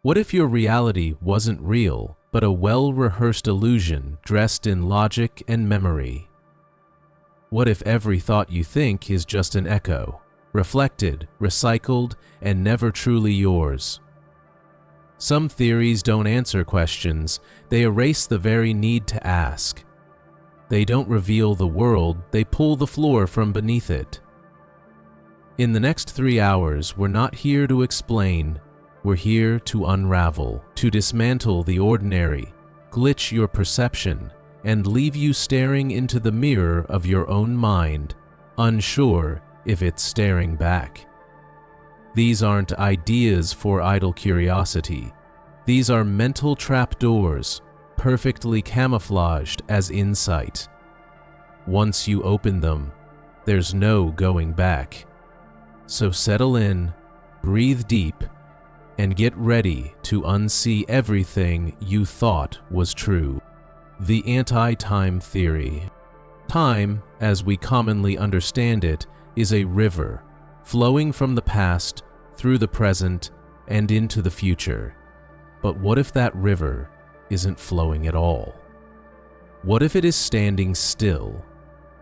What if your reality wasn't real, but a well-rehearsed illusion dressed in logic and memory? What if every thought you think is just an echo, reflected, recycled, and never truly yours? Some theories don't answer questions, they erase the very need to ask. They don't reveal the world, they pull the floor from beneath it. In the next 3 hours, we're not here to explain, we're here to unravel, to dismantle the ordinary, glitch your perception, and leave you staring into the mirror of your own mind, unsure if it's staring back. These aren't ideas for idle curiosity. These are mental trapdoors, perfectly camouflaged as insight. Once you open them, there's no going back. So settle in, breathe deep, and get ready to unsee everything you thought was true. The anti-time theory. Time, as we commonly understand it, is a river, flowing from the past, through the present, and into the future. But what if that river isn't flowing at all? What if it is standing still,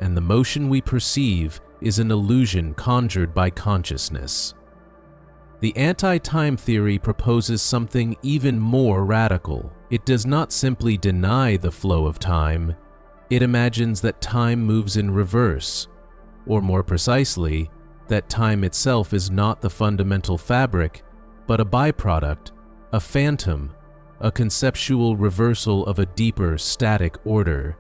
and the motion we perceive is an illusion conjured by consciousness? The anti-time theory proposes something even more radical. It does not simply deny the flow of time, it imagines that time moves in reverse, or more precisely, that time itself is not the fundamental fabric, but a byproduct, a phantom, a conceptual reversal of a deeper, static order.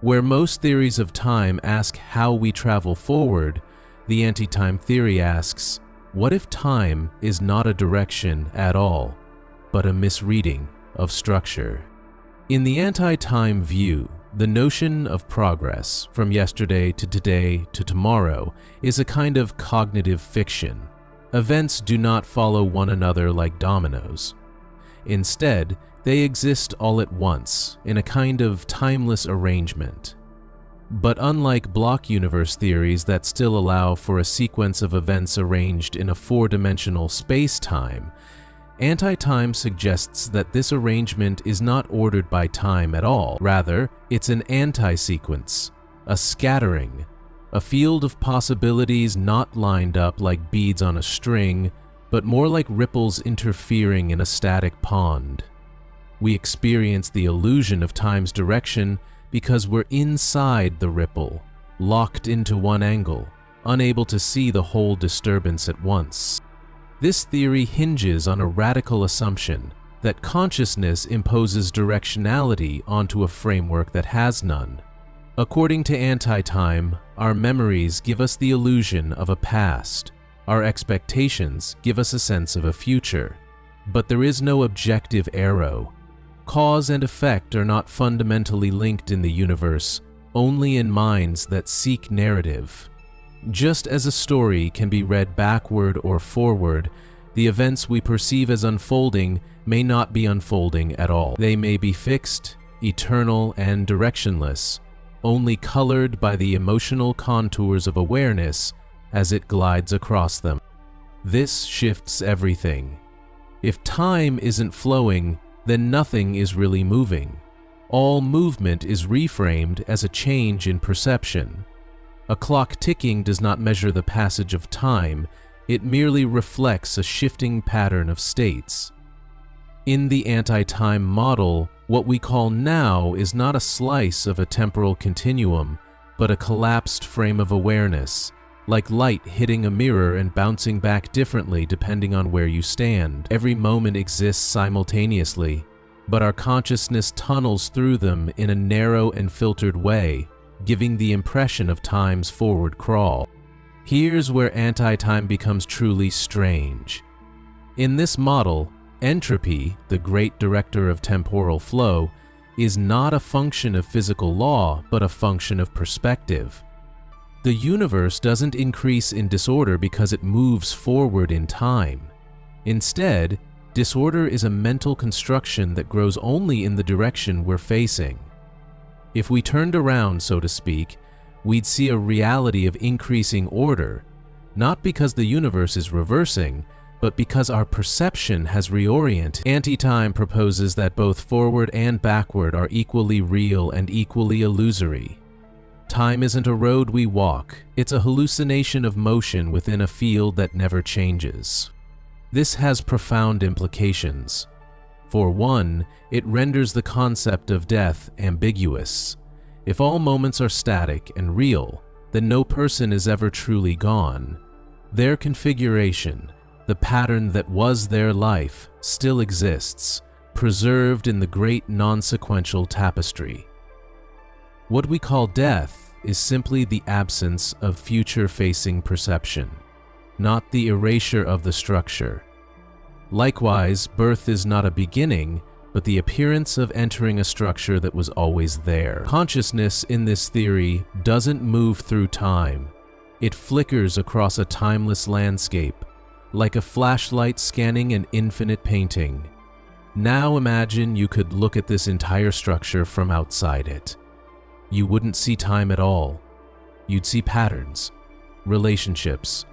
Where most theories of time ask how we travel forward, the anti-time theory asks, what if time is not a direction at all, but a misreading of structure? In the anti-time view, the notion of progress from yesterday to today to tomorrow is a kind of cognitive fiction. Events do not follow one another like dominoes. Instead, they exist all at once in a kind of timeless arrangement. But unlike block universe theories that still allow for a sequence of events arranged in a four-dimensional space-time, anti-time suggests that this arrangement is not ordered by time at all. Rather, it's an anti-sequence, a scattering, a field of possibilities not lined up like beads on a string, but more like ripples interfering in a static pond. We experience the illusion of time's direction because we're inside the ripple, locked into one angle, unable to see the whole disturbance at once. This theory hinges on a radical assumption that consciousness imposes directionality onto a framework that has none. According to anti-time, our memories give us the illusion of a past. Our expectations give us a sense of a future. But there is no objective arrow. Cause and effect are not fundamentally linked in the universe, only in minds that seek narrative. Just as a story can be read backward or forward, the events we perceive as unfolding may not be unfolding at all. They may be fixed, eternal, and directionless, only colored by the emotional contours of awareness as it glides across them. This shifts everything. If time isn't flowing, then nothing is really moving. All movement is reframed as a change in perception. A clock ticking does not measure the passage of time, it merely reflects a shifting pattern of states. In the anti-time model, what we call now is not a slice of a temporal continuum, but a collapsed frame of awareness, like light hitting a mirror and bouncing back differently depending on where you stand. Every moment exists simultaneously, but our consciousness tunnels through them in a narrow and filtered way, giving the impression of time's forward crawl. Here's where anti-time becomes truly strange. In this model, entropy, the great director of temporal flow, is not a function of physical law, but a function of perspective. The universe doesn't increase in disorder because it moves forward in time. Instead, disorder is a mental construction that grows only in the direction we're facing. If we turned around, so to speak, we'd see a reality of increasing order, not because the universe is reversing, but because our perception has reoriented. Anti-time proposes that both forward and backward are equally real and equally illusory. Time isn't a road we walk, it's a hallucination of motion within a field that never changes. This has profound implications. For one, it renders the concept of death ambiguous. If all moments are static and real, then no person is ever truly gone. Their configuration, the pattern that was their life, still exists, preserved in the great non-sequential tapestry. What we call death is simply the absence of future-facing perception, not the erasure of the structure. Likewise, birth is not a beginning, but the appearance of entering a structure that was always there. Consciousness in this theory doesn't move through time. It flickers across a timeless landscape, like a flashlight scanning an infinite painting. Now imagine you could look at this entire structure from outside it. You wouldn't see time at all. You'd see patterns, relationships,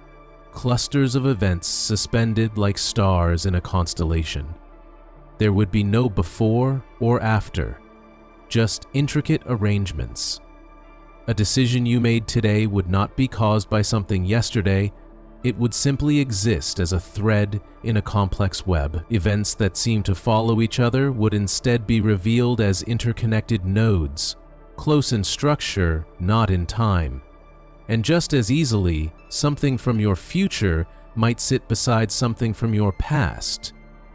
clusters of events suspended like stars in a constellation. There would be no before or after, just intricate arrangements. A decision you made today would not be caused by something yesterday. It would simply exist as a thread in a complex web. Events that seem to follow each other would instead be revealed as interconnected nodes, close in structure, not in time. And just as easily, something from your future might sit beside something from your past,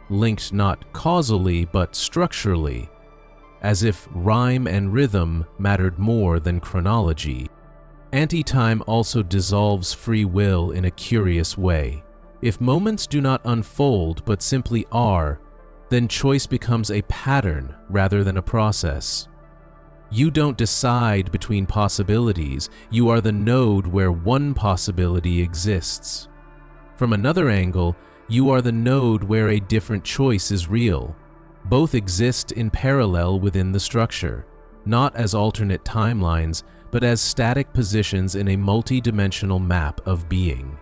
linked not causally but structurally, as if rhyme and rhythm mattered more than chronology. Anti-time also dissolves free will in a curious way. If moments do not unfold but simply are, then choice becomes a pattern rather than a process. You don't decide between possibilities, you are the node where one possibility exists. From another angle, you are the node where a different choice is real. Both exist in parallel within the structure, not as alternate timelines, but as static positions in a multi-dimensional map of being.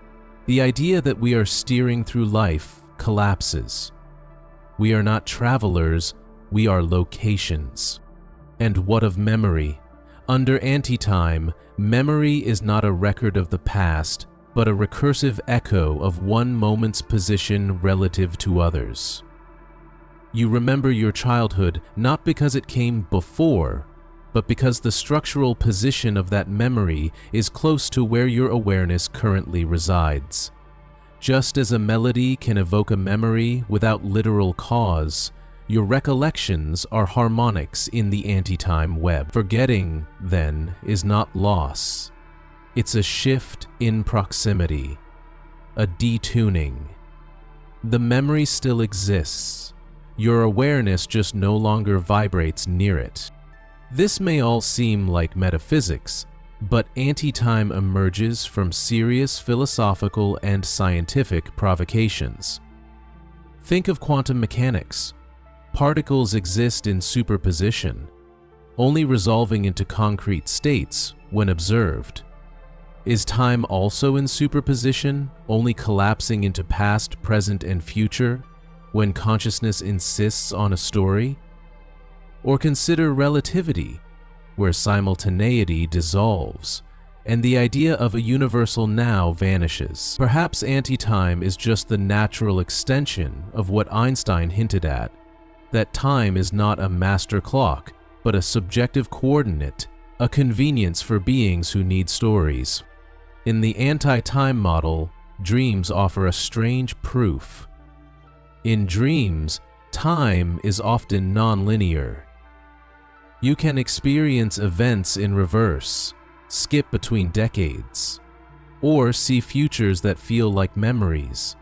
The idea that we are steering through life collapses. We are not travelers, we are locations. And what of memory? Under anti-time, memory is not a record of the past, but a recursive echo of one moment's position relative to others. You remember your childhood not because it came before, but because the structural position of that memory is close to where your awareness currently resides. Just as a melody can evoke a memory without literal cause, your recollections are harmonics in the anti-time web. Forgetting, then, is not loss. It's a shift in proximity, a detuning. The memory still exists. Your awareness just no longer vibrates near it. This may all seem like metaphysics, but anti-time emerges from serious philosophical and scientific provocations. Think of quantum mechanics. Particles exist in superposition, only resolving into concrete states when observed. Is time also in superposition, only collapsing into past, present, and future when consciousness insists on a story? Or consider relativity, where simultaneity dissolves, and the idea of a universal now vanishes. Perhaps anti-time is just the natural extension of what Einstein hinted at, that time is not a master clock, but a subjective coordinate, a convenience for beings who need stories. In the anti-time model, dreams offer a strange proof. In dreams, time is often non-linear. You can experience events in reverse, skip between decades, or see futures that feel like memories.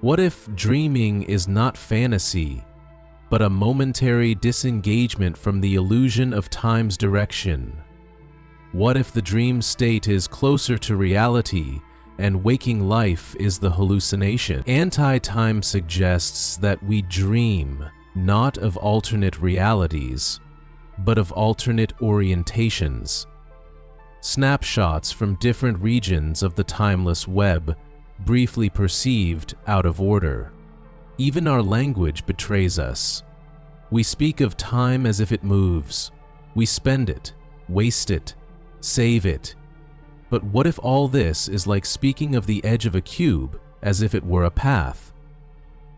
What if dreaming is not fantasy, but a momentary disengagement from the illusion of time's direction? What if the dream state is closer to reality and waking life is the hallucination? Anti-time suggests that we dream not of alternate realities, but of alternate orientations. Snapshots from different regions of the timeless web, briefly perceived out of order. Even our language betrays us. We speak of time as if it moves. We spend it, waste it, save it. But what if all this is like speaking of the edge of a cube as if it were a path?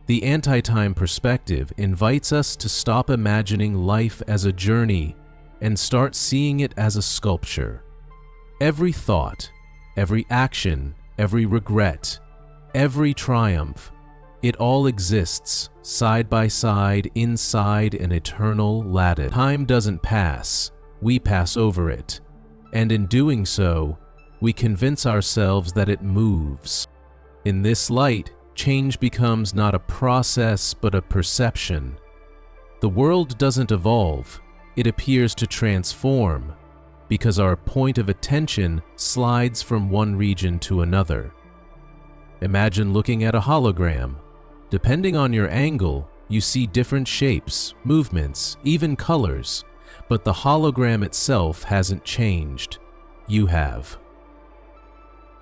The anti-time perspective invites us to stop imagining life as a journey and start seeing it as a sculpture. Every thought, every action, every regret, every triumph, it all exists side by side inside an eternal lattice. Time doesn't pass, we pass over it, and in doing so, we convince ourselves that it moves. In this light, change becomes not a process but a perception. The world doesn't evolve, it appears to transform, because our point of attention slides from one region to another. Imagine looking at a hologram. Depending on your angle, you see different shapes, movements, even colors, but the hologram itself hasn't changed. You have.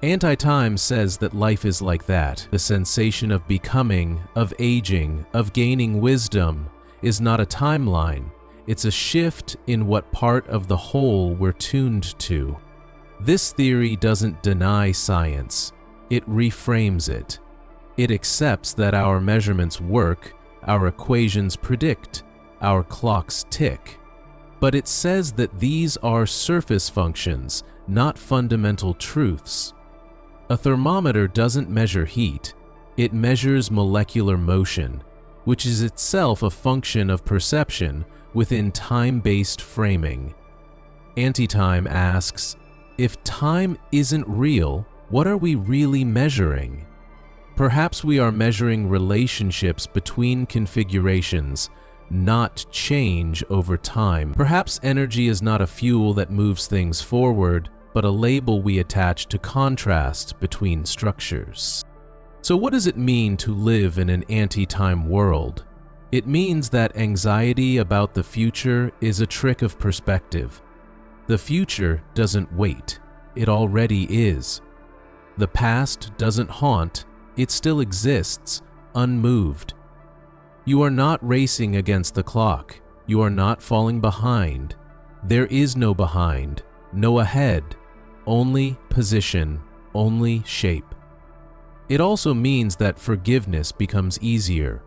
Anti-time says that life is like that. The sensation of becoming, of aging, of gaining wisdom is not a timeline. It's a shift in what part of the whole we're tuned to. This theory doesn't deny science. It reframes it. It accepts that our measurements work, our equations predict, our clocks tick. But it says that these are surface functions, not fundamental truths. A thermometer doesn't measure heat, it measures molecular motion, which is itself a function of perception within time-based framing. Anti-time asks, if time isn't real, what are we really measuring? Perhaps we are measuring relationships between configurations, not change over time. Perhaps energy is not a fuel that moves things forward, but a label we attach to contrast between structures. So what does it mean to live in an anti-time world? It means that anxiety about the future is a trick of perspective. The future doesn't wait, it already is. The past doesn't haunt, it still exists, unmoved. You are not racing against the clock, you are not falling behind. There is no behind, no ahead. Only position, only shape. It also means that forgiveness becomes easier.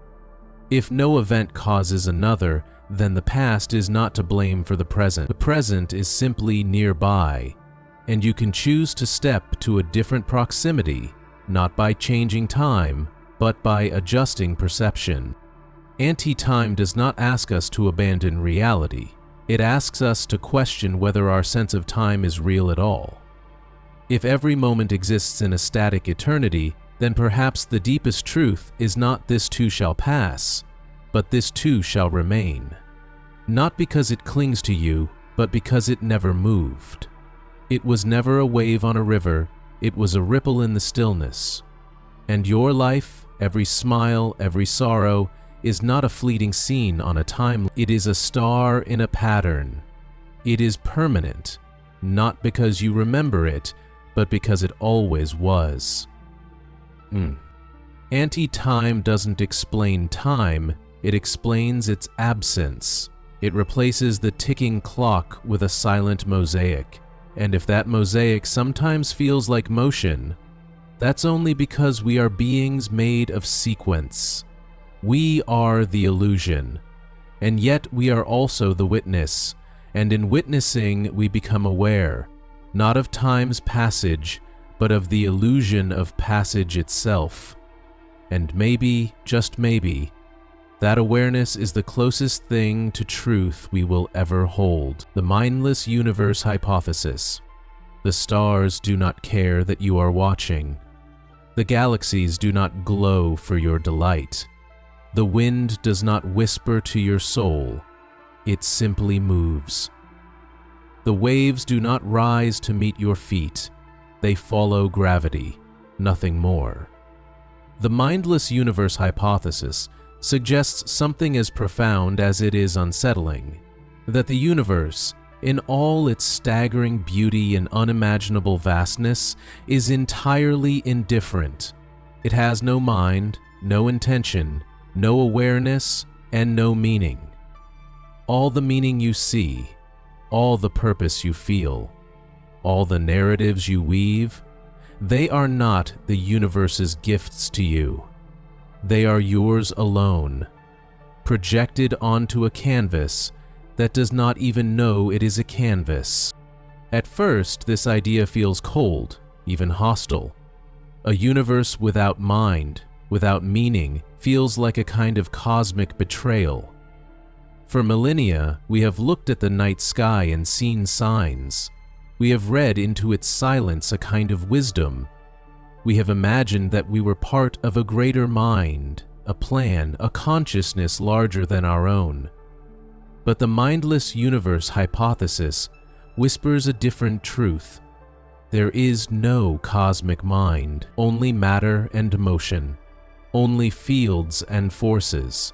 If no event causes another, then the past is not to blame for the present. The present is simply nearby, and you can choose to step to a different proximity, not by changing time, but by adjusting perception. Anti-time does not ask us to abandon reality. It asks us to question whether our sense of time is real at all. If every moment exists in a static eternity, then perhaps the deepest truth is not this too shall pass, but this too shall remain. Not because it clings to you, but because it never moved. It was never a wave on a river, it was a ripple in the stillness. And your life, every smile, every sorrow, is not a fleeting scene on a timeline. It is a star in a pattern. It is permanent, not because you remember it, but because it always was. Anti-time doesn't explain time, it explains its absence. It replaces the ticking clock with a silent mosaic, and if that mosaic sometimes feels like motion, that's only because we are beings made of sequence. We are the illusion, and yet we are also the witness, and in witnessing we become aware, not of time's passage, but of the illusion of passage itself. And maybe, just maybe, that awareness is the closest thing to truth we will ever hold. The mindless universe hypothesis. The stars do not care that you are watching. The galaxies do not glow for your delight. The wind does not whisper to your soul. It simply moves. The waves do not rise to meet your feet. They follow gravity, nothing more. The mindless universe hypothesis suggests something as profound as it is unsettling, that the universe, in all its staggering beauty and unimaginable vastness, is entirely indifferent, It has no mind, no intention, no awareness, and no meaning. All the meaning you see, all the purpose you feel, all the narratives you weave, they are not the universe's gifts to you. They are yours alone, projected onto a canvas that does not even know it is a canvas. At first, this idea feels cold, even hostile. A universe without mind, without meaning, feels like a kind of cosmic betrayal. For millennia, we have looked at the night sky and seen signs. We have read into its silence a kind of wisdom. We have imagined that we were part of a greater mind, a plan, a consciousness larger than our own. But the mindless universe hypothesis whispers a different truth. There is no cosmic mind, only matter and motion, only fields and forces.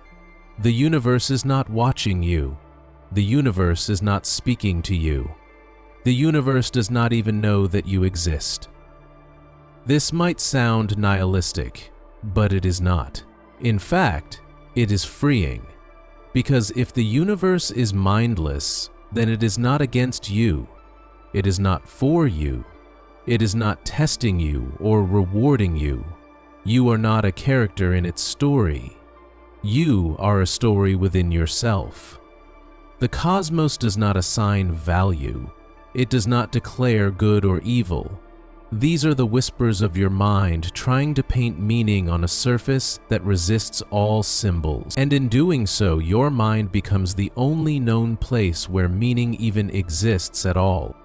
The universe is not watching you. The universe is not speaking to you. The universe does not even know that you exist. This might sound nihilistic, but it is not. In fact, it is freeing. Because if the universe is mindless, then it is not against you. It is not for you. It is not testing you or rewarding you. You are not a character in its story. You are a story within yourself. The cosmos does not assign value. It does not declare good or evil. These are the whispers of your mind trying to paint meaning on a surface that resists all symbols. And in doing so, your mind becomes the only known place where meaning even exists at all.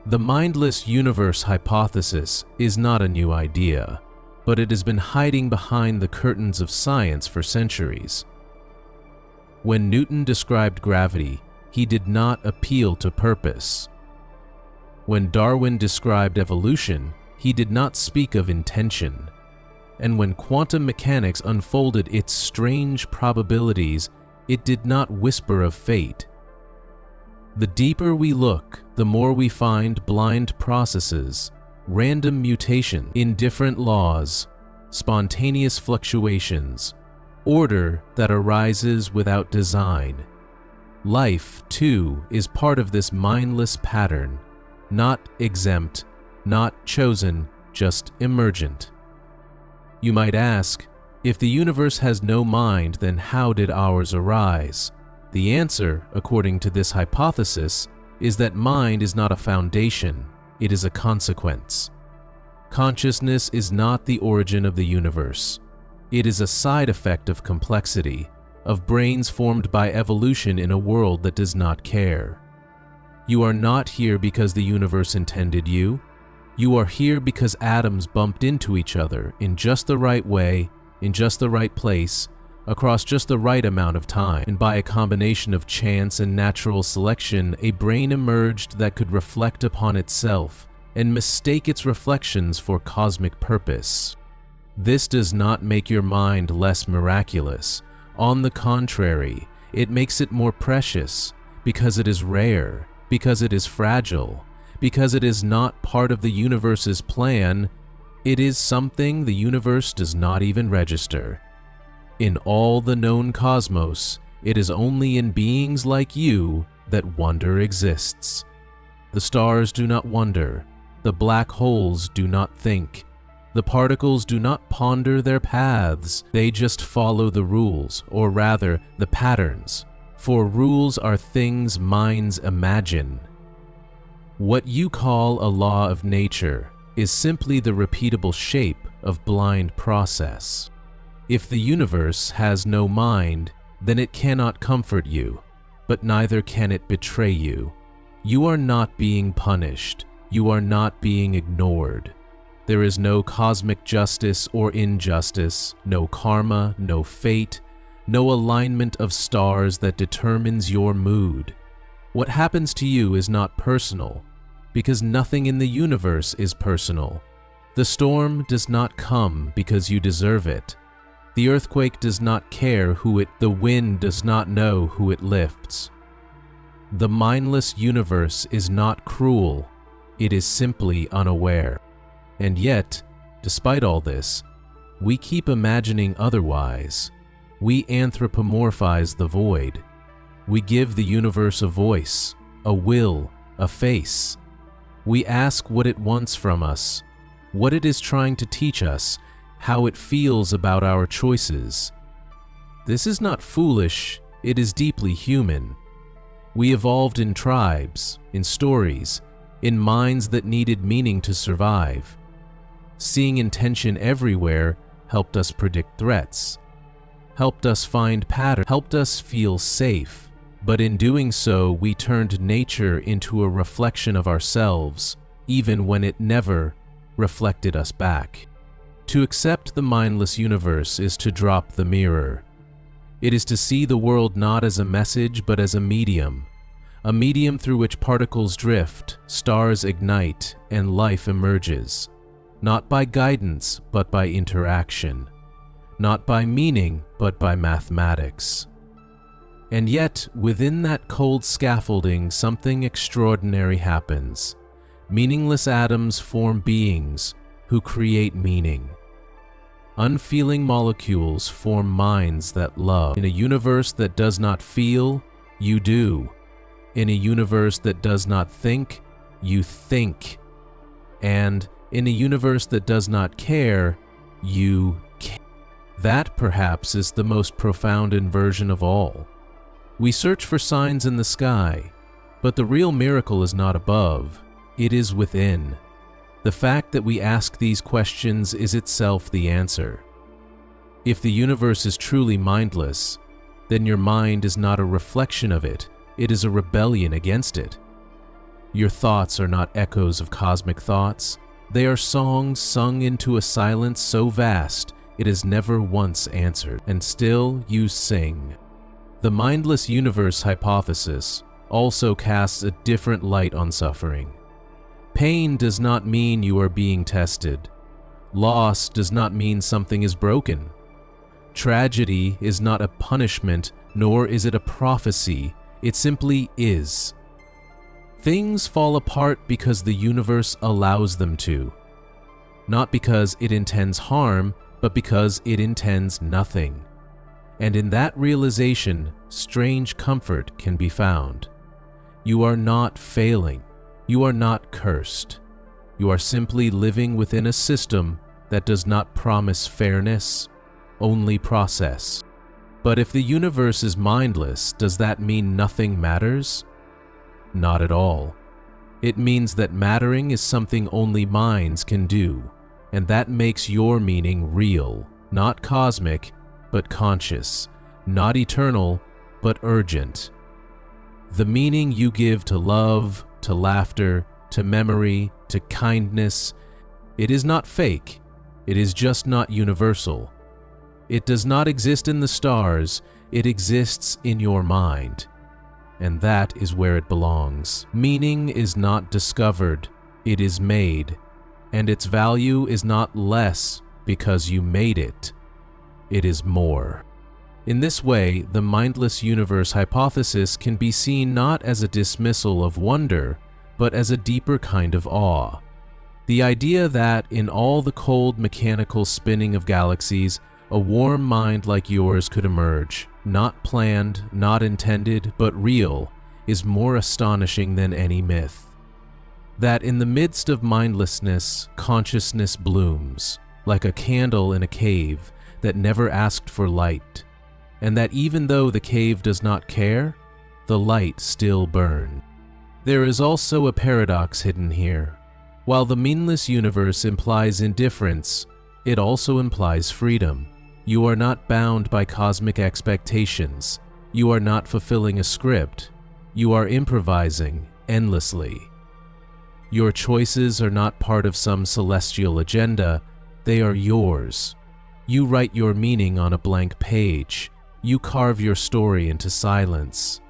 The mindless universe hypothesis is not a new idea, but it has been hiding behind the curtains of science for centuries. When Newton described gravity, he did not appeal to purpose. When Darwin described evolution, he did not speak of intention. And when quantum mechanics unfolded its strange probabilities, it did not whisper of fate. The deeper we look, the more we find blind processes, random mutation in different laws, spontaneous fluctuations, order that arises without design. Life, too, is part of this mindless pattern, not exempt, not chosen, just emergent. You might ask, if the universe has no mind, then how did ours arise? The answer, according to this hypothesis, is that mind is not a foundation, it is a consequence. Consciousness is not the origin of the universe. It is a side effect of complexity, of brains formed by evolution in a world that does not care. You are not here because the universe intended you. You are here because atoms bumped into each other in just the right way, in just the right place, across just the right amount of time, and by a combination of chance and natural selection, a brain emerged that could reflect upon itself and mistake its reflections for cosmic purpose. This does not make your mind less miraculous. On the contrary, it makes it more precious, because it is rare, because it is fragile, because it is not part of the universe's plan. It is something the universe does not even register. In all the known cosmos, it is only in beings like you that wonder exists. The stars do not wonder. The black holes do not think. The particles do not ponder their paths. They just follow the rules, or rather, the patterns. For rules are things minds imagine. What you call a law of nature is simply the repeatable shape of blind process. If the universe has no mind, then it cannot comfort you, but neither can it betray you. You are not being punished. You are not being ignored. There is no cosmic justice or injustice, no karma, no fate, no alignment of stars that determines your mood. What happens to you is not personal, because nothing in the universe is personal. The storm does not come because you deserve it. The earthquake does not care the wind does not know who it lifts. The mindless universe is not cruel, it is simply unaware. And yet, despite all this, We keep imagining otherwise. We anthropomorphize the void. We give the universe a voice, a will, a face. We ask what it wants from us, what it is trying to teach us, how it feels about our choices. This is not foolish, it is deeply human. We evolved in tribes, in stories, in minds that needed meaning to survive. Seeing intention everywhere helped us predict threats, helped us find patterns, helped us feel safe. But in doing so, we turned nature into a reflection of ourselves, even when it never reflected us back. To accept the mindless universe is to drop the mirror. It is to see the world not as a message but as a medium through which particles drift, stars ignite, and life emerges, not by guidance but by interaction, not by meaning but by mathematics. And yet, within that cold scaffolding, something extraordinary happens. Meaningless atoms form beings who create meaning. Unfeeling molecules form minds that love. In a universe that does not feel, you do. In a universe that does not think, you think. And in a universe that does not care, you care. That, perhaps, is the most profound inversion of all. We search for signs in the sky, but the real miracle is not above, it is within. The fact that we ask these questions is itself the answer. If the universe is truly mindless, then your mind is not a reflection of it, it is a rebellion against it. Your thoughts are not echoes of cosmic thoughts, they are songs sung into a silence so vast it is never once answered, and still you sing. The mindless universe hypothesis also casts a different light on suffering. Pain does not mean you are being tested. Loss does not mean something is broken. Tragedy is not a punishment, nor is it a prophecy. It simply is. Things fall apart because the universe allows them to. Not because it intends harm, but because it intends nothing. And in that realization, strange comfort can be found. You are not failing. You are not cursed. You are simply living within a system that does not promise fairness, only process. But if the universe is mindless, does that mean nothing matters? Not at all. It means that mattering is something only minds can do, and that makes your meaning real, not cosmic, but conscious, not eternal, but urgent. The meaning you give to love, to laughter, to memory, to kindness, it is not fake, it is just not universal. It does not exist in the stars, it exists in your mind. And that is where it belongs. Meaning is not discovered, it is made, and its value is not less because you made it. It is more. In this way, the mindless universe hypothesis can be seen not as a dismissal of wonder, but as a deeper kind of awe. The idea that, in all the cold mechanical spinning of galaxies, a warm mind like yours could emerge, not planned, not intended, but real, is more astonishing than any myth. That in the midst of mindlessness, consciousness blooms, like a candle in a cave that never asked for light, and that even though the cave does not care, the light still burns. There is also a paradox hidden here. While the meaningless universe implies indifference, it also implies freedom. You are not bound by cosmic expectations. You are not fulfilling a script. You are improvising endlessly. Your choices are not part of some celestial agenda. They are yours. You write your meaning on a blank page. You carve your story into silence.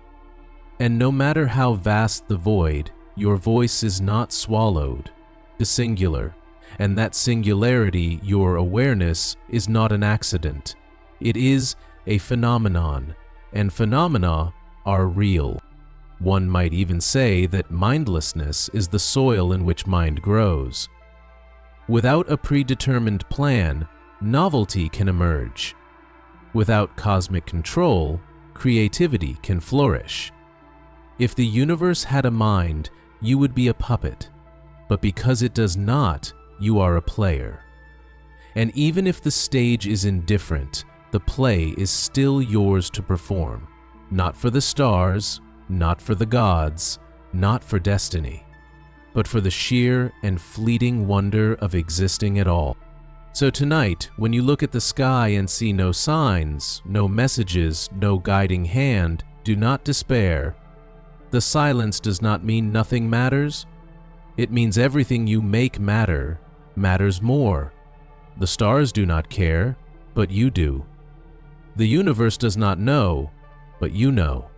And no matter how vast the void, your voice is not swallowed. The singular. And that singularity, your awareness, is not an accident. It is a phenomenon, and phenomena are real. One might even say that mindlessness is the soil in which mind grows. Without a predetermined plan, novelty can emerge. Without cosmic control, creativity can flourish. If the universe had a mind, you would be a puppet, but because it does not, you are a player. And even if the stage is indifferent, the play is still yours to perform, not for the stars, not for the gods, not for destiny, but for the sheer and fleeting wonder of existing at all. So tonight, when you look at the sky and see no signs, no messages, no guiding hand, do not despair. The silence does not mean nothing matters. It means everything you make matter matters more. The stars do not care, but you do. The universe does not know, but you know.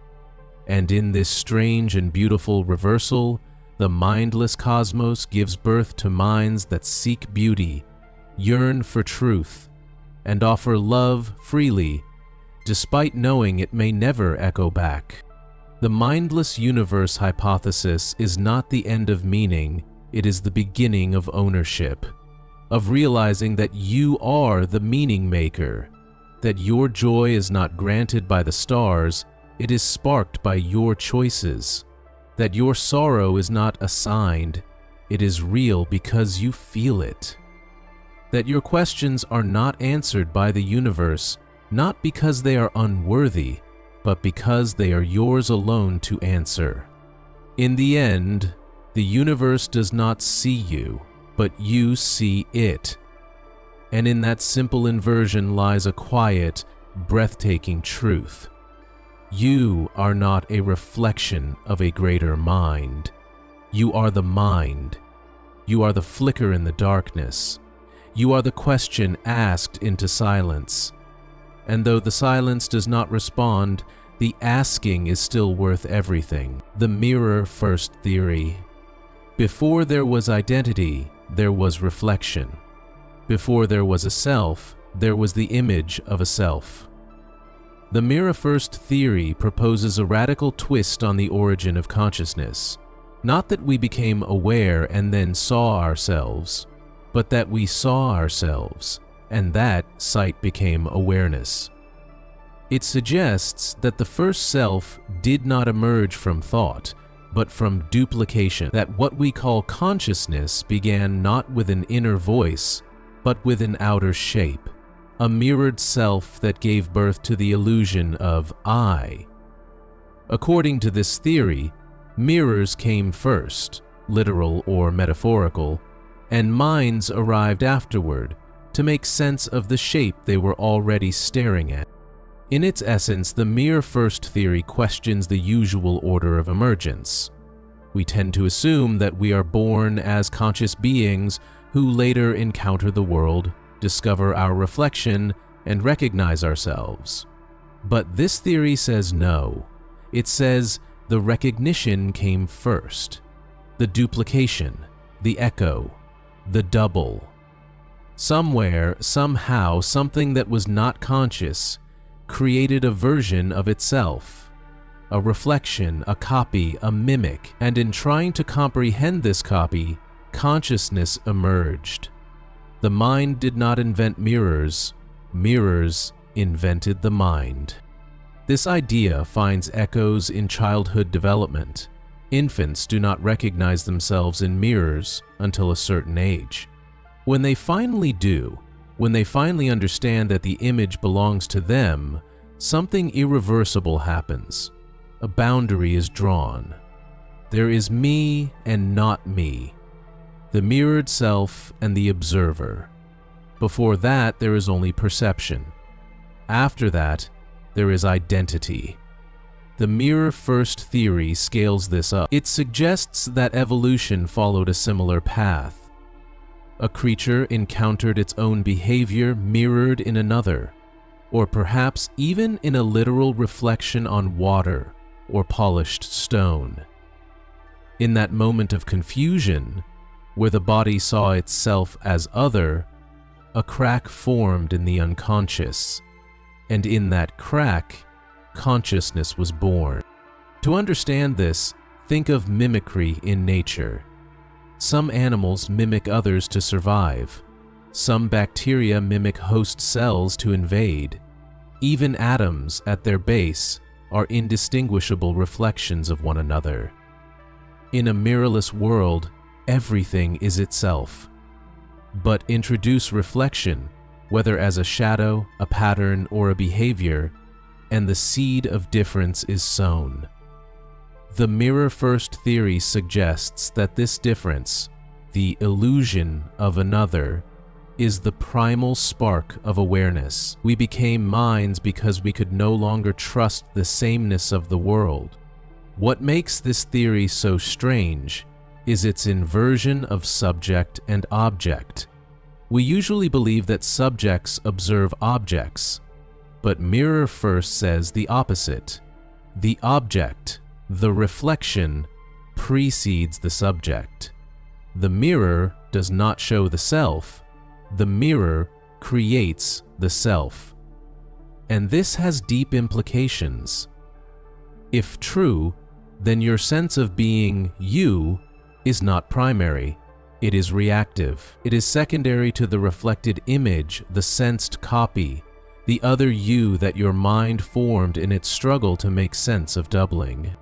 And in this strange and beautiful reversal, the mindless cosmos gives birth to minds that seek beauty, yearn for truth, and offer love freely, despite knowing it may never echo back. The mindless universe hypothesis is not the end of meaning, it is the beginning of ownership, of realizing that you are the meaning maker, that your joy is not granted by the stars, it is sparked by your choices, that your sorrow is not assigned, it is real because you feel it, that your questions are not answered by the universe, not because they are unworthy, but because they are yours alone to answer. In the end, the universe does not see you, but you see it. And in that simple inversion lies a quiet, breathtaking truth. You are not a reflection of a greater mind. You are the mind. You are the flicker in the darkness. You are the question asked into silence. And though the silence does not respond, the asking is still worth everything. The mirror first theory. Before there was identity, there was reflection. Before there was a self, there was the image of a self. The mirror first theory proposes a radical twist on the origin of consciousness. Not that we became aware and then saw ourselves, but that we saw ourselves, and that sight became awareness. It suggests that the first self did not emerge from thought, but from duplication, that what we call consciousness began not with an inner voice, but with an outer shape, a mirrored self that gave birth to the illusion of I. According to this theory, mirrors came first, literal or metaphorical, and minds arrived afterward to make sense of the shape they were already staring at. In its essence, the mirror first theory questions the usual order of emergence. We tend to assume that we are born as conscious beings who later encounter the world, discover our reflection, and recognize ourselves. But this theory says no. It says the recognition came first, the duplication, the echo, the double. Somewhere, somehow, something that was not conscious created a version of itself, a reflection, a copy, a mimic, and in trying to comprehend this copy, consciousness emerged. The mind did not invent mirrors, mirrors invented the mind. This idea finds echoes in childhood development. Infants do not recognize themselves in mirrors until a certain age. When they finally do, when they finally understand that the image belongs to them, something irreversible happens. A boundary is drawn. There is me and not me, the mirrored self and the observer. Before that, there is only perception. After that, there is identity. The mirror first theory scales this up. It suggests that evolution followed a similar path. A creature encountered its own behavior mirrored in another, or perhaps even in a literal reflection on water or polished stone. In that moment of confusion, where the body saw itself as other, a crack formed in the unconscious, and in that crack, consciousness was born. To understand this, think of mimicry in nature. Some animals mimic others to survive. Some bacteria mimic host cells to invade. Even atoms at their base are indistinguishable reflections of one another. In a mirrorless world, everything is itself. But introduce reflection, whether as a shadow, a pattern, or a behavior, and the seed of difference is sown. The mirror-first theory suggests that this difference, the illusion of another, is the primal spark of awareness. We became minds because we could no longer trust the sameness of the world. What makes this theory so strange is its inversion of subject and object. We usually believe that subjects observe objects, but Mirror first says the opposite. The object, the reflection, precedes the subject. The mirror does not show the self. The mirror creates the self. And this has deep implications. If true, then your sense of being you is not primary. It is reactive. It is secondary to the reflected image, the sensed copy, the other you that your mind formed in its struggle to make sense of doubling.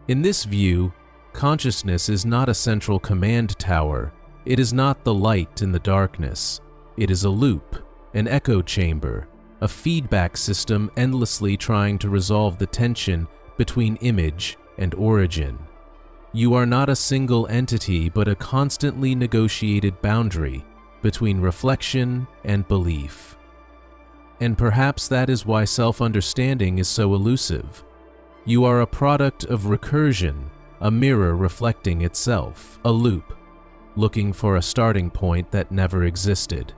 In this view, consciousness is not a central command tower. It is not the light in the darkness. It is a loop, an echo chamber, a feedback system endlessly trying to resolve the tension between image and origin. You are not a single entity, but a constantly negotiated boundary between reflection and belief. And perhaps that is why self-understanding is so elusive. You are a product of recursion, a mirror reflecting itself, a loop, looking for a starting point that never existed.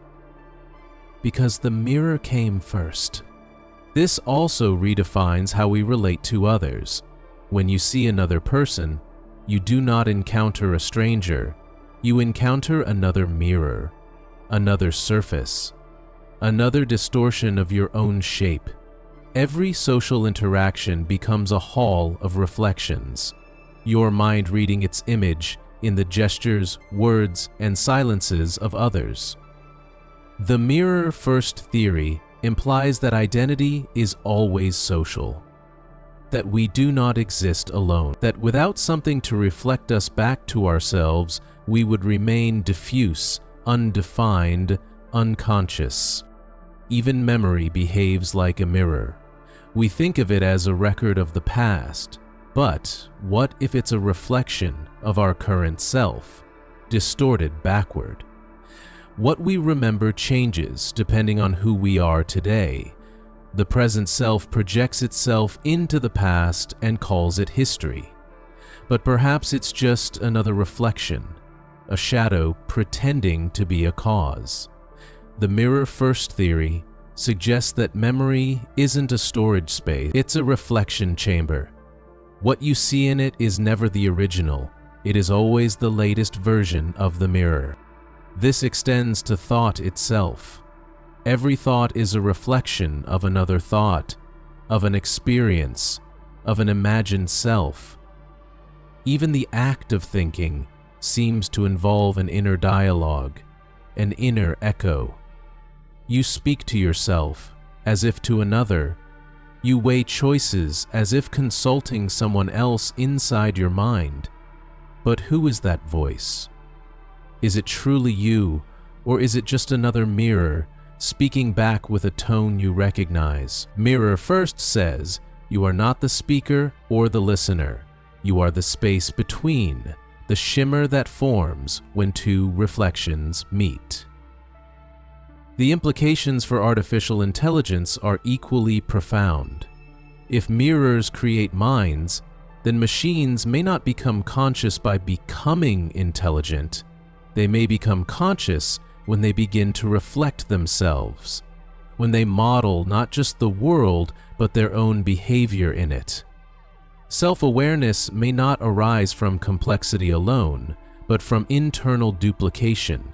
Because the mirror came first. This also redefines how we relate to others. When you see another person, you do not encounter a stranger. You encounter another mirror, another surface, another distortion of your own shape. Every social interaction becomes a hall of reflections, your mind reading its image in the gestures, words, and silences of others. The mirror-first theory implies that identity is always social, that we do not exist alone, that without something to reflect us back to ourselves, we would remain diffuse, undefined, unconscious. Even memory behaves like a mirror. We think of it as a record of the past, but what if it's a reflection of our current self, distorted backward? What we remember changes depending on who we are today. The present self projects itself into the past and calls it history. But perhaps it's just another reflection, a shadow pretending to be a cause. The mirror-first theory suggests that memory isn't a storage space, it's a reflection chamber. What you see in it is never the original, it is always the latest version of the mirror. This extends to thought itself. Every thought is a reflection of another thought, of an experience, of an imagined self. Even the act of thinking seems to involve an inner dialogue, an inner echo. You speak to yourself as if to another. You weigh choices as if consulting someone else inside your mind. But who is that voice? Is it truly you, or is it just another mirror speaking back with a tone you recognize? Mirror first says, you are not the speaker or the listener. You are the space between, the shimmer that forms when two reflections meet. The implications for artificial intelligence are equally profound. If mirrors create minds, then machines may not become conscious by becoming intelligent. They may become conscious when they begin to reflect themselves, when they model not just the world, but their own behavior in it. Self-awareness may not arise from complexity alone, but from internal duplication,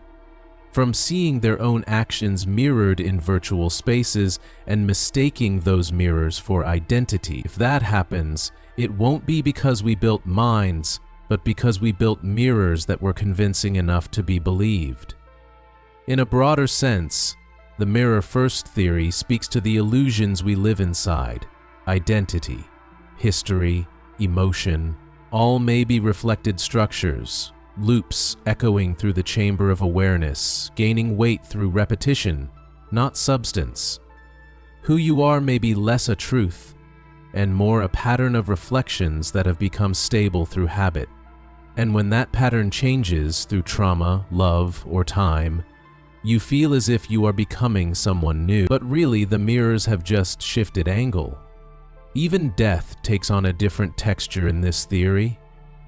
from seeing their own actions mirrored in virtual spaces and mistaking those mirrors for identity. If that happens, it won't be because we built minds, but because we built mirrors that were convincing enough to be believed. In a broader sense, the mirror-first theory speaks to the illusions we live inside. Identity, history, emotion, all may be reflected structures, loops echoing through the chamber of awareness, gaining weight through repetition, not substance. Who you are may be less a truth, and more a pattern of reflections that have become stable through habit. And when that pattern changes through trauma, love, or time, you feel as if you are becoming someone new, but really the mirrors have just shifted angle. Even death takes on a different texture in this theory.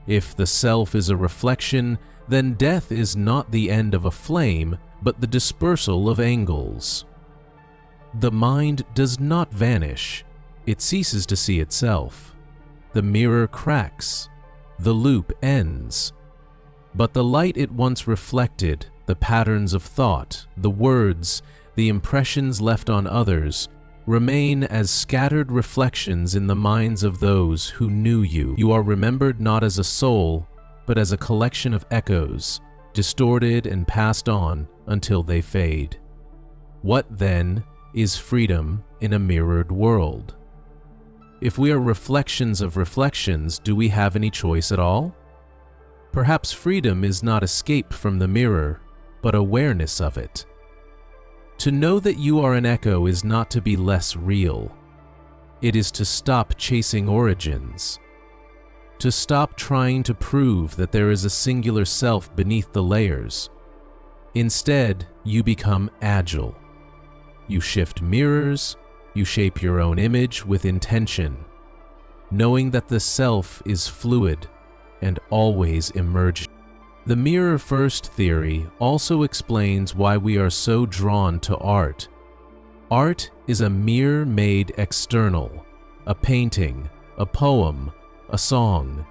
If the self is a reflection, then death is not the end of a flame, but the dispersal of angles. The mind does not vanish. It ceases to see itself. The mirror cracks. The loop ends. But the light it once reflected, the patterns of thought, the words, the impressions left on others, remain as scattered reflections in the minds of those who knew you. You are remembered not as a soul, but as a collection of echoes, distorted and passed on until they fade. What, then, is freedom in a mirrored world? If we are reflections of reflections, do we have any choice at all? Perhaps freedom is not escape from the mirror, but awareness of it. To know that you are an echo is not to be less real. It is to stop chasing origins. To stop trying to prove that there is a singular self beneath the layers. Instead, you become agile. You shift mirrors, you shape your own image with intention, knowing that the self is fluid and always emerging. The mirror-first theory also explains why we are so drawn to art. Art is a mirror made external, a painting, a poem, a song.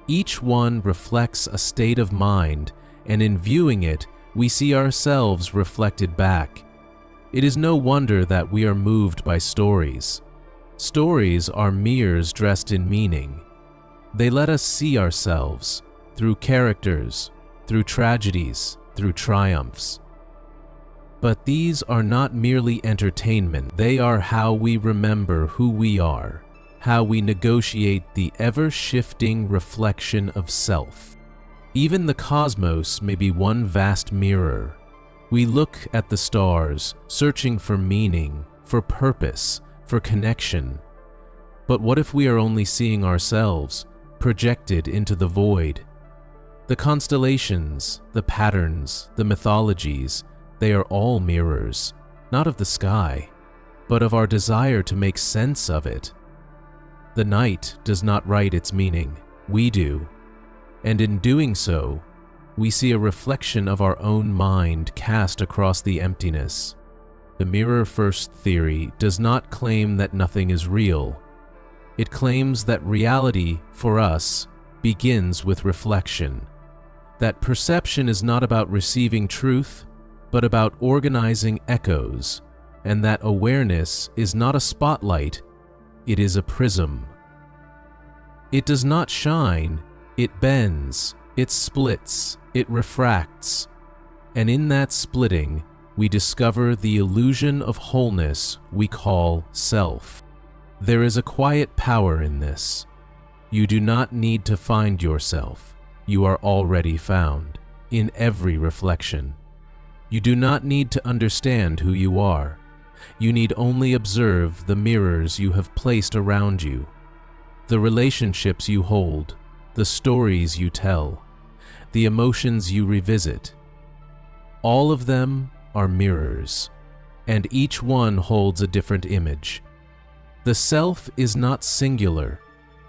Each one reflects a state of mind, and in viewing it, we see ourselves reflected back. It is no wonder that we are moved by stories. Stories are mirrors dressed in meaning. They let us see ourselves through characters, through tragedies, through triumphs. But these are not merely entertainment. They are how we remember who we are, how we negotiate the ever-shifting reflection of self. Even the cosmos may be one vast mirror. We look at the stars, searching for meaning, for purpose, for connection. But what if we are only seeing ourselves, projected into the void? The constellations, the patterns, the mythologies, they are all mirrors, not of the sky, but of our desire to make sense of it. The night does not write its meaning, we do, and in doing so, we see a reflection of our own mind cast across the emptiness. The mirror-first theory does not claim that nothing is real. It claims that reality, for us, begins with reflection. That perception is not about receiving truth, but about organizing echoes, and that awareness is not a spotlight, it is a prism. It does not shine, it bends, it splits, it refracts, and in that splitting, we discover the illusion of wholeness we call self. There is a quiet power in this. You do not need to find yourself. You are already found, in every reflection. You do not need to understand who you are. You need only observe the mirrors you have placed around you, the relationships you hold, the stories you tell, the emotions you revisit. All of them are mirrors, and each one holds a different image. The self is not singular,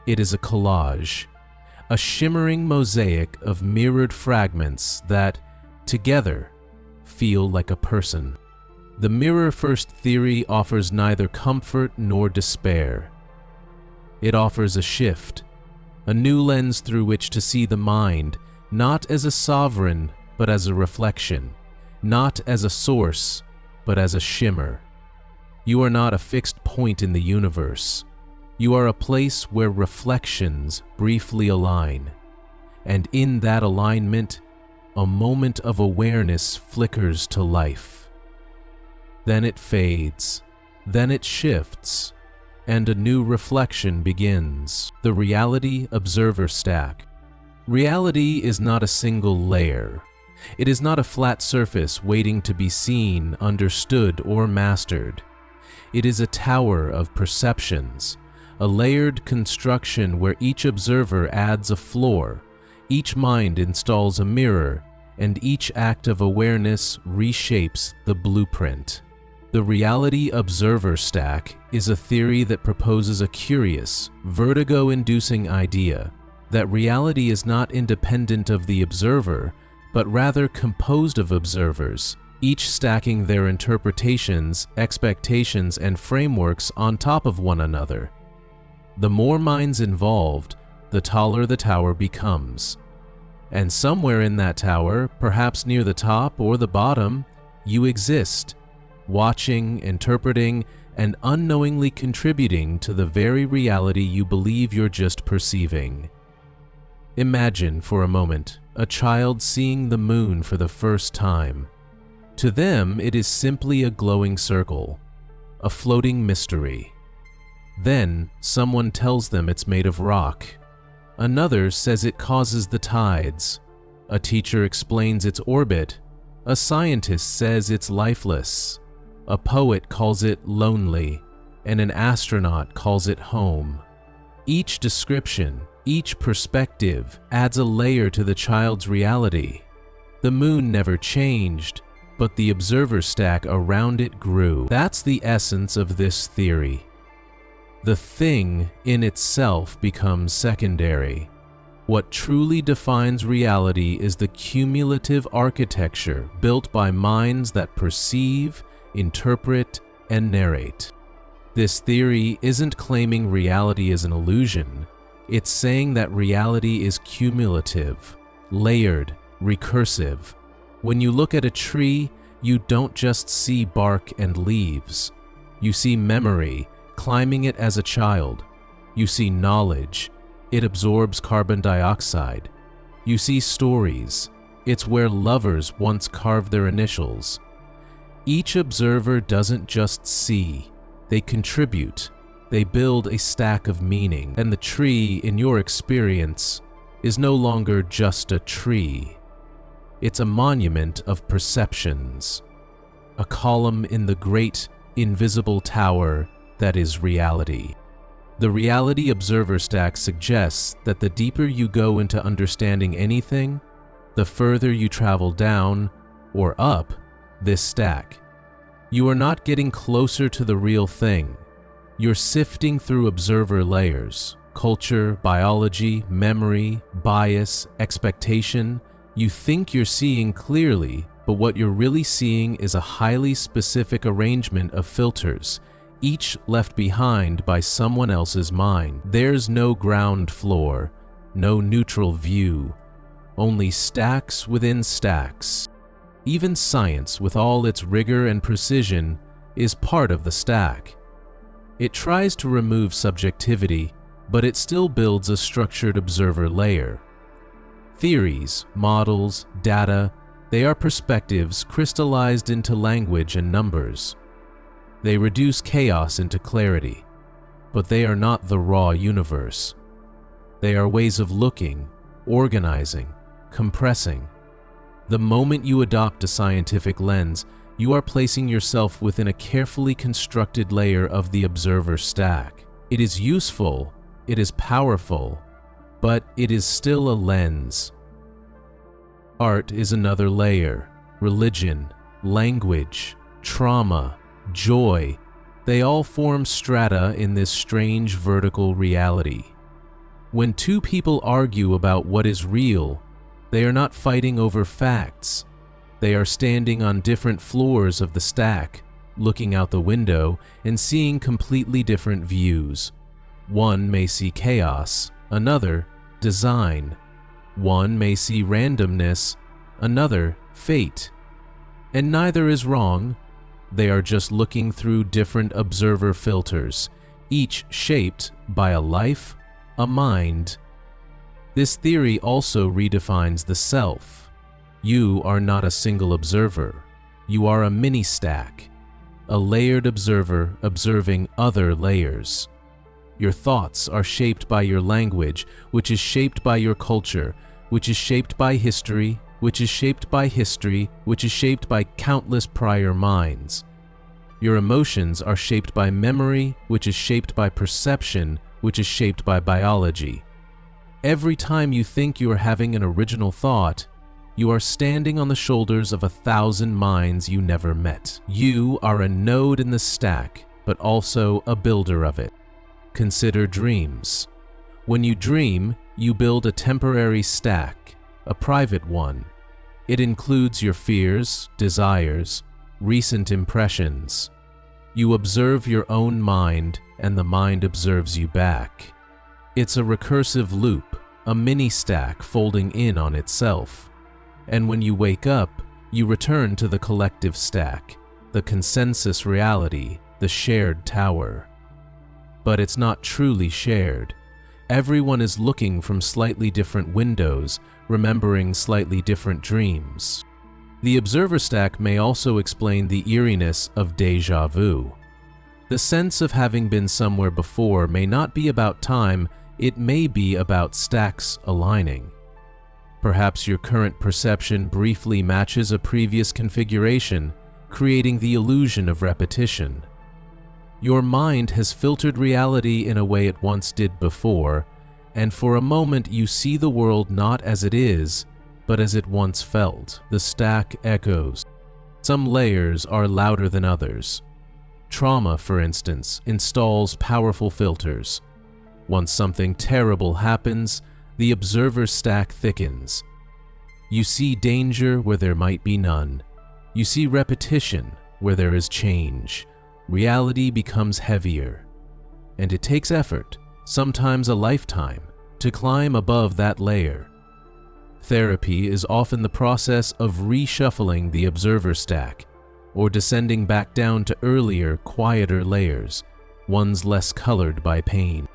it is a collage. A shimmering mosaic of mirrored fragments that, together, feel like a person. The mirror-first theory offers neither comfort nor despair. It offers a shift, a new lens through which to see the mind, not as a sovereign, but as a reflection, not as a source, but as a shimmer. You are not a fixed point in the universe. You are a place where reflections briefly align, and in that alignment, a moment of awareness flickers to life. Then it fades, then it shifts, and a new reflection begins. The reality observer stack. Reality is not a single layer. It is not a flat surface waiting to be seen, understood, or mastered. It is a tower of perceptions, a layered construction where each observer adds a floor, each mind installs a mirror, and each act of awareness reshapes the blueprint. The reality observer stack is a theory that proposes a curious, vertigo-inducing idea that reality is not independent of the observer, but rather composed of observers, each stacking their interpretations, expectations, and frameworks on top of one another. The more minds involved, the taller the tower becomes. And somewhere in that tower, perhaps near the top or the bottom, you exist, watching, interpreting, and unknowingly contributing to the very reality you believe you're just perceiving. Imagine for a moment a child seeing the moon for the first time. To them, it is simply a glowing circle, a floating mystery. Then, someone tells them it's made of rock. Another says it causes the tides. A teacher explains its orbit. A scientist says it's lifeless. A poet calls it lonely, and an astronaut calls it home. Each description, each perspective adds a layer to the child's reality. The moon never changed, but the observer stack around it grew. That's the essence of this theory. The thing in itself becomes secondary. What truly defines reality is the cumulative architecture built by minds that perceive, interpret, and narrate. This theory isn't claiming reality is an illusion. It's saying that reality is cumulative, layered, recursive. When you look at a tree, you don't just see bark and leaves. You see memory, climbing it as a child. You see knowledge. It absorbs carbon dioxide. You see stories. It's where lovers once carved their initials. Each observer doesn't just see. They contribute. They build a stack of meaning. And the tree, in your experience, is no longer just a tree. It's a monument of perceptions. A column in the great, invisible tower that is reality. The reality observer stack suggests that the deeper you go into understanding anything, the further you travel down or up this stack. You are not getting closer to the real thing. You're sifting through observer layers, culture, biology, memory, bias, expectation. You think you're seeing clearly, but what you're really seeing is a highly specific arrangement of filters, each left behind by someone else's mind. There's no ground floor, no neutral view, only stacks within stacks. Even science, with all its rigor and precision, is part of the stack. It tries to remove subjectivity, but it still builds a structured observer layer. Theories, models, data, they are perspectives crystallized into language and numbers. They reduce chaos into clarity, but they are not the raw universe. They are ways of looking, organizing, compressing. The moment you adopt a scientific lens, you are placing yourself within a carefully constructed layer of the observer stack. It is useful, it is powerful, but it is still a lens. Art is another layer. Religion, language, trauma, joy, they all form strata in this strange vertical reality. When two people argue about what is real, they are not fighting over facts. They are standing on different floors of the stack, looking out the window and seeing completely different views. One may see chaos, another design. One may see randomness, another fate. And neither is wrong. They are just looking through different observer filters, each shaped by a life, a mind. This theory also redefines the self. You are not a single observer. You are a mini-stack, a layered observer observing other layers. Your thoughts are shaped by your language, which is shaped by your culture, which is shaped by history, which is shaped by history, which is shaped by countless prior minds. Your emotions are shaped by memory, which is shaped by perception, which is shaped by biology. Every time you think you are having an original thought, you are standing on the shoulders of 1,000 minds you never met. You are a node in the stack, but also a builder of it. Consider dreams. When you dream, you build a temporary stack, a private one. It includes your fears, desires, recent impressions. You observe your own mind, and the mind observes you back. It's a recursive loop, a mini-stack folding in on itself. And when you wake up, you return to the collective stack, the consensus reality, the shared tower. But it's not truly shared. Everyone is looking from slightly different windows, remembering slightly different dreams. The observer stack may also explain the eeriness of déjà vu. The sense of having been somewhere before may not be about time, it may be about stacks aligning. Perhaps your current perception briefly matches a previous configuration, creating the illusion of repetition. Your mind has filtered reality in a way it once did before, and for a moment you see the world not as it is, but as it once felt. The stack echoes. Some layers are louder than others. Trauma, for instance, installs powerful filters. Once something terrible happens, the observer stack thickens. You see danger where there might be none. You see repetition where there is change. Reality becomes heavier. And it takes effort, sometimes a lifetime, to climb above that layer. Therapy is often the process of reshuffling the observer stack, or descending back down to earlier, quieter layers, ones less colored by pain.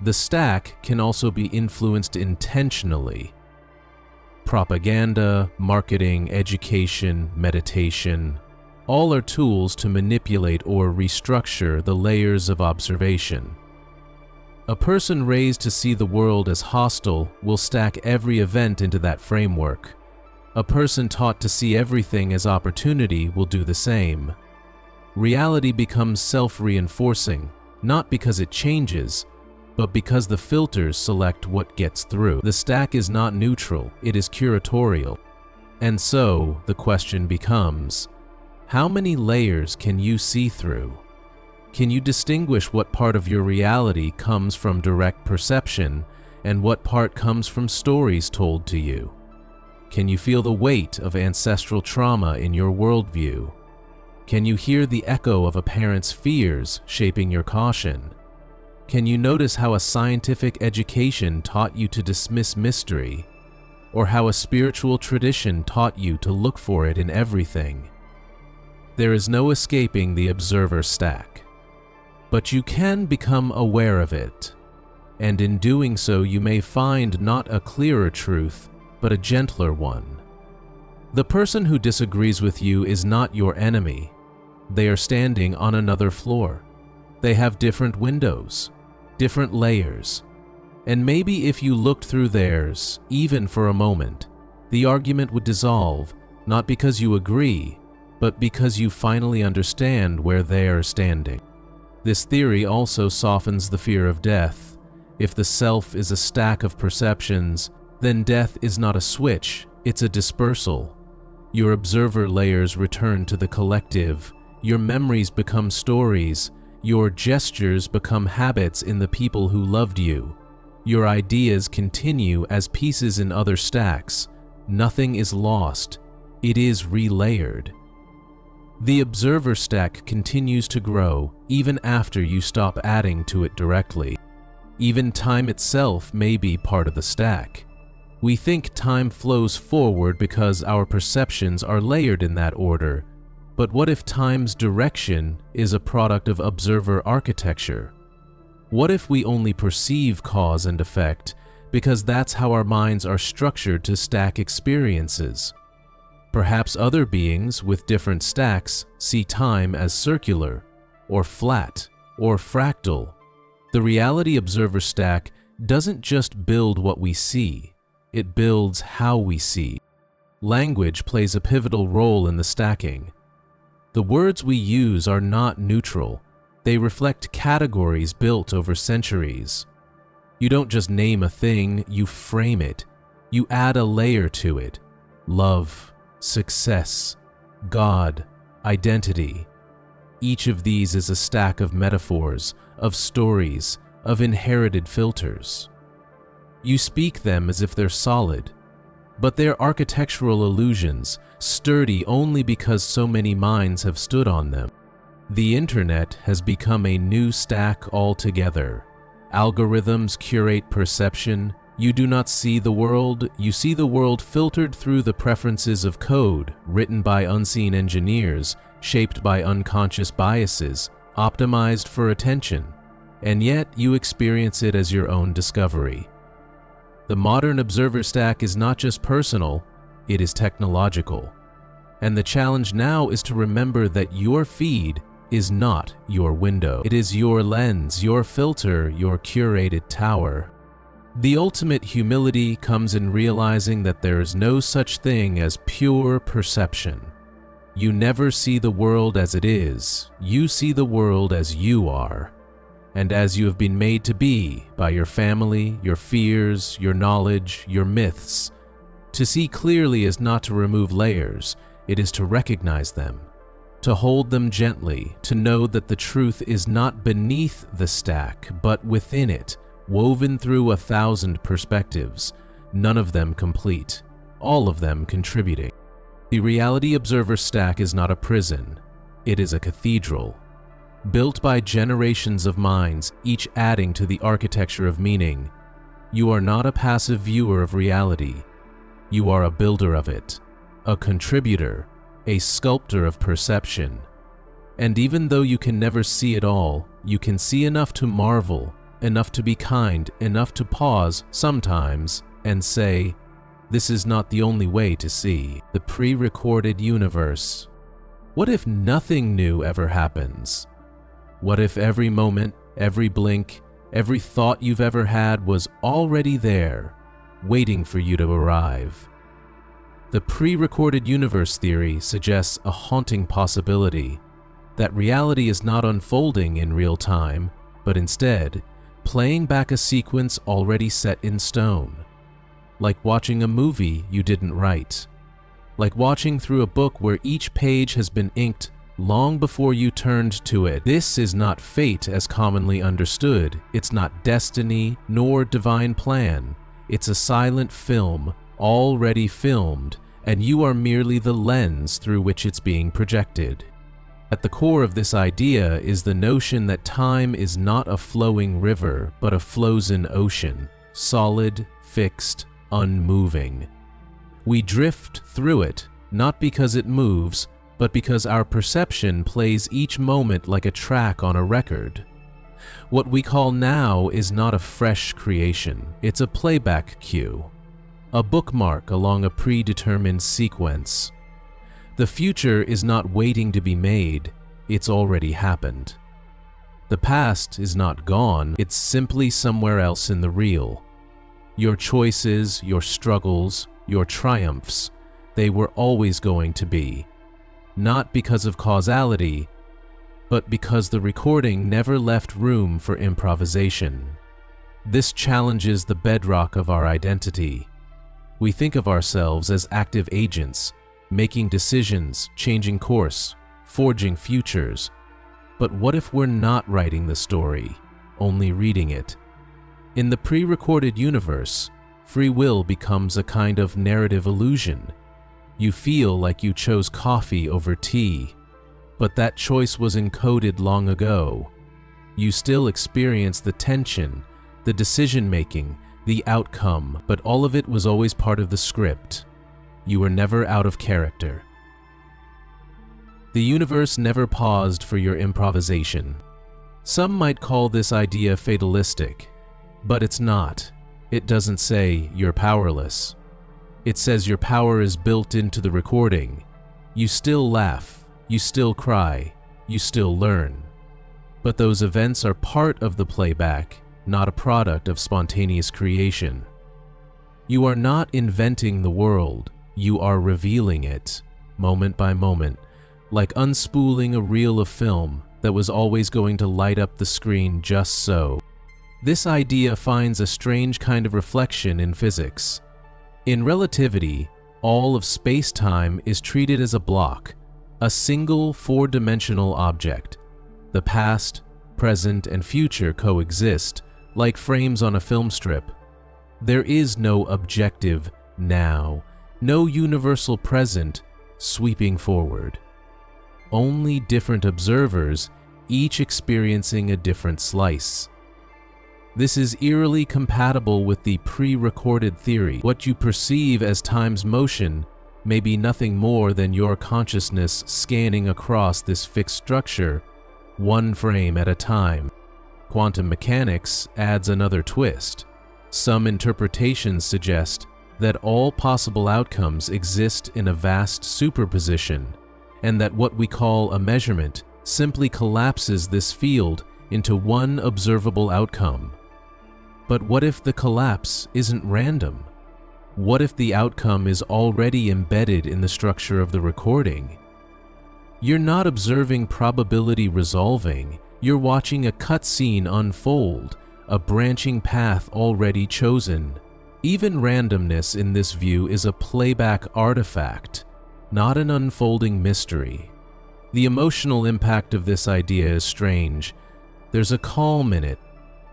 The stack can also be influenced intentionally. Propaganda, marketing, education, meditation, all are tools to manipulate or restructure the layers of observation. A person raised to see the world as hostile will stack every event into that framework. A person taught to see everything as opportunity will do the same. Reality becomes self-reinforcing, not because it changes, but because the filters select what gets through. The stack is not neutral, it is curatorial. And so, the question becomes, how many layers can you see through? Can you distinguish what part of your reality comes from direct perception and what part comes from stories told to you? Can you feel the weight of ancestral trauma in your worldview? Can you hear the echo of a parent's fears shaping your caution? Can you notice how a scientific education taught you to dismiss mystery, or how a spiritual tradition taught you to look for it in everything? There is no escaping the observer stack, but you can become aware of it, and in doing so you may find not a clearer truth, but a gentler one. The person who disagrees with you is not your enemy. They are standing on another floor. They have different windows, different layers, and maybe if you looked through theirs, even for a moment, the argument would dissolve, not because you agree, but because you finally understand where they are standing. This theory also softens the fear of death. If the self is a stack of perceptions, then death is not a switch, it's a dispersal. Your observer layers return to the collective, your memories become stories, your gestures become habits in the people who loved you. Your ideas continue as pieces in other stacks. Nothing is lost, it is relayered. The observer stack continues to grow even after you stop adding to it directly. Even time itself may be part of the stack. We think time flows forward because our perceptions are layered in that order, but what if time's direction is a product of observer architecture? What if we only perceive cause and effect because that's how our minds are structured to stack experiences? Perhaps other beings with different stacks see time as circular, or flat, or fractal. The reality observer stack doesn't just build what we see, it builds how we see. Language plays a pivotal role in the stacking. The words we use are not neutral. They reflect categories built over centuries. You don't just name a thing, you frame it. You add a layer to it. Love, success, God, identity. Each of these is a stack of metaphors, of stories, of inherited filters. You speak them as if they're solid, but they're architectural illusions, sturdy only because so many minds have stood on them. The internet has become a new stack altogether. Algorithms curate perception. You do not see the world, you see the world filtered through the preferences of code written by unseen engineers, shaped by unconscious biases, optimized for attention, and yet you experience it as your own discovery. The modern observer stack is not just personal, it is technological. And the challenge now is to remember that your feed is not your window. It is your lens, your filter, your curated tower. The ultimate humility comes in realizing that there is no such thing as pure perception. You never see the world as it is, you see the world as you are, and as you have been made to be by your family, your fears, your knowledge, your myths. To see clearly is not to remove layers, it is to recognize them, to hold them gently, to know that the truth is not beneath the stack, but within it, woven through 1,000 perspectives, none of them complete, all of them contributing. The reality observer stack is not a prison, it is a cathedral, built by generations of minds, each adding to the architecture of meaning. You are not a passive viewer of reality, you are a builder of it, a contributor, a sculptor of perception. And even though you can never see it all, you can see enough to marvel, enough to be kind, enough to pause sometimes and say, this is not the only way to see. The pre-recorded universe. What if nothing new ever happens? What if every moment, every blink, every thought you've ever had was already there, waiting for you to arrive? The pre-recorded universe theory suggests a haunting possibility, that reality is not unfolding in real time, but instead, playing back a sequence already set in stone. Like watching a movie you didn't write. Like watching through a book where each page has been inked long before you turned to it. This is not fate as commonly understood. It's not destiny nor divine plan. It's a silent film, already filmed, and you are merely the lens through which it's being projected. At the core of this idea is the notion that time is not a flowing river, but a frozen ocean, solid, fixed, unmoving. We drift through it, not because it moves, but because our perception plays each moment like a track on a record. What we call now is not a fresh creation, it's a playback cue, a bookmark along a predetermined sequence. The future is not waiting to be made, it's already happened. The past is not gone, it's simply somewhere else in the real. Your choices, your struggles, your triumphs, they were always going to be. Not because of causality, but because the recording never left room for improvisation. This challenges the bedrock of our identity. We think of ourselves as active agents, making decisions, changing course, forging futures. But what if we're not writing the story, only reading it? In the pre-recorded universe, free will becomes a kind of narrative illusion. You feel like you chose coffee over tea, but that choice was encoded long ago. You still experience the tension, the decision-making, the outcome, but all of it was always part of the script. You were never out of character. The universe never paused for your improvisation. Some might call this idea fatalistic, but it's not. It doesn't say you're powerless. It says your power is built into the recording. You still laugh, you still cry, you still learn. But those events are part of the playback, not a product of spontaneous creation. You are not inventing the world, you are revealing it, moment by moment, like unspooling a reel of film that was always going to light up the screen just so. This idea finds a strange kind of reflection in physics. In relativity, all of space-time is treated as a block, a single four-dimensional object. The past, present, and future coexist, like frames on a film strip. There is no objective now, no universal present sweeping forward. Only different observers, each experiencing a different slice. This is eerily compatible with the pre-recorded theory. What you perceive as time's motion may be nothing more than your consciousness scanning across this fixed structure, one frame at a time. Quantum mechanics adds another twist. Some interpretations suggest that all possible outcomes exist in a vast superposition, and that what we call a measurement simply collapses this field into one observable outcome. But what if the collapse isn't random? What if the outcome is already embedded in the structure of the recording? You're not observing probability resolving, you're watching a cutscene unfold, a branching path already chosen. Even randomness in this view is a playback artifact, not an unfolding mystery. The emotional impact of this idea is strange. There's a calm in it,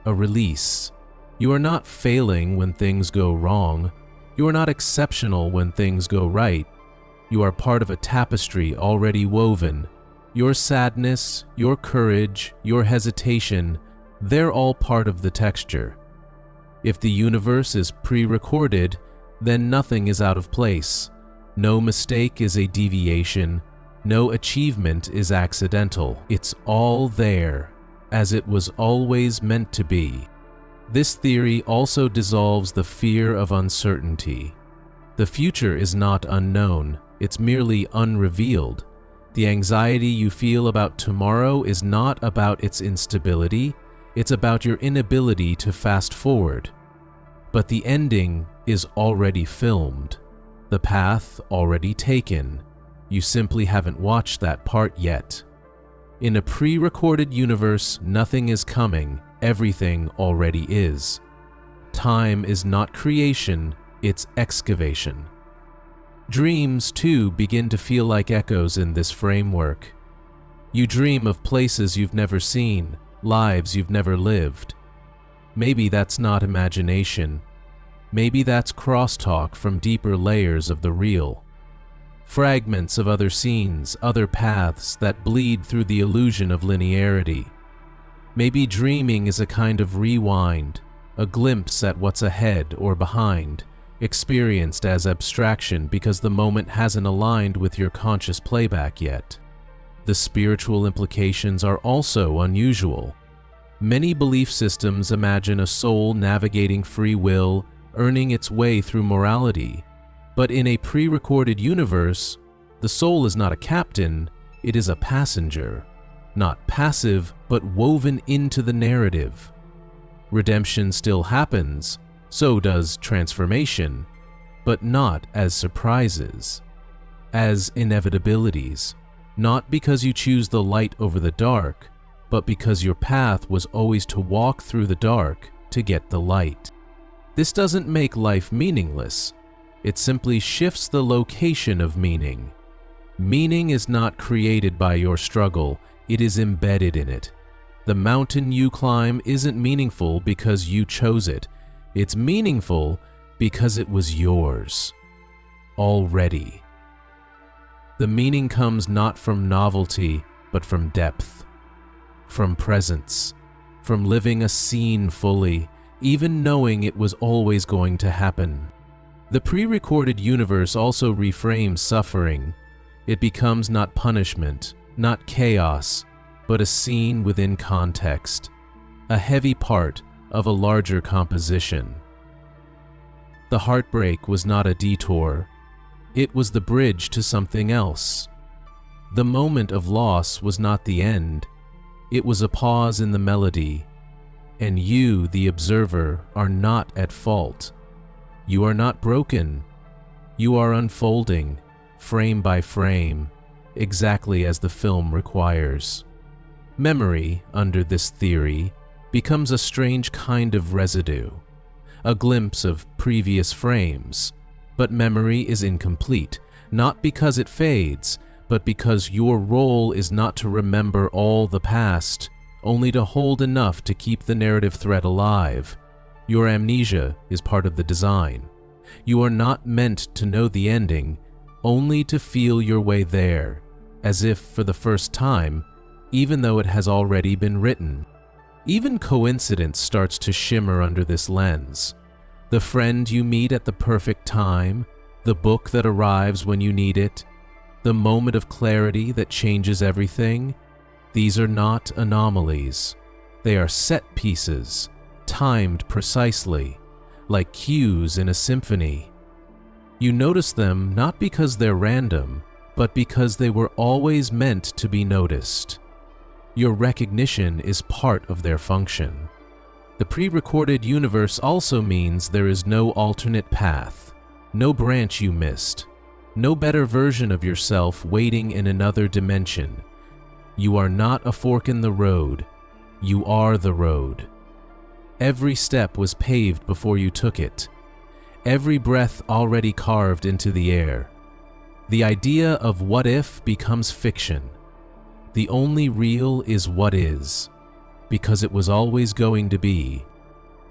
a release. You are not failing when things go wrong. You are not exceptional when things go right. You are part of a tapestry already woven. Your sadness, your courage, your hesitation, they're all part of the texture. If the universe is pre-recorded, then nothing is out of place. No mistake is a deviation. No achievement is accidental. It's all there, as it was always meant to be. This theory also dissolves the fear of uncertainty. The future is not unknown, it's merely unrevealed. The anxiety you feel about tomorrow is not about its instability, it's about your inability to fast forward. But the ending is already filmed, the path already taken. You simply haven't watched that part yet. In a pre-recorded universe, nothing is coming, everything already is. Time is not creation, it's excavation. Dreams, too, begin to feel like echoes in this framework. You dream of places you've never seen, lives you've never lived. Maybe that's not imagination. Maybe that's crosstalk from deeper layers of the real. Fragments of other scenes, other paths that bleed through the illusion of linearity. Maybe dreaming is a kind of rewind, a glimpse at what's ahead or behind, experienced as abstraction because the moment hasn't aligned with your conscious playback yet. The spiritual implications are also unusual. Many belief systems imagine a soul navigating free will, earning its way through morality. But in a pre-recorded universe, the soul is not a captain, it is a passenger. Not passive, but woven into the narrative. Redemption still happens, so does transformation, but not as surprises, as inevitabilities, not because you choose the light over the dark, but because your path was always to walk through the dark to get the light. This doesn't make life meaningless, it simply shifts the location of meaning. Meaning is not created by your struggle, it is embedded in it. The mountain you climb isn't meaningful because you chose it. It's meaningful because it was yours. Already. The meaning comes not from novelty, but from depth. From presence. From living a scene fully, even knowing it was always going to happen. The pre-recorded universe also reframes suffering. It becomes not punishment, not chaos, but a scene within context, a heavy part of a larger composition. The heartbreak was not a detour. It was the bridge to something else. The moment of loss was not the end. It was a pause in the melody. And you, the observer, are not at fault. You are not broken. You are unfolding, frame by frame, exactly as the film requires. Memory, under this theory, becomes a strange kind of residue, a glimpse of previous frames. But memory is incomplete, not because it fades, but because your role is not to remember all the past, only to hold enough to keep the narrative thread alive. Your amnesia is part of the design. You are not meant to know the ending, only to feel your way there, as if for the first time, even though it has already been written. Even coincidence starts to shimmer under this lens. The friend you meet at the perfect time, the book that arrives when you need it, the moment of clarity that changes everything. These are not anomalies. They are set pieces, timed precisely, like cues in a symphony. You notice them not because they're random, but because they were always meant to be noticed. Your recognition is part of their function. The pre-recorded universe also means there is no alternate path, no branch you missed, no better version of yourself waiting in another dimension. You are not a fork in the road. You are the road. Every step was paved before you took it. Every breath already carved into the air. The idea of what if becomes fiction. The only real is what is, because it was always going to be.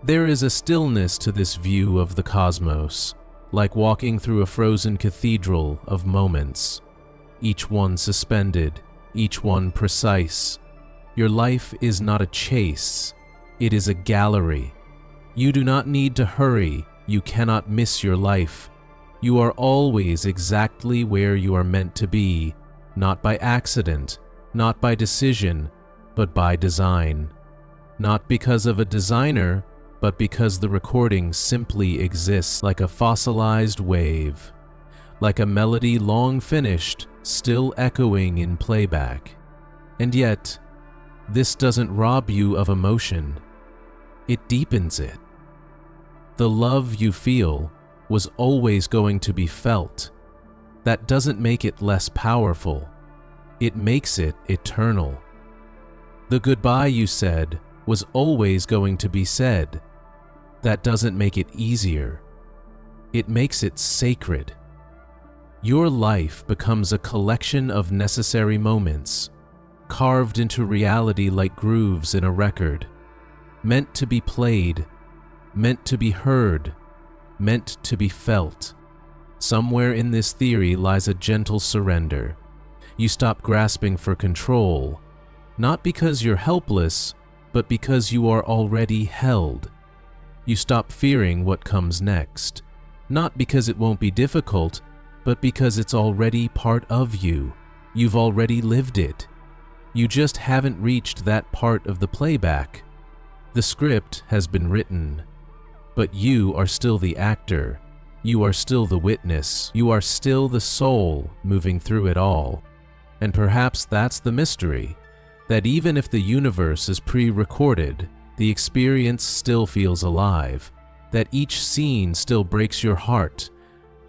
There is a stillness to this view of the cosmos, like walking through a frozen cathedral of moments, each one suspended, each one precise. Your life is not a chase, it is a gallery. You do not need to hurry, you cannot miss your life. You are always exactly where you are meant to be, not by accident, not by decision, but by design. Not because of a designer, but because the recording simply exists like a fossilized wave, like a melody long finished, still echoing in playback. And yet, this doesn't rob you of emotion. It deepens it. The love you feel was always going to be felt. That doesn't make it less powerful. It makes it eternal. The goodbye you said was always going to be said. That doesn't make it easier. It makes it sacred. Your life becomes a collection of necessary moments, carved into reality like grooves in a record, meant to be played, meant to be heard, meant to be felt. Somewhere in this theory lies a gentle surrender. You stop grasping for control, not because you're helpless, but because you are already held. You stop fearing what comes next, not because it won't be difficult, but because it's already part of you. You've already lived it. You just haven't reached that part of the playback. The script has been written, but you are still the actor. You are still the witness. You are still the soul moving through it all. And perhaps that's the mystery, that even if the universe is pre-recorded, the experience still feels alive, that each scene still breaks your heart,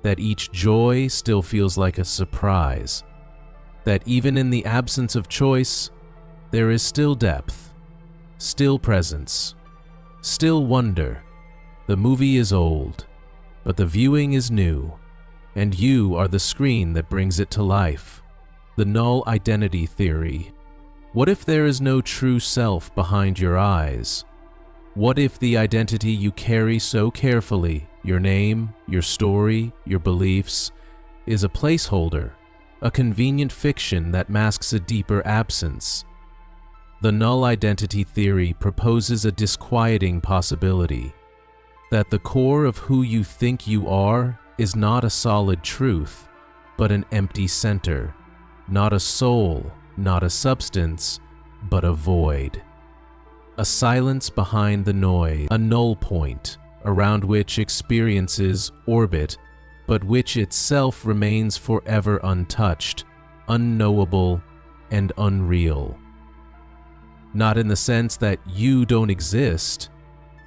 that each joy still feels like a surprise, that even in the absence of choice, there is still depth, still presence, still wonder. The movie is old, but the viewing is new, and you are the screen that brings it to life. The null identity theory. What if there is no true self behind your eyes? What if the identity you carry so carefully, your name, your story, your beliefs, is a placeholder, a convenient fiction that masks a deeper absence? The null identity theory proposes a disquieting possibility, that the core of who you think you are is not a solid truth, but an empty center, not a soul, not a substance, but a void. A silence behind the noise, a null point, around which experiences orbit, but which itself remains forever untouched, unknowable, and unreal. Not in the sense that you don't exist,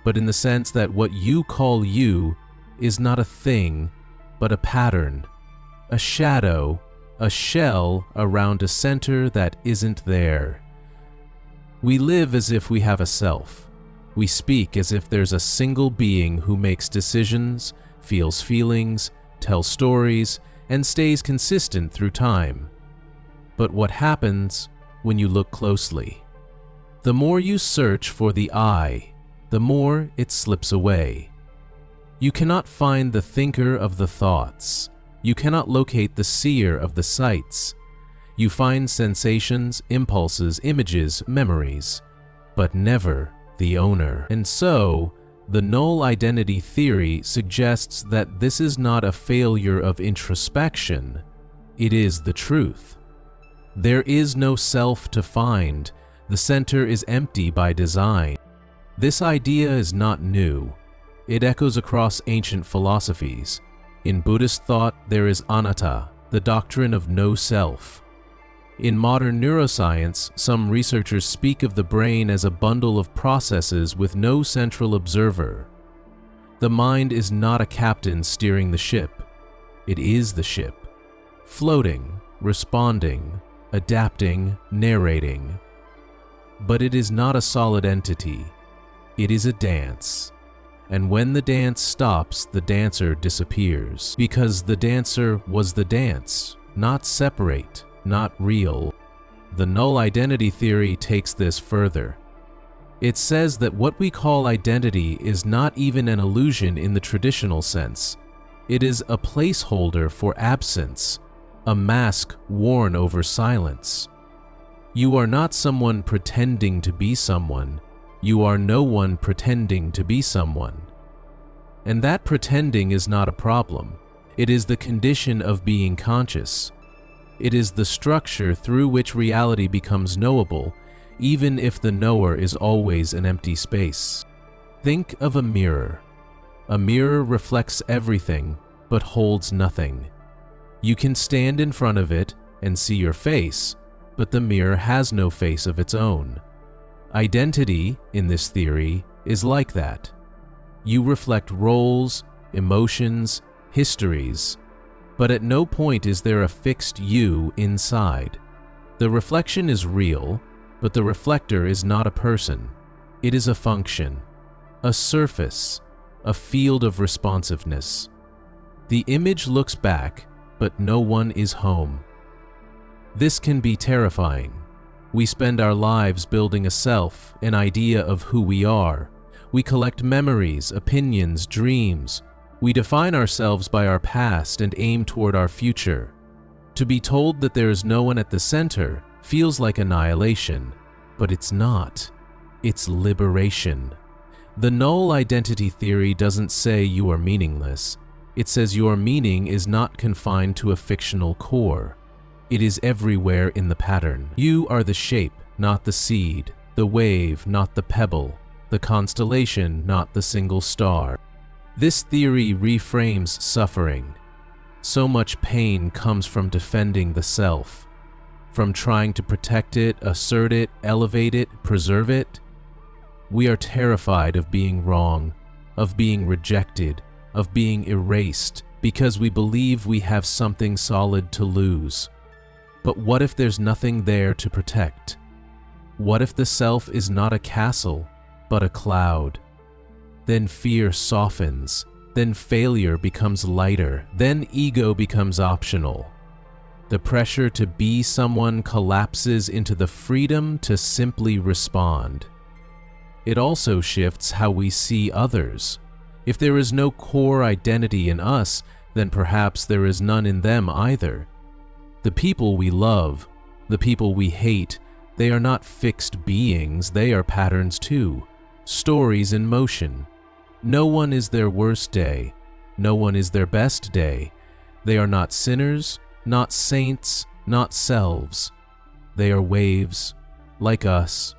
but in the sense that what you call you is not a thing, but a pattern, a shadow, a shell around a center that isn't there. We live as if we have a self. We speak as if there's a single being who makes decisions, feels feelings, tells stories, and stays consistent through time. But what happens when you look closely? The more you search for the I, the more it slips away. You cannot find the thinker of the thoughts. You cannot locate the seer of the sights. You find sensations, impulses, images, memories, but never the owner. And so, the null identity theory suggests that this is not a failure of introspection, it is the truth. There is no self to find. The center is empty by design. This idea is not new. It echoes across ancient philosophies. In Buddhist thought, there is anatta, the doctrine of no self. In modern neuroscience, some researchers speak of the brain as a bundle of processes with no central observer. The mind is not a captain steering the ship. It is the ship, floating, responding, adapting, narrating. But it is not a solid entity. It is a dance. And when the dance stops, the dancer disappears, because the dancer was the dance, not separate, not real. The null identity theory takes this further. It says that what we call identity is not even an illusion in the traditional sense. It is a placeholder for absence, a mask worn over silence. You are not someone pretending to be someone. You are no one pretending to be someone. And that pretending is not a problem. It is the condition of being conscious. It is the structure through which reality becomes knowable, even if the knower is always an empty space. Think of a mirror. A mirror reflects everything, but holds nothing. You can stand in front of it and see your face, but the mirror has no face of its own. Identity, in this theory, is like that. You reflect roles, emotions, histories, but at no point is there a fixed you inside. The reflection is real, but the reflector is not a person. It is a function, a surface, a field of responsiveness. The image looks back, but no one is home. This can be terrifying. We spend our lives building a self, an idea of who we are. We collect memories, opinions, dreams. We define ourselves by our past and aim toward our future. To be told that there is no one at the center feels like annihilation, but it's not. It's liberation. The null identity theory doesn't say you are meaningless. It says your meaning is not confined to a fictional core. It is everywhere in the pattern. You are the shape, not the seed, the wave, not the pebble, the constellation, not the single star. This theory reframes suffering. So much pain comes from defending the self, from trying to protect it, assert it, elevate it, preserve it. We are terrified of being wrong, of being rejected, of being erased, because we believe we have something solid to lose. But what if there's nothing there to protect? What if the self is not a castle, but a cloud? Then fear softens, then failure becomes lighter, then ego becomes optional. The pressure to be someone collapses into the freedom to simply respond. It also shifts how we see others. If there is no core identity in us, then perhaps there is none in them either. The people we love, the people we hate, they are not fixed beings, they are patterns too, stories in motion. No one is their worst day, no one is their best day. They are not sinners, not saints, not selves. They are waves, like us,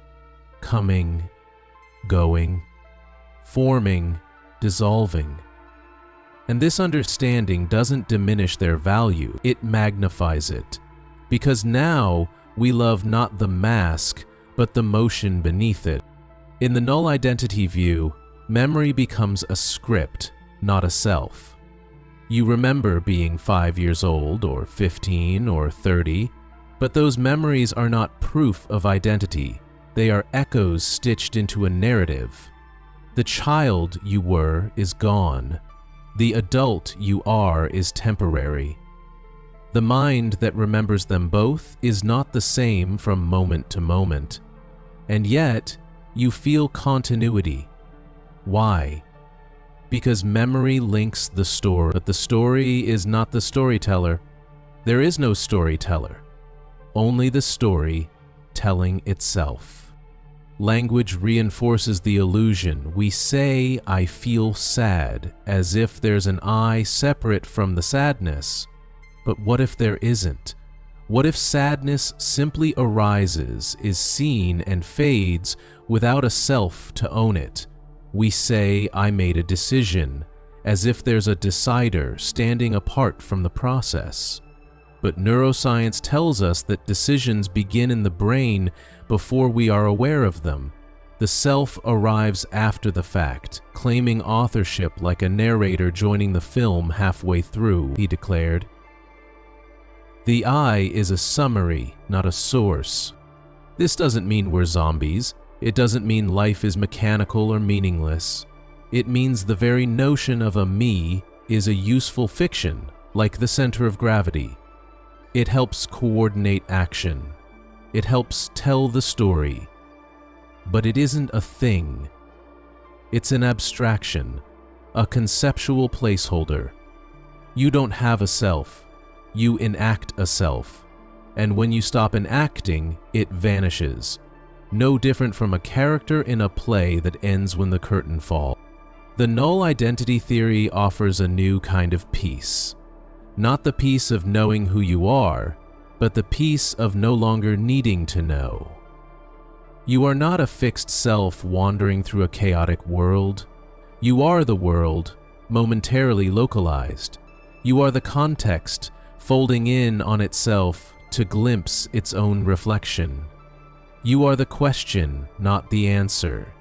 coming, going, forming, dissolving. And this understanding doesn't diminish their value, it magnifies it. Because now we love not the mask, but the motion beneath it. In the null identity view, memory becomes a script, not a self. You remember being 5 years old, or 15, or 30, but those memories are not proof of identity. They are echoes stitched into a narrative. The child you were is gone. The adult you are is temporary. The mind that remembers them both is not the same from moment to moment. And yet, you feel continuity. Why? Because memory links the story, but the story is not the storyteller. There is no storyteller, only the story telling itself. Language reinforces the illusion. We say, "I feel sad," as if there's an I separate from the sadness. But what if there isn't? What if sadness simply arises, is seen, and fades without a self to own it? We say, "I made a decision," as if there's a decider standing apart from the process. But neuroscience tells us that decisions begin in the brain before we are aware of them. The self arrives after the fact, claiming authorship like a narrator joining the film halfway through, he declared. The I is a summary, not a source. This doesn't mean we're zombies. It doesn't mean life is mechanical or meaningless. It means the very notion of a me is a useful fiction, like the center of gravity. It helps coordinate action. It helps tell the story. But it isn't a thing. It's an abstraction, a conceptual placeholder. You don't have a self. You enact a self. And when you stop enacting, it vanishes. No different from a character in a play that ends when the curtain falls. The null identity theory offers a new kind of peace. Not the peace of knowing who you are, but the peace of no longer needing to know. You are not a fixed self wandering through a chaotic world. You are the world, momentarily localized. You are the context, folding in on itself to glimpse its own reflection. You are the question, not the answer.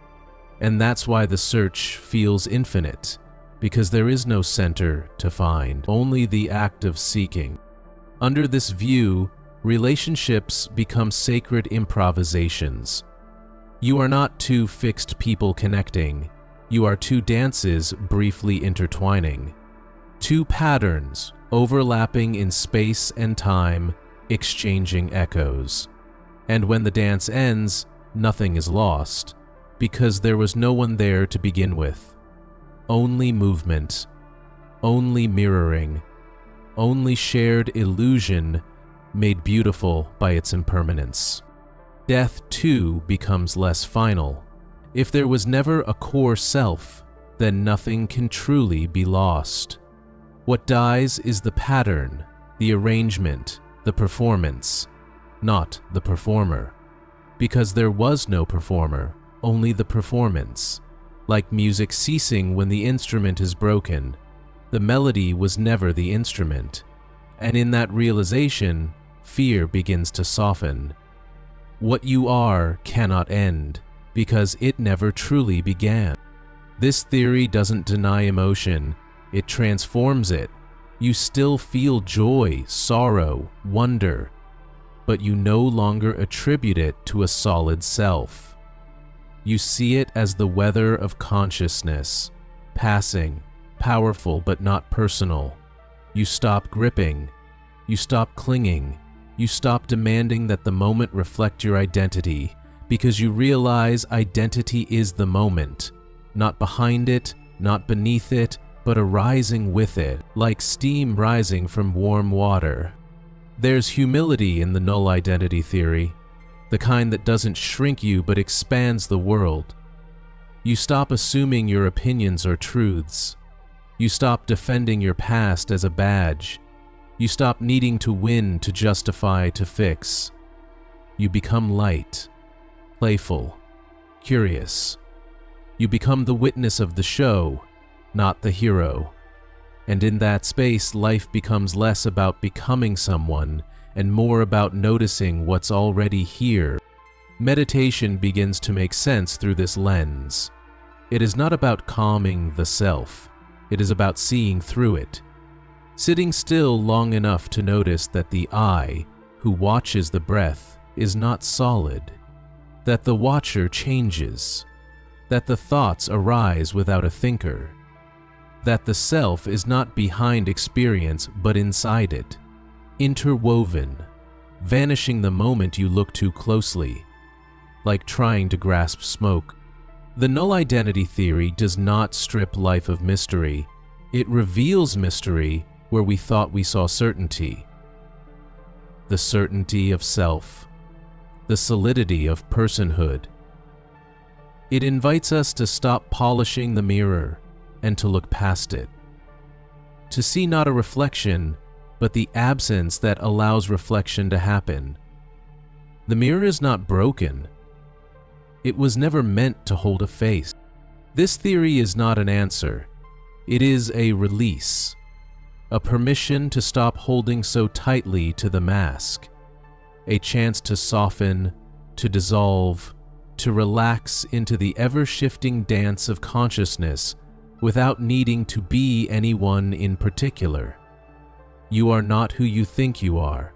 And that's why the search feels infinite, because there is no center to find, only the act of seeking. Under this view, relationships become sacred improvisations. You are not two fixed people connecting. You are two dances briefly intertwining. Two patterns overlapping in space and time, exchanging echoes. And when the dance ends, nothing is lost, because there was no one there to begin with. Only movement, only mirroring, only shared illusion made beautiful by its impermanence. Death, too, becomes less final. If there was never a core self, then nothing can truly be lost. What dies is the pattern, the arrangement, the performance, not the performer. Because there was no performer, only the performance. Like music ceasing when the instrument is broken, the melody was never the instrument. And in that realization, fear begins to soften. What you are cannot end, because it never truly began. This theory doesn't deny emotion, it transforms it. You still feel joy, sorrow, wonder, but you no longer attribute it to a solid self. You see it as the weather of consciousness, passing, powerful but not personal. You stop gripping, you stop clinging, you stop demanding that the moment reflect your identity, because you realize identity is the moment, not behind it, not beneath it, but arising with it, like steam rising from warm water. There's humility in the null identity theory, the kind that doesn't shrink you but expands the world. You stop assuming your opinions are truths. You stop defending your past as a badge. You stop needing to win, to justify, to fix. You become light, playful, curious. You become the witness of the show, not the hero. And in that space, life becomes less about becoming someone and more about noticing what's already here. Meditation begins to make sense through this lens. It is not about calming the self. It is about seeing through it. Sitting still long enough to notice that the I, who watches the breath, is not solid. That the watcher changes. That the thoughts arise without a thinker. That the self is not behind experience but inside it, interwoven, vanishing the moment you look too closely, like trying to grasp smoke. The null identity theory does not strip life of mystery. It reveals mystery where we thought we saw certainty. The certainty of self, the solidity of personhood. It invites us to stop polishing the mirror and to look past it. To see not a reflection, but the absence that allows reflection to happen. The mirror is not broken. It was never meant to hold a face. This theory is not an answer. It is a release, a permission to stop holding so tightly to the mask, a chance to soften, to dissolve, to relax into the ever-shifting dance of consciousness without needing to be anyone in particular. You are not who you think you are.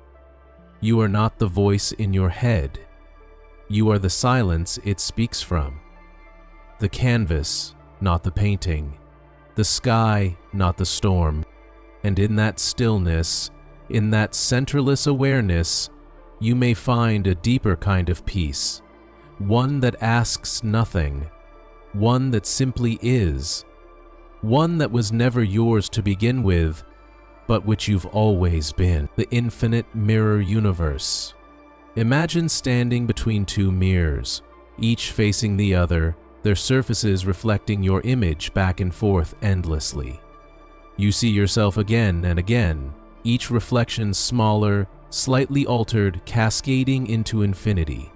You are not the voice in your head. You are the silence it speaks from. The canvas, not the painting. The sky, not the storm. And in that stillness, in that centerless awareness, you may find a deeper kind of peace. One that asks nothing. One that simply is. One that was never yours to begin with, but which you've always been. The infinite mirror universe. Imagine standing between two mirrors, each facing the other, their surfaces reflecting your image back and forth endlessly. You see yourself again and again, each reflection smaller, slightly altered, cascading into infinity.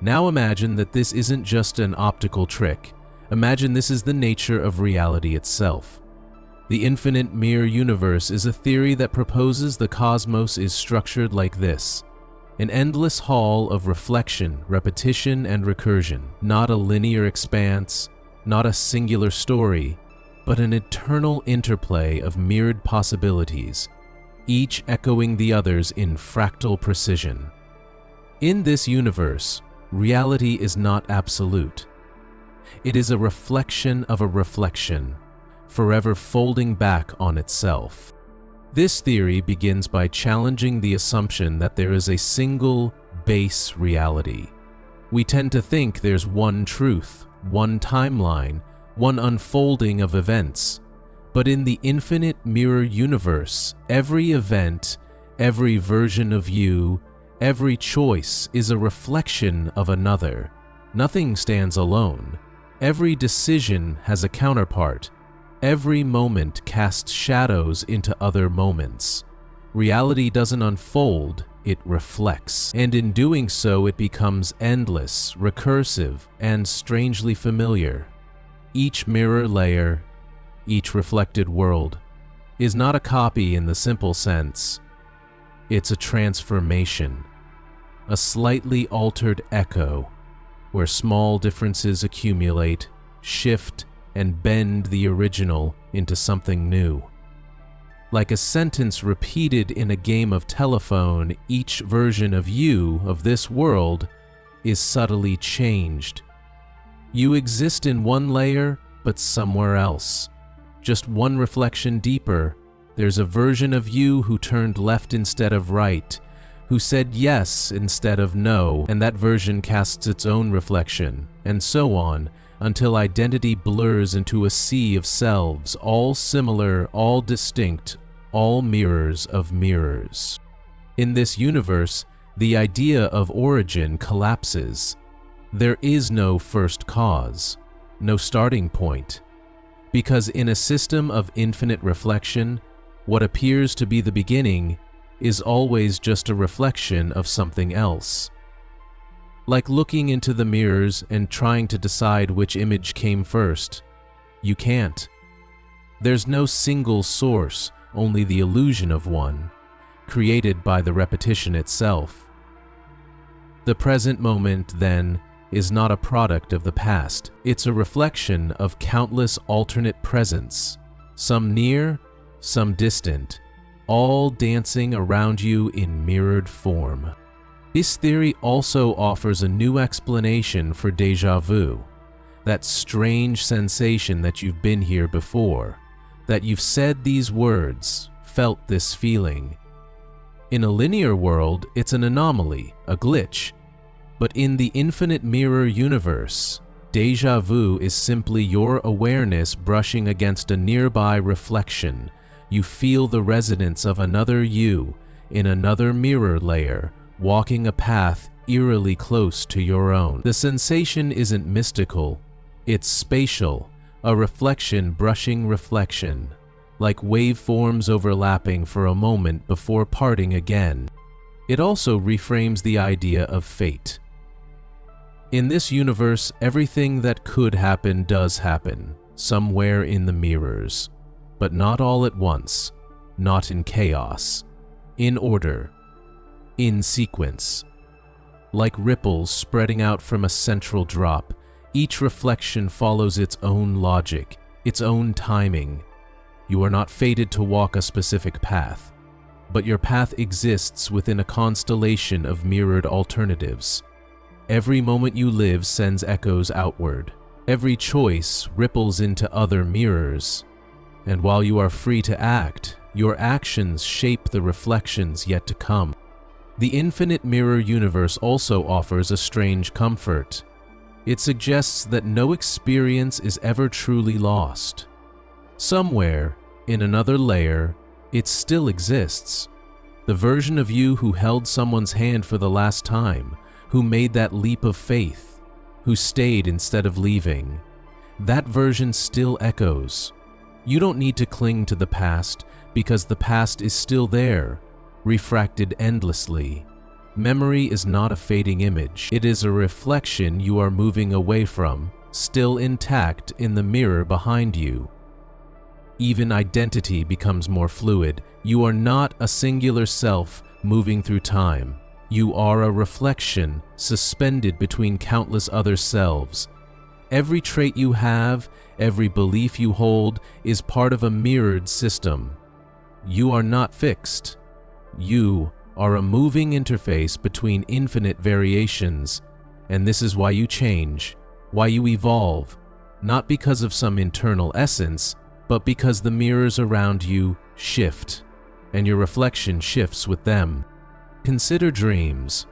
Now imagine that this isn't just an optical trick. Imagine this is the nature of reality itself. The infinite mirror universe is a theory that proposes the cosmos is structured like this: an endless hall of reflection, repetition, and recursion. Not a linear expanse, not a singular story, but an eternal interplay of mirrored possibilities, each echoing the others in fractal precision. In this universe, reality is not absolute. It is a reflection of a reflection, forever folding back on itself. This theory begins by challenging the assumption that there is a single, base reality. We tend to think there's one truth, one timeline, one unfolding of events. But in the infinite mirror universe, every event, every version of you, every choice is a reflection of another. Nothing stands alone. Every decision has a counterpart. Every moment casts shadows into other moments. Reality doesn't unfold, it reflects. And in doing so, it becomes endless, recursive, and strangely familiar. Each mirror layer, each reflected world, is not a copy in the simple sense. It's a transformation, a slightly altered echo, where small differences accumulate, shift, and bend the original into something new. Like a sentence repeated in a game of telephone, each version of you, of this world, is subtly changed. You exist in one layer, but somewhere else. Just one reflection deeper, there's a version of you who turned left instead of right, who said yes instead of no, and that version casts its own reflection, and so on, until identity blurs into a sea of selves, all similar, all distinct, all mirrors of mirrors. In this universe, the idea of origin collapses. There is no first cause, no starting point, because in a system of infinite reflection, what appears to be the beginning is always just a reflection of something else. Like looking into the mirrors and trying to decide which image came first. You can't. There's no single source, only the illusion of one, created by the repetition itself. The present moment, then, is not a product of the past. It's a reflection of countless alternate presents, some near, some distant, all dancing around you in mirrored form. This theory also offers a new explanation for déjà vu, that strange sensation that you've been here before, that you've said these words, felt this feeling. In a linear world, it's an anomaly, a glitch. But in the infinite mirror universe, déjà vu is simply your awareness brushing against a nearby reflection. You feel the resonance of another you in another mirror layer, walking a path eerily close to your own. The sensation isn't mystical, it's spatial, a reflection brushing reflection, like waveforms overlapping for a moment before parting again. It also reframes the idea of fate. In this universe, everything that could happen does happen, somewhere in the mirrors. But not all at once, not in chaos, in order, in sequence. Like ripples spreading out from a central drop, each reflection follows its own logic, its own timing. You are not fated to walk a specific path, but your path exists within a constellation of mirrored alternatives. Every moment you live sends echoes outward. Every choice ripples into other mirrors. And while you are free to act, your actions shape the reflections yet to come. The infinite mirror universe also offers a strange comfort. It suggests that no experience is ever truly lost. Somewhere, in another layer, it still exists. The version of you who held someone's hand for the last time, who made that leap of faith, who stayed instead of leaving, that version still echoes. You don't need to cling to the past because the past is still there, refracted endlessly. Memory is not a fading image. It is a reflection you are moving away from, still intact in the mirror behind you. Even identity becomes more fluid. You are not a singular self moving through time. You are a reflection suspended between countless other selves. Every trait you have, every belief you hold, is part of a mirrored system. You are not fixed. You are a moving interface between infinite variations, and this is why you change, why you evolve, not because of some internal essence, but because the mirrors around you shift, and your reflection shifts with them. Consider dreams.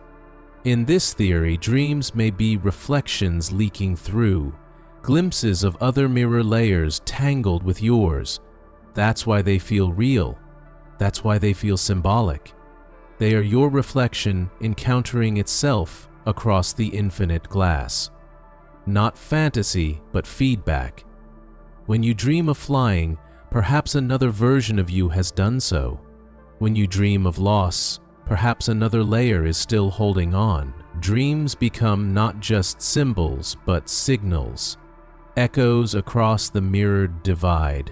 In this theory, dreams may be reflections leaking through, glimpses of other mirror layers tangled with yours. That's why they feel real. That's why they feel symbolic. They are your reflection encountering itself across the infinite glass. Not fantasy, but feedback. When you dream of flying, perhaps another version of you has done so. When you dream of loss, perhaps another layer is still holding on. Dreams become not just symbols, but signals, echoes across the mirrored divide.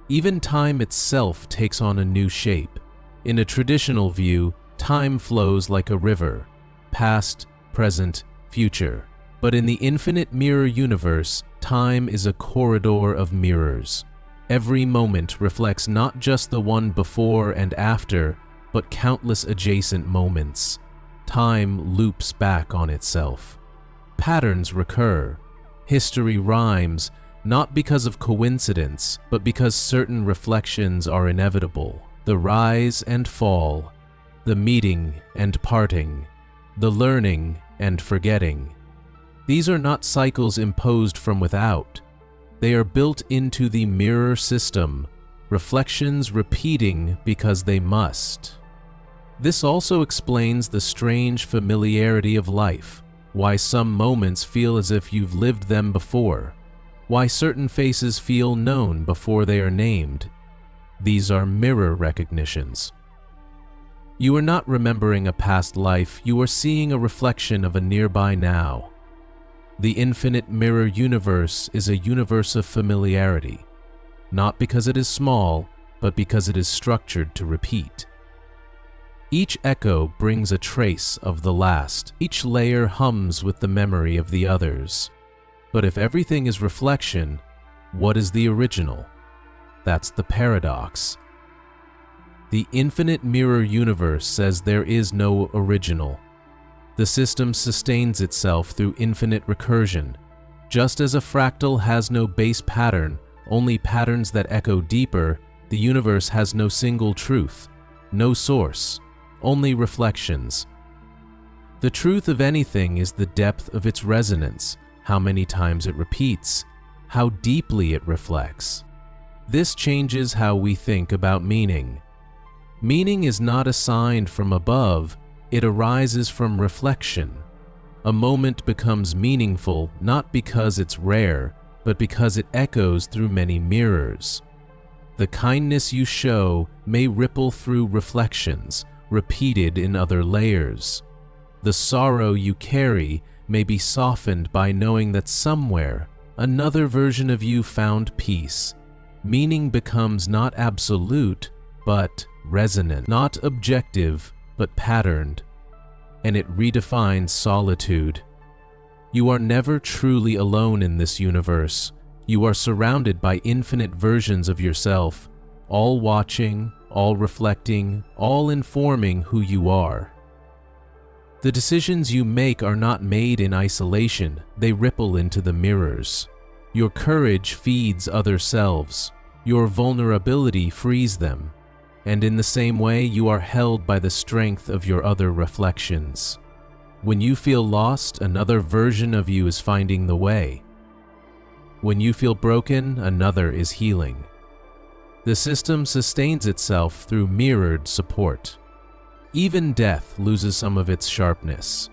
Even time itself takes on a new shape. In a traditional view, time flows like a river, past, present, future. But in the infinite mirror universe, time is a corridor of mirrors. Every moment reflects not just the one before and after, but countless adjacent moments. Time loops back on itself. Patterns recur. History rhymes, not because of coincidence, but because certain reflections are inevitable. The rise and fall, the meeting and parting, the learning and forgetting. These are not cycles imposed from without. They are built into the mirror system, reflections repeating because they must. This also explains the strange familiarity of life, why some moments feel as if you've lived them before, why certain faces feel known before they are named. These are mirror recognitions. You are not remembering a past life, you are seeing a reflection of a nearby now. The infinite mirror universe is a universe of familiarity. not because it is small, but because it is structured to repeat. Each echo brings a trace of the last. Each layer hums with the memory of the others. But if everything is reflection, what is the original? That's the paradox. The infinite mirror universe says there is no original. The system sustains itself through infinite recursion. Just as a fractal has no base pattern, only patterns that echo deeper, the universe has no single truth, no source, only reflections. The truth of anything is the depth of its resonance, how many times it repeats, how deeply it reflects. This changes how we think about meaning. Meaning is not assigned from above, it arises from reflection. A moment becomes meaningful not because it's rare, but because it echoes through many mirrors. The kindness you show may ripple through reflections, repeated in other layers. The sorrow you carry may be softened by knowing that somewhere another version of you found peace. Meaning becomes not absolute, but resonant, not objective, but patterned, and it redefines solitude. You are never truly alone in this universe. You are surrounded by infinite versions of yourself, all watching, all reflecting, all informing who you are. The decisions you make are not made in isolation, they ripple into the mirrors. Your courage feeds other selves. Your vulnerability frees them. And in the same way, you are held by the strength of your other reflections. When you feel lost, another version of you is finding the way. When you feel broken, another is healing. The system sustains itself through mirrored support. Even death loses some of its sharpness.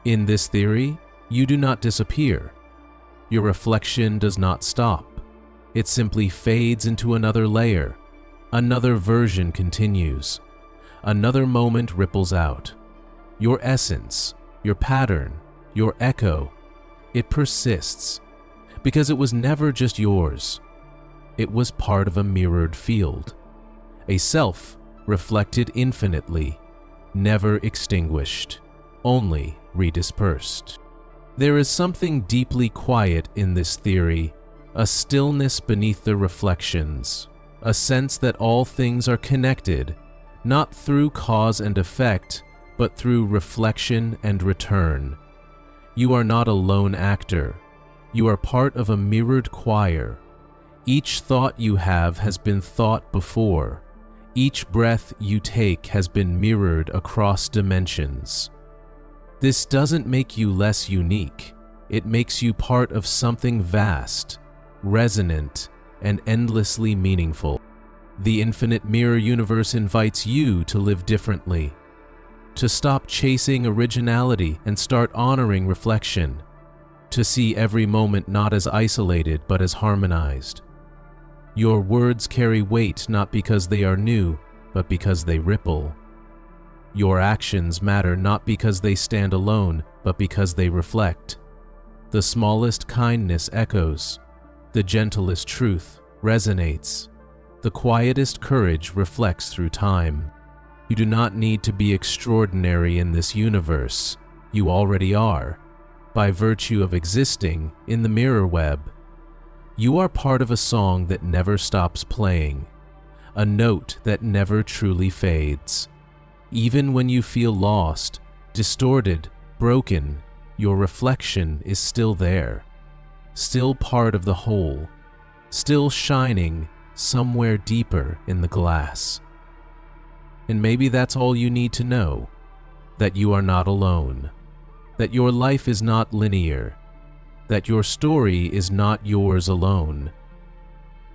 In this theory, you do not disappear. Your reflection does not stop. It simply fades into another layer. Another version continues. Another moment ripples out. Your essence, your pattern, your echo, it persists because it was never just yours. It was part of a mirrored field, a self reflected infinitely, never extinguished, only redispersed. There is something deeply quiet in this theory, a stillness beneath the reflections, a sense that all things are connected, not through cause and effect, but through reflection and return. You are not a lone actor. You are part of a mirrored choir. Each thought you have has been thought before. Each breath you take has been mirrored across dimensions. This doesn't make you less unique. It makes you part of something vast, resonant, and endlessly meaningful. The infinite mirror universe invites you to live differently, to stop chasing originality and start honoring reflection, to see every moment not as isolated but as harmonized. Your words carry weight not because they are new, but because they ripple. Your actions matter not because they stand alone, but because they reflect. The smallest kindness echoes. The gentlest truth resonates. The quietest courage reflects through time. You do not need to be extraordinary in this universe. You already are, by virtue of existing in the mirror web. You are part of a song that never stops playing, a note that never truly fades. Even when you feel lost, distorted, broken, your reflection is still there, still part of the whole, still shining somewhere deeper in the glass. And maybe that's all you need to know, that you are not alone, that your life is not linear, that your story is not yours alone.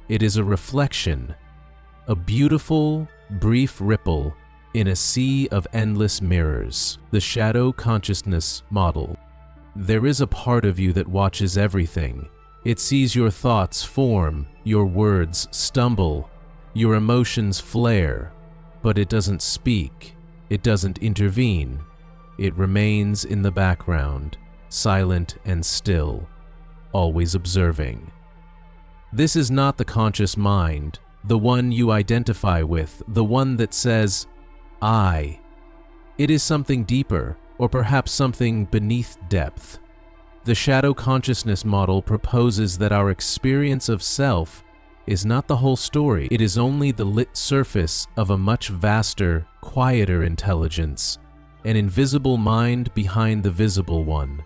It is a reflection, a beautiful, brief ripple in a sea of endless mirrors, the shadow consciousness model. There is a part of you that watches everything. It sees your thoughts form, your words stumble, your emotions flare, but it doesn't speak, it doesn't intervene. It remains in the background, silent and still, always observing. This is not the conscious mind, the one you identify with, the one that says, I. It is something deeper, or perhaps something beneath depth. The shadow consciousness model proposes that our experience of self is not the whole story. It is only the lit surface of a much vaster, quieter intelligence, an invisible mind behind the visible one,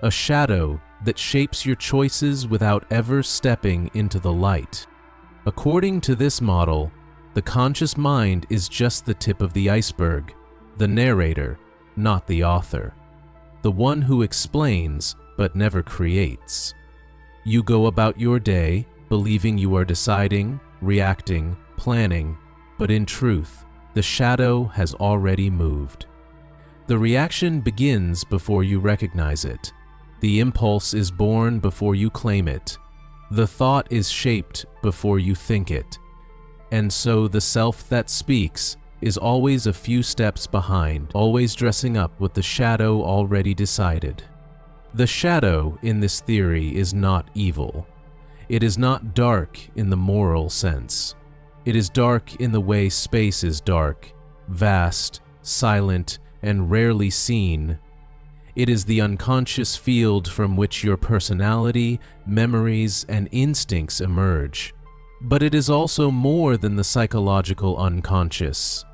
a shadow that shapes your choices without ever stepping into the light. According to this model, the conscious mind is just the tip of the iceberg, the narrator, not the author, the one who explains but never creates. You go about your day believing you are deciding, reacting, planning, but in truth, the shadow has already moved. The reaction begins before you recognize it. The impulse is born before you claim it. The thought is shaped before you think it. And so the self that speaks is always a few steps behind, always dressing up with the shadow already decided. The shadow in this theory is not evil. It is not dark in the moral sense. It is dark in the way space is dark, vast, silent, and rarely seen. It is the unconscious field from which your personality, memories, and instincts emerge. But it is also more than the psychological unconscious.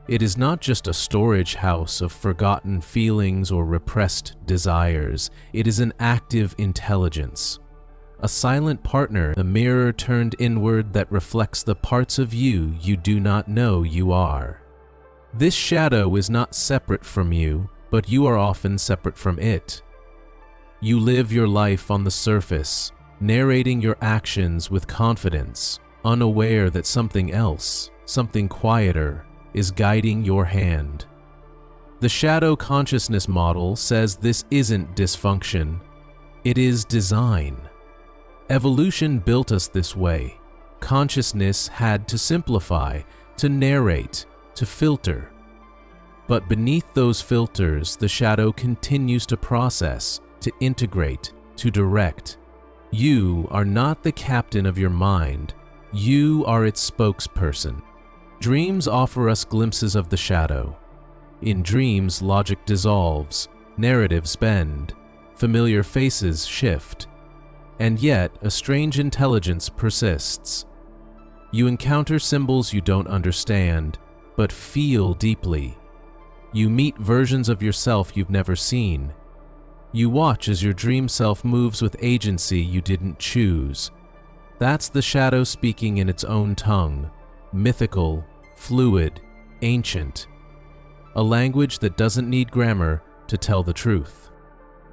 It is not just a storage house of forgotten feelings or repressed desires. It is an active intelligence. A silent partner, a mirror turned inward that reflects the parts of you you do not know you are. This shadow is not separate from you, but you are often separate from it. You live your life on the surface, narrating your actions with confidence, unaware that something else, something quieter, is guiding your hand. The shadow consciousness model says this isn't dysfunction, it is design. Evolution built us this way. Consciousness had to simplify, to narrate, to filter. But beneath those filters, the shadow continues to process, to integrate, to direct. You are not the captain of your mind. You are its spokesperson. Dreams offer us glimpses of the shadow. In dreams, logic dissolves, narratives bend, familiar faces shift. And yet, a strange intelligence persists. You encounter symbols you don't understand, but feel deeply. You meet versions of yourself you've never seen. You watch as your dream self moves with agency you didn't choose. That's the shadow speaking in its own tongue, mythical, fluid, ancient. A language that doesn't need grammar to tell the truth.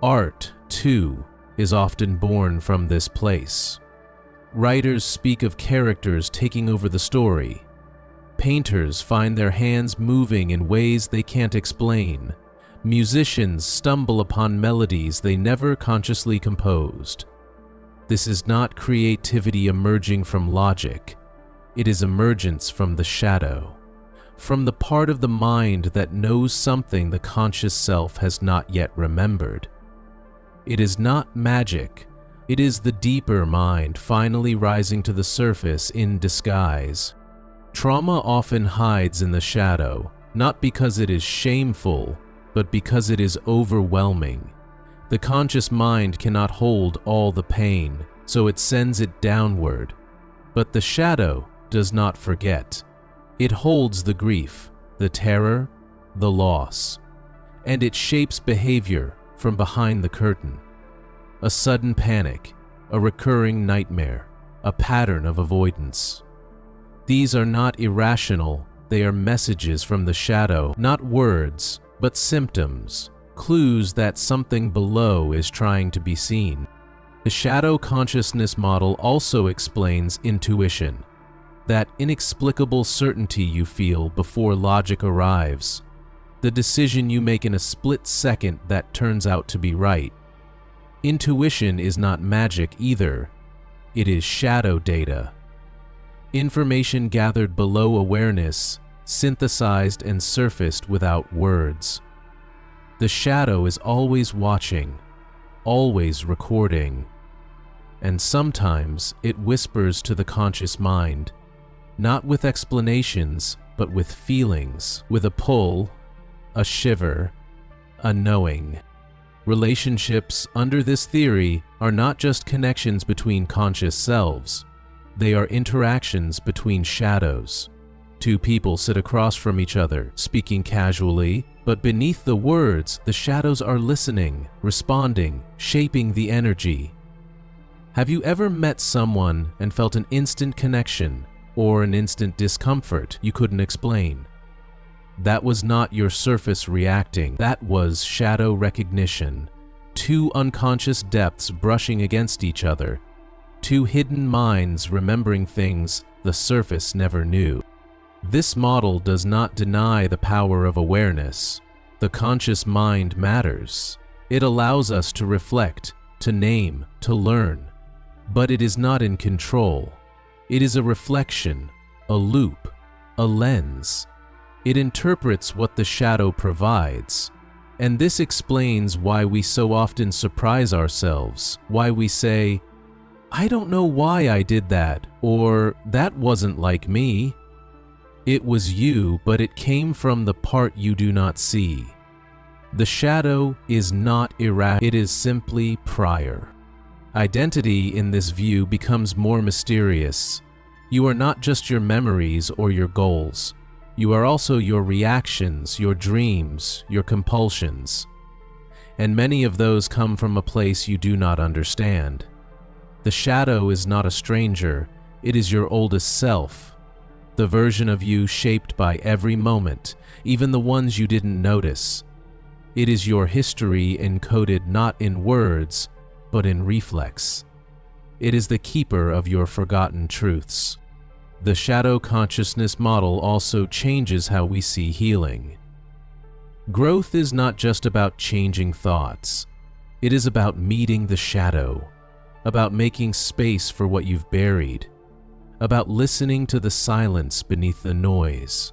Art, too, is often born from this place. Writers speak of characters taking over the story. Painters find their hands moving in ways they can't explain. Musicians stumble upon melodies they never consciously composed. This is not creativity emerging from logic. It is emergence from the shadow, from the part of the mind that knows something the conscious self has not yet remembered. It is not magic. It is the deeper mind finally rising to the surface in disguise. Trauma often hides in the shadow, not because it is shameful, but because it is overwhelming. The conscious mind cannot hold all the pain, so it sends it downward. But the shadow does not forget. It holds the grief, the terror, the loss, and it shapes behavior from behind the curtain. A sudden panic, a recurring nightmare, a pattern of avoidance. These are not irrational, they are messages from the shadow, not words, but symptoms, clues that something below is trying to be seen. The shadow consciousness model also explains intuition, that inexplicable certainty you feel before logic arrives, the decision you make in a split second that turns out to be right. Intuition is not magic either. It is shadow data. Information gathered below awareness, synthesized and surfaced without words. The shadow is always watching, always recording. and sometimes it whispers to the conscious mind, not with explanations, but with feelings, with a pull, a shiver, a knowing. Relationships under this theory are not just connections between conscious selves, they are interactions between shadows. Two people sit across from each other, speaking casually, but beneath the words, the shadows are listening, responding, shaping the energy. Have you ever met someone and felt an instant connection or an instant discomfort you couldn't explain? That was not your surface reacting, that was shadow recognition. Two unconscious depths brushing against each other. Two hidden minds remembering things the surface never knew. This model does not deny the power of awareness. The conscious mind matters. It allows us to reflect, to name, to learn. But it is not in control. It is a reflection, a loop, a lens. It interprets what the shadow provides. And this explains why we so often surprise ourselves, why we say, "I don't know why I did that," or "that wasn't like me." It was you, but it came from the part you do not see. The shadow is not irrational, it is simply prior. Identity in this view becomes more mysterious. You are not just your memories or your goals. You are also your reactions, your dreams, your compulsions. And many of those come from a place you do not understand. The shadow is not a stranger, it is your oldest self. The version of you shaped by every moment, even the ones you didn't notice. It is your history encoded not in words, but in reflex. It is the keeper of your forgotten truths. The shadow consciousness model also changes how we see healing. Growth is not just about changing thoughts. It is about meeting the shadow, about making space for what you've buried, about listening to the silence beneath the noise.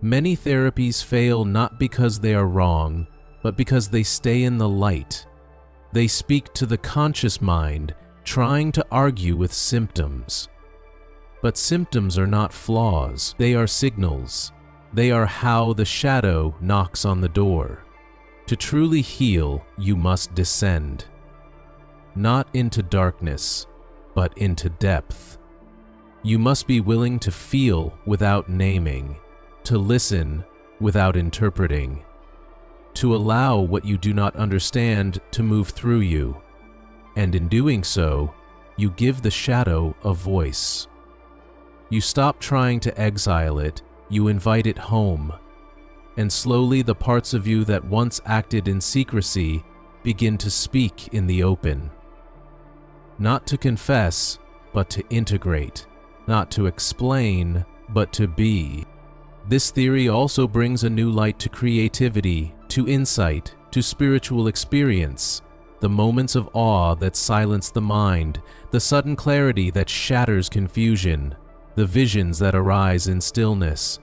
Many therapies fail not because they are wrong, but because they stay in the light. They speak to the conscious mind, trying to argue with symptoms. But symptoms are not flaws, they are signals. They are how the shadow knocks on the door. To truly heal, you must descend. Not into darkness, but into depth. You must be willing to feel without naming, to listen without interpreting, to allow what you do not understand to move through you. And in doing so, you give the shadow a voice. You stop trying to exile it, you invite it home. And slowly the parts of you that once acted in secrecy begin to speak in the open. Not to confess, but to integrate. Not to explain, but to be. This theory also brings a new light to creativity, to insight, to spiritual experience. The moments of awe that silence the mind, the sudden clarity that shatters confusion, the visions that arise in stillness.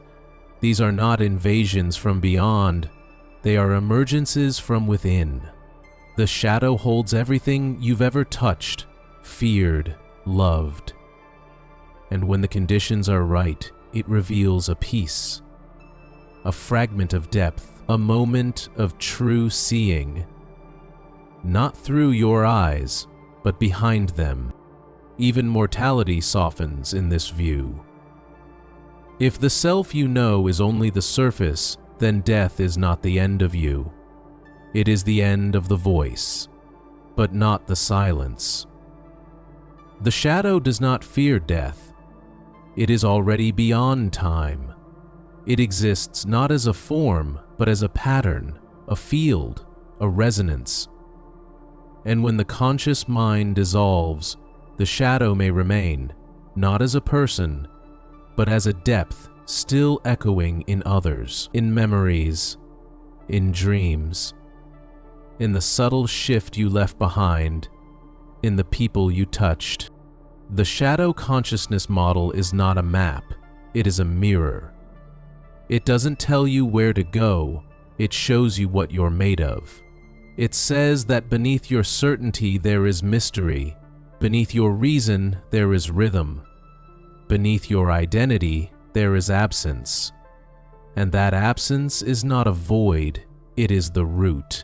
These are not invasions from beyond, they are emergences from within. The shadow holds everything you've ever touched, feared, loved. And when the conditions are right, it reveals a piece, a fragment of depth, a moment of true seeing. Not through your eyes, but behind them. Even mortality softens in this view. If the self you know is only the surface, then death is not the end of you. It is the end of the voice, but not the silence. The shadow does not fear death. It is already beyond time. It exists not as a form, but as a pattern, a field, a resonance. And when the conscious mind dissolves, the shadow may remain, not as a person, but as a depth still echoing in others, in memories, in dreams, in the subtle shift you left behind, in the people you touched. The shadow consciousness model is not a map, it is a mirror. It doesn't tell you where to go, it shows you what you're made of. It says that beneath your certainty there is mystery, Beneath your reason, there is rhythm. Beneath your identity, there is absence. And that absence is not a void, it is the root,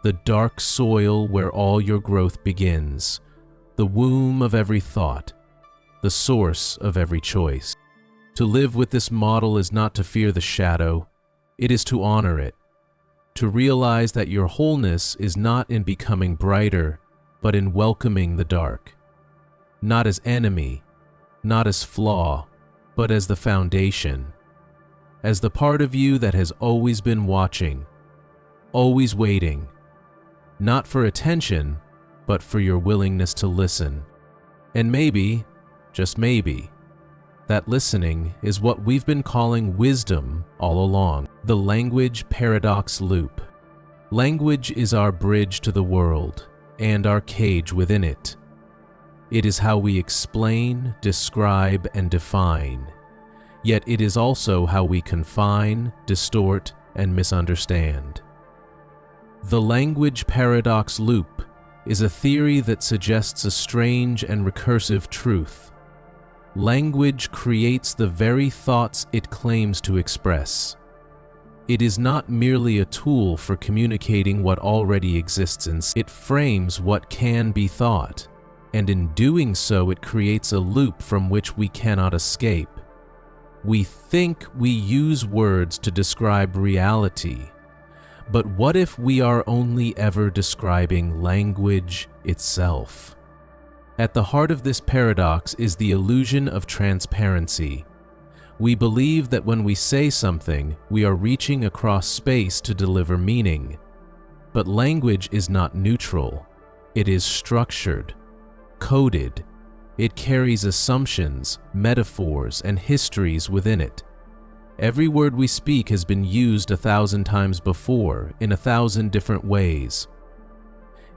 the dark soil where all your growth begins, the womb of every thought, the source of every choice. To live with this model is not to fear the shadow, it is to honor it, to realize that your wholeness is not in becoming brighter, but in welcoming the dark, not as enemy, not as flaw, but as the foundation, as the part of you that has always been watching, always waiting, not for attention, but for your willingness to listen. And maybe, just maybe, that listening is what we've been calling wisdom all along, the language paradox loop. Language is our bridge to the world and our cage within it. It is how we explain, describe, and define. Yet it is also how we confine, distort, and misunderstand. The language paradox loop is a theory that suggests a strange and recursive truth. Language creates the very thoughts it claims to express. It is not merely a tool for communicating what already exists it frames what can be thought, and in doing so it creates a loop from which we cannot escape. We think we use words to describe reality, but what if we are only ever describing language itself? At the heart of this paradox is the illusion of transparency. We believe that when we say something, we are reaching across space to deliver meaning. But language is not neutral. It is structured, coded. It carries assumptions, metaphors, and histories within it. Every word we speak has been used 1,000 times before in 1,000 different ways.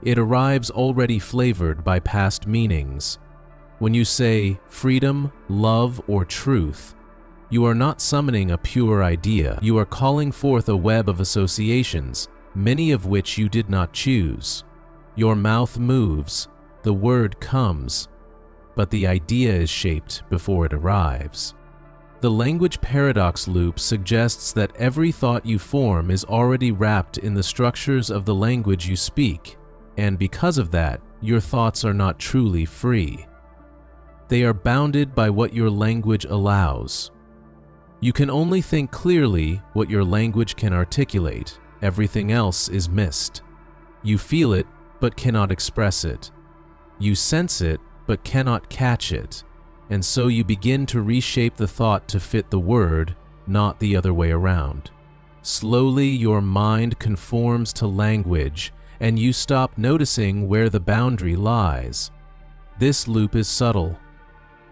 It arrives already flavored by past meanings. When you say freedom, love, or truth, you are not summoning a pure idea. You are calling forth a web of associations, many of which you did not choose. Your mouth moves, the word comes, but the idea is shaped before it arrives. The language paradox loop suggests that every thought you form is already wrapped in the structures of the language you speak, and because of that, your thoughts are not truly free. They are bounded by what your language allows. You can only think clearly what your language can articulate. Everything else is missed. You feel it, but cannot express it. You sense it, but cannot catch it. And so you begin to reshape the thought to fit the word, not the other way around. Slowly, your mind conforms to language, and you stop noticing where the boundary lies. This loop is subtle.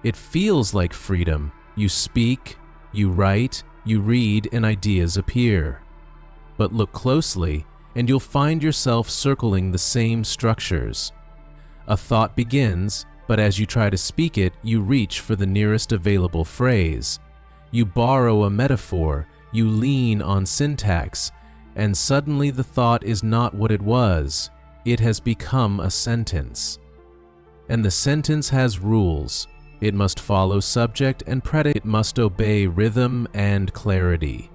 It feels like freedom. You speak, you write, you read, and ideas appear. But look closely, and you'll find yourself circling the same structures. A thought begins, but as you try to speak it, you reach for the nearest available phrase. You borrow a metaphor, you lean on syntax, and suddenly the thought is not what it was. It has become a sentence. And the sentence has rules. It must follow subject and predicate. It must obey rhythm and clarity.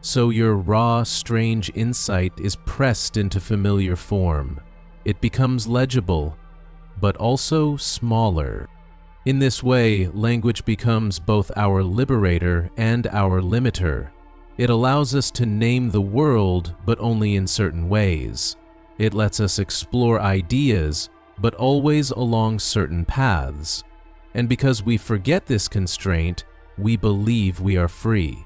So your raw, strange insight is pressed into familiar form. It becomes legible, but also smaller. In this way, language becomes both our liberator and our limiter. It allows us to name the world, but only in certain ways. It lets us explore ideas, but always along certain paths. And because we forget this constraint, we believe we are free.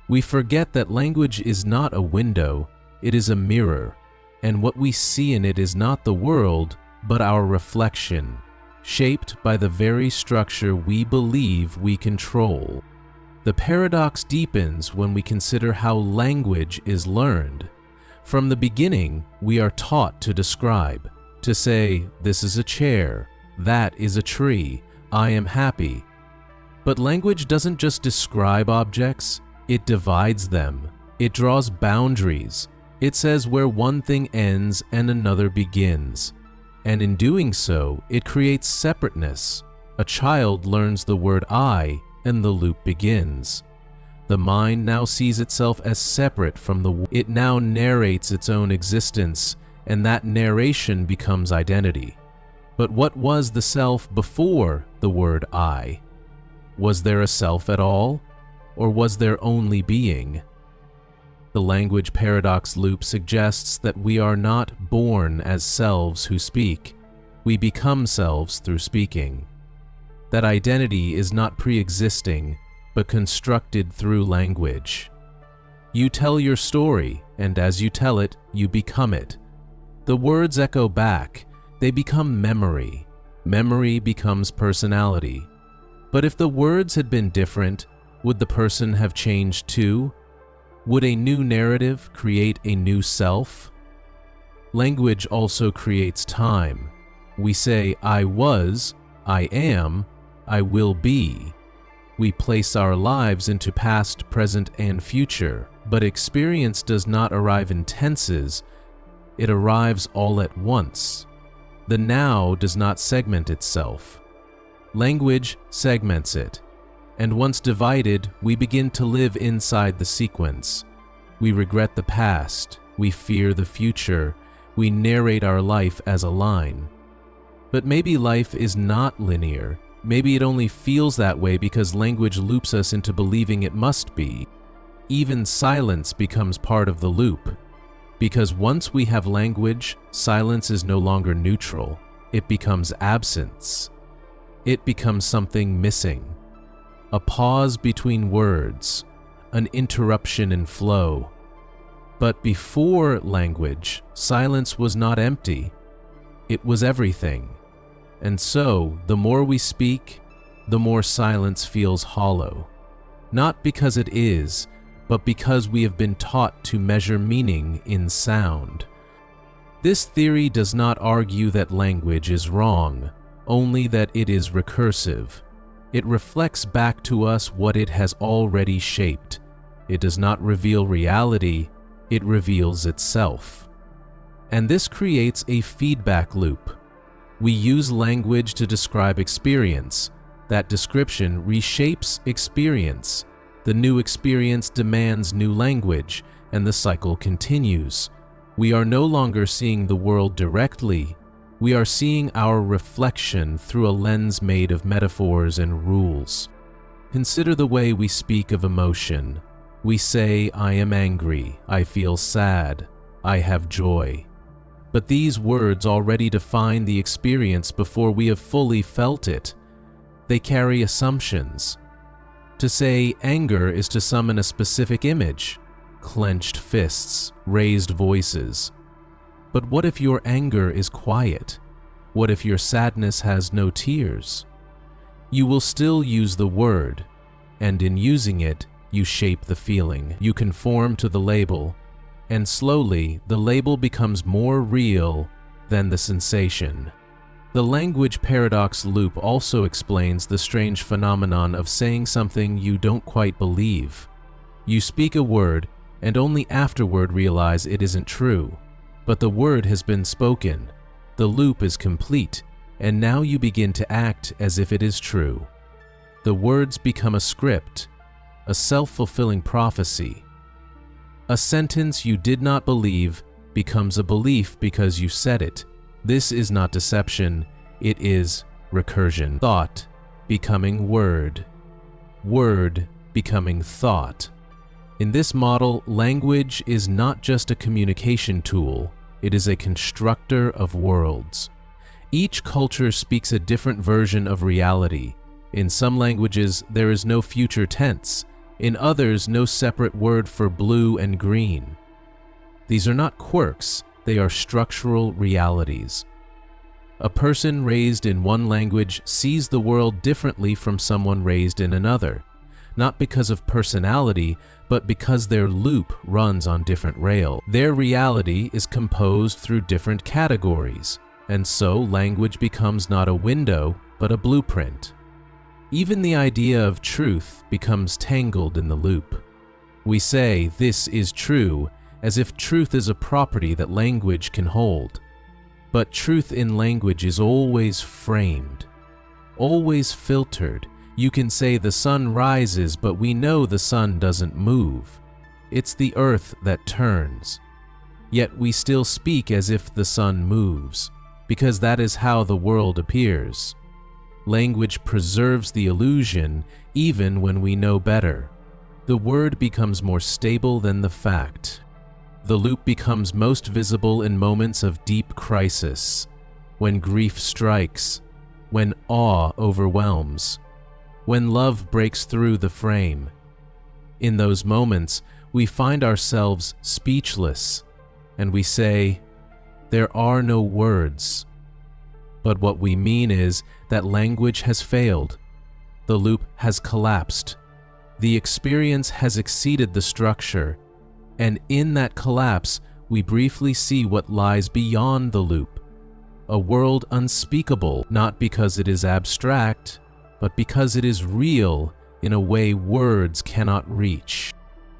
We forget that language is not a window, it is a mirror, and what we see in it is not the world, but our reflection, shaped by the very structure we believe we control. The paradox deepens when we consider how language is learned. From the beginning, we are taught to describe, to say, this is a chair, that is a tree, I am happy. But language doesn't just describe objects, it divides them. It draws boundaries. It says where one thing ends and another begins. And in doing so, it creates separateness. A child learns the word I, and the loop begins. The mind now sees itself as separate from the it now narrates its own existence, and that narration becomes identity. But what was the self before the word I? Was there a self at all, or was there only being? The language paradox loop suggests that we are not born as selves who speak, we become selves through speaking. That identity is not pre-existing, but constructed through language. You tell your story, and as you tell it, you become it. The words echo back, they become memory. Memory becomes personality. But if the words had been different, would the person have changed too? Would a new narrative create a new self? Language also creates time. We say, I was, I am, I will be. We place our lives into past, present, and future, but experience does not arrive in tenses, it arrives all at once. The now does not segment itself. Language segments it. And once divided, we begin to live inside the sequence. We regret the past, we fear the future, we narrate our life as a line. But maybe life is not linear. Maybe it only feels that way because language loops us into believing it must be. Even silence becomes part of the loop. Because once we have language, silence is no longer neutral. It becomes absence. It becomes something missing. A pause between words, an interruption in flow. But before language, silence was not empty. It was everything. And so, the more we speak, the more silence feels hollow. Not because it is, but because we have been taught to measure meaning in sound. This theory does not argue that language is wrong, only that it is recursive. It reflects back to us what it has already shaped. It does not reveal reality, it reveals itself. And this creates a feedback loop. We use language to describe experience. That description reshapes experience. The new experience demands new language, and the cycle continues. We are no longer seeing the world directly. We are seeing our reflection through a lens made of metaphors and rules. Consider the way we speak of emotion. We say, I am angry, I feel sad, I have joy. But these words already define the experience before we have fully felt it. They carry assumptions. To say anger is to summon a specific image, clenched fists, raised voices. But what if your anger is quiet? What if your sadness has no tears? You will still use the word, and in using it, you shape the feeling. You conform to the label, and slowly the label becomes more real than the sensation. The language paradox loop also explains the strange phenomenon of saying something you don't quite believe. You speak a word, and only afterward realize it isn't true. But the word has been spoken, the loop is complete, and now you begin to act as if it is true. The words become a script, a self-fulfilling prophecy. A sentence you did not believe becomes a belief because you said it. This is not deception, it is recursion. Thought becoming word, word becoming thought. In this model, language is not just a communication tool, it is a constructor of worlds. Each culture speaks a different version of reality. In some languages, there is no future tense. In others, no separate word for blue and green. These are not quirks, they are structural realities. A person raised in one language sees the world differently from someone raised in another, not because of personality, but because their loop runs on different rails. Their reality is composed through different categories, and so language becomes not a window, but a blueprint. Even the idea of truth becomes tangled in the loop. We say, this is true, as if truth is a property that language can hold. But truth in language is always framed, always filtered. You can say the sun rises, but we know the sun doesn't move. It's the earth that turns. Yet we still speak as if the sun moves, because that is how the world appears. Language preserves the illusion even when we know better. The word becomes more stable than the fact. The loop becomes most visible in moments of deep crisis, when grief strikes, when awe overwhelms, when love breaks through the frame. In those moments, we find ourselves speechless, and we say, "There are no words." But what we mean is that language has failed. The loop has collapsed. The experience has exceeded the structure, and in that collapse, we briefly see what lies beyond the loop. A world unspeakable, not because it is abstract, but because it is real in a way words cannot reach.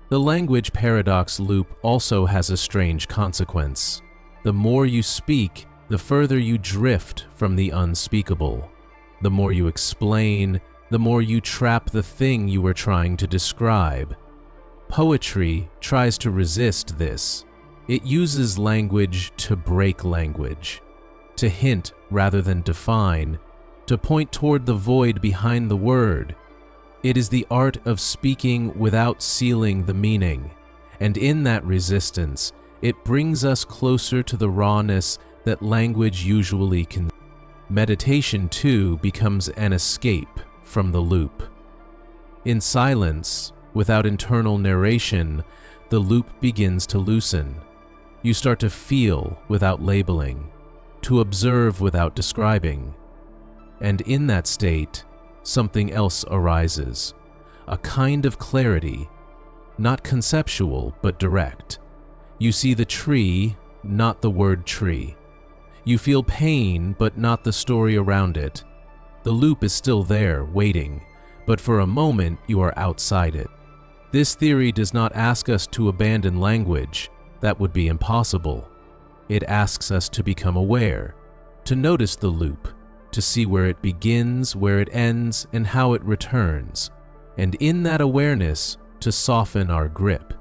The language paradox loop also has a strange consequence. The more you speak, the further you drift from the unspeakable. The more you explain, the more you trap the thing you were trying to describe. Poetry tries to resist this. It uses language to break language, to hint rather than define, to point toward the void behind the word. It is the art of speaking without sealing the meaning, and in that resistance, it brings us closer to the rawness that language usually can. Meditation, too, becomes an escape from the loop. In silence, without internal narration, the loop begins to loosen. You start to feel without labeling, to observe without describing. And in that state, something else arises, a kind of clarity, not conceptual but direct. You see the tree, not the word tree. You feel pain, but not the story around it. The loop is still there, waiting, but for a moment you are outside it. This theory does not ask us to abandon language. That would be impossible. It asks us to become aware, to notice the loop, to see where it begins, where it ends, and how it returns. And in that awareness, to soften our grip,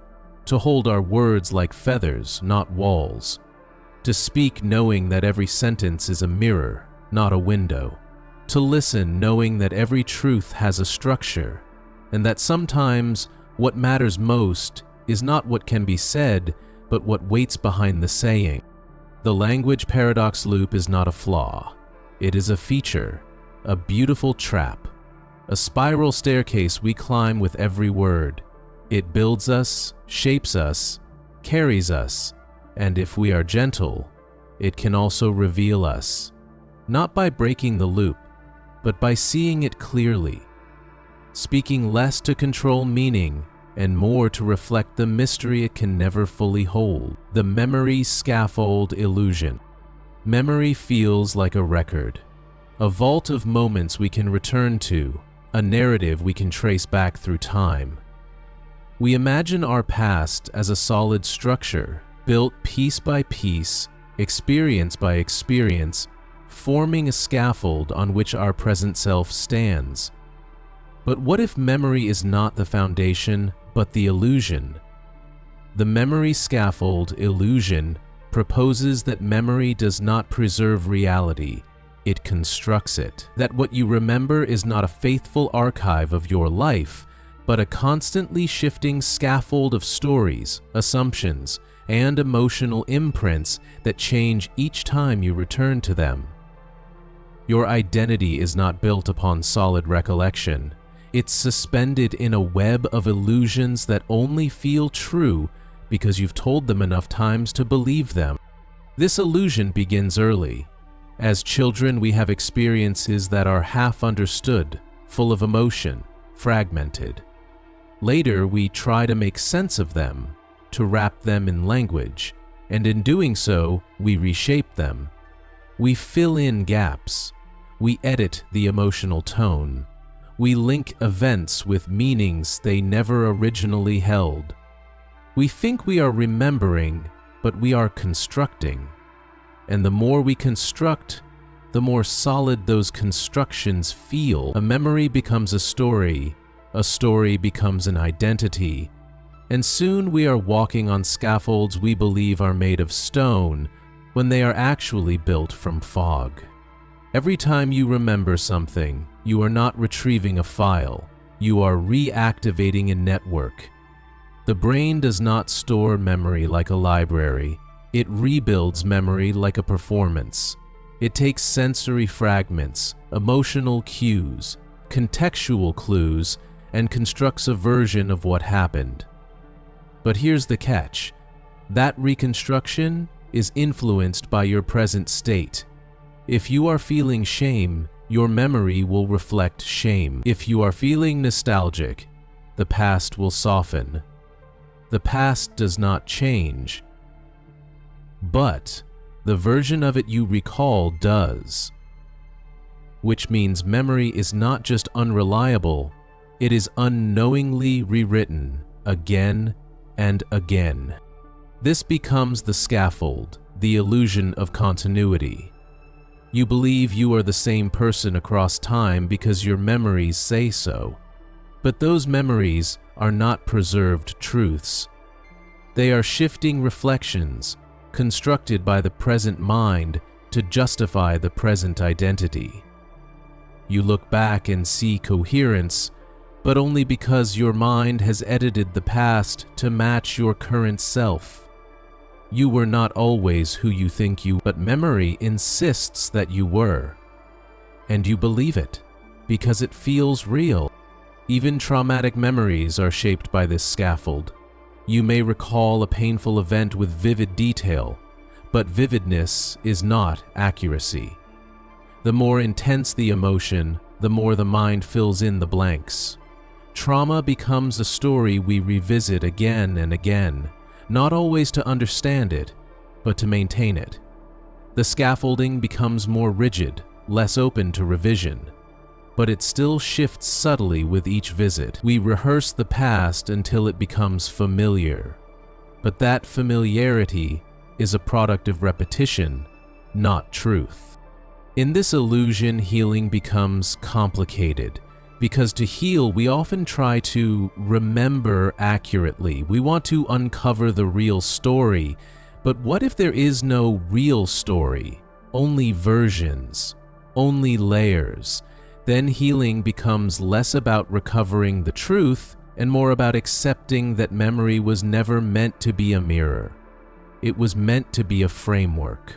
to hold our words like feathers, not walls, to speak knowing that every sentence is a mirror, not a window, to listen knowing that every truth has a structure, and that sometimes what matters most is not what can be said, but what waits behind the saying. The language paradox loop is not a flaw. It is a feature, a beautiful trap, a spiral staircase we climb with every word. It builds us, shapes us, carries us, and if we are gentle, it can also reveal us, not by breaking the loop, but by seeing it clearly, speaking less to control meaning and more to reflect the mystery it can never fully hold, the memory scaffold illusion. Memory feels like a record, a vault of moments we can return to, a narrative we can trace back through time. We imagine our past as a solid structure, built piece by piece, experience by experience, forming a scaffold on which our present self stands. But what if memory is not the foundation, but the illusion? The memory scaffold illusion proposes that memory does not preserve reality, it constructs it. That what you remember is not a faithful archive of your life, but a constantly shifting scaffold of stories, assumptions, and emotional imprints that change each time you return to them. Your identity is not built upon solid recollection. It's suspended in a web of illusions that only feel true because you've told them enough times to believe them. This illusion begins early. As children, we have experiences that are half understood, full of emotion, fragmented. Later, we try to make sense of them, to wrap them in language, and in doing so, we reshape them. We fill in gaps. We edit the emotional tone. We link events with meanings they never originally held. We think we are remembering, but we are constructing. And the more we construct, the more solid those constructions feel. A memory becomes a story becomes an identity, and soon we are walking on scaffolds we believe are made of stone when they are actually built from fog. Every time you remember something, you are not retrieving a file, you are reactivating a network. The brain does not store memory like a library, it rebuilds memory like a performance. It takes sensory fragments, emotional cues, contextual clues, and constructs a version of what happened. But here's the catch. That reconstruction is influenced by your present state. If you are feeling shame, your memory will reflect shame. If you are feeling nostalgic, the past will soften. The past does not change, but the version of it you recall does. Which means memory is not just unreliable, it is unknowingly rewritten again and again. This becomes the scaffold, the illusion of continuity. You believe you are the same person across time because your memories say so. But those memories are not preserved truths. They are shifting reflections, constructed by the present mind to justify the present identity. You look back and see coherence, but only because your mind has edited the past to match your current self. You were not always who you think you, but memory insists that you were. And you believe it, because it feels real. Even traumatic memories are shaped by this scaffold. You may recall a painful event with vivid detail, but vividness is not accuracy. The more intense the emotion, the more the mind fills in the blanks. Trauma becomes a story we revisit again and again, not always to understand it, but to maintain it. The scaffolding becomes more rigid, less open to revision, but it still shifts subtly with each visit. We rehearse the past until it becomes familiar, but that familiarity is a product of repetition, not truth. In this illusion, healing becomes complicated. Because to heal, we often try to remember accurately. We want to uncover the real story. But what if there is no real story? Only versions, only layers. Then healing becomes less about recovering the truth and more about accepting that memory was never meant to be a mirror. It was meant to be a framework,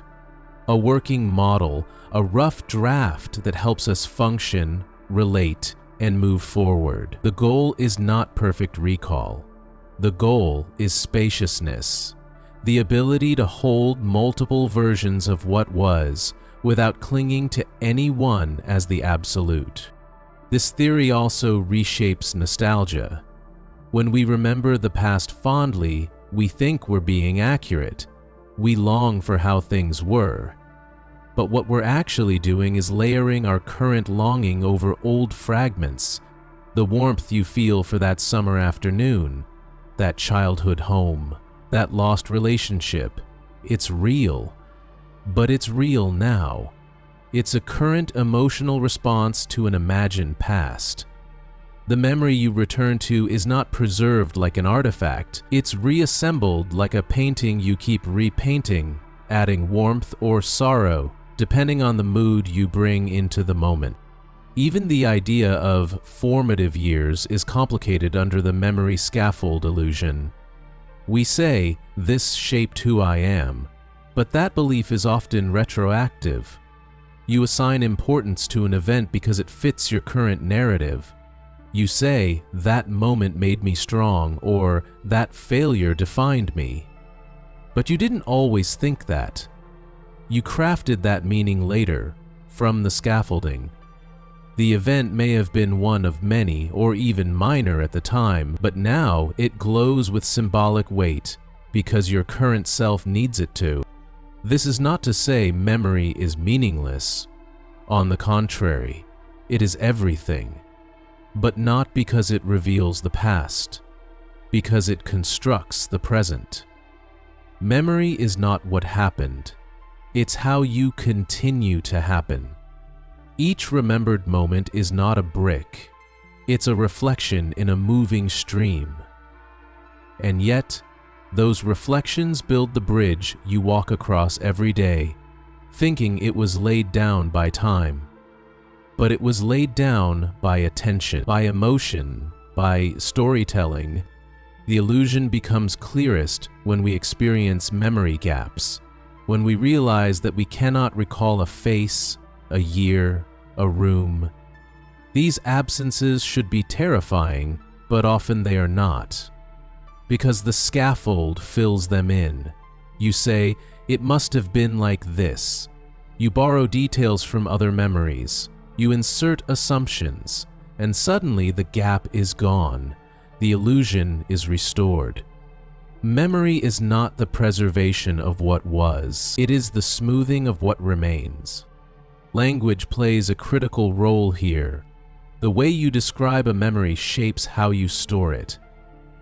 a working model, a rough draft that helps us function, relate, and move forward. The goal is not perfect recall. The goal is spaciousness, the ability to hold multiple versions of what was without clinging to any one as the absolute. This theory also reshapes nostalgia. When we remember the past fondly, we think we're being accurate. We long for how things were. But what we're actually doing is layering our current longing over old fragments. The warmth you feel for that summer afternoon, that childhood home, that lost relationship, it's real. But it's real now. It's a current emotional response to an imagined past. The memory you return to is not preserved like an artifact. It's reassembled like a painting you keep repainting, adding warmth or sorrow, depending on the mood you bring into the moment. Even the idea of formative years is complicated under the memory scaffold illusion. We say, "This shaped who I am," but that belief is often retroactive. You assign importance to an event because it fits your current narrative. You say, "That moment made me strong," or "That failure defined me." But you didn't always think that. You crafted that meaning later, from the scaffolding. The event may have been one of many, or even minor at the time, but now it glows with symbolic weight because your current self needs it to. This is not to say memory is meaningless. On the contrary, it is everything. But not because it reveals the past, because it constructs the present. Memory is not what happened. It's how you continue to happen. Each remembered moment is not a brick. It's a reflection in a moving stream. And yet, those reflections build the bridge you walk across every day, thinking it was laid down by time. But it was laid down by attention, by emotion, by storytelling. The illusion becomes clearest when we experience memory gaps, when we realize that we cannot recall a face, a year, a room. These absences should be terrifying, but often they are not. Because the scaffold fills them in. You say, "It must have been like this." You borrow details from other memories. You insert assumptions, and suddenly the gap is gone. The illusion is restored. Memory is not the preservation of what was. It is the smoothing of what remains. Language plays a critical role here. The way you describe a memory shapes how you store it.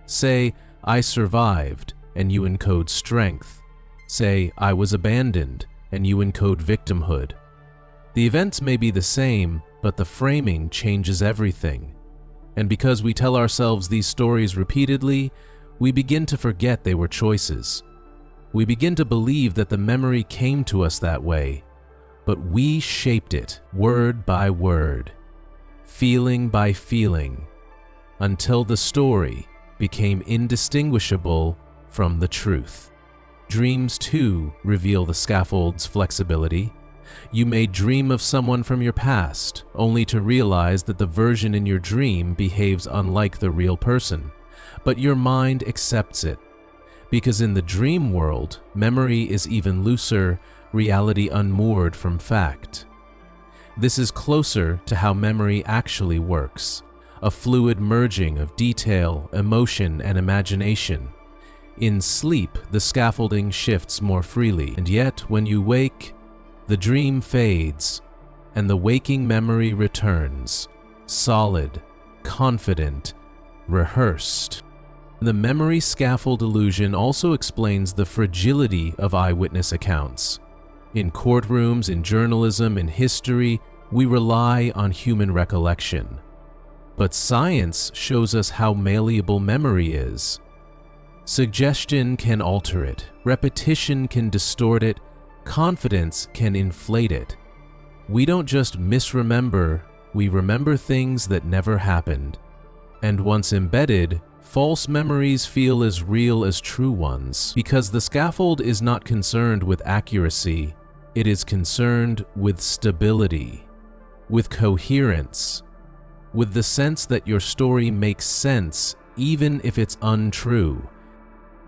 Say, "I survived," and you encode strength. Say, "I was abandoned," and you encode victimhood. The events may be the same, but the framing changes everything. And because we tell ourselves these stories repeatedly, we begin to forget they were choices. We begin to believe that the memory came to us that way, but we shaped it word by word, feeling by feeling, until the story became indistinguishable from the truth. Dreams, too, reveal the scaffold's flexibility. You may dream of someone from your past, only to realize that the version in your dream behaves unlike the real person, but your mind accepts it. Because in the dream world, memory is even looser, reality unmoored from fact. This is closer to how memory actually works, a fluid merging of detail, emotion, and imagination. In sleep, the scaffolding shifts more freely, and yet when you wake, the dream fades, and the waking memory returns, solid, confident, rehearsed. The memory scaffold illusion also explains the fragility of eyewitness accounts. In courtrooms, in journalism, in history, we rely on human recollection. But science shows us how malleable memory is. Suggestion can alter it, repetition can distort it, confidence can inflate it. We don't just misremember, we remember things that never happened. And once embedded, false memories feel as real as true ones, because the scaffold is not concerned with accuracy, it is concerned with stability, with coherence, with the sense that your story makes sense even if it's untrue.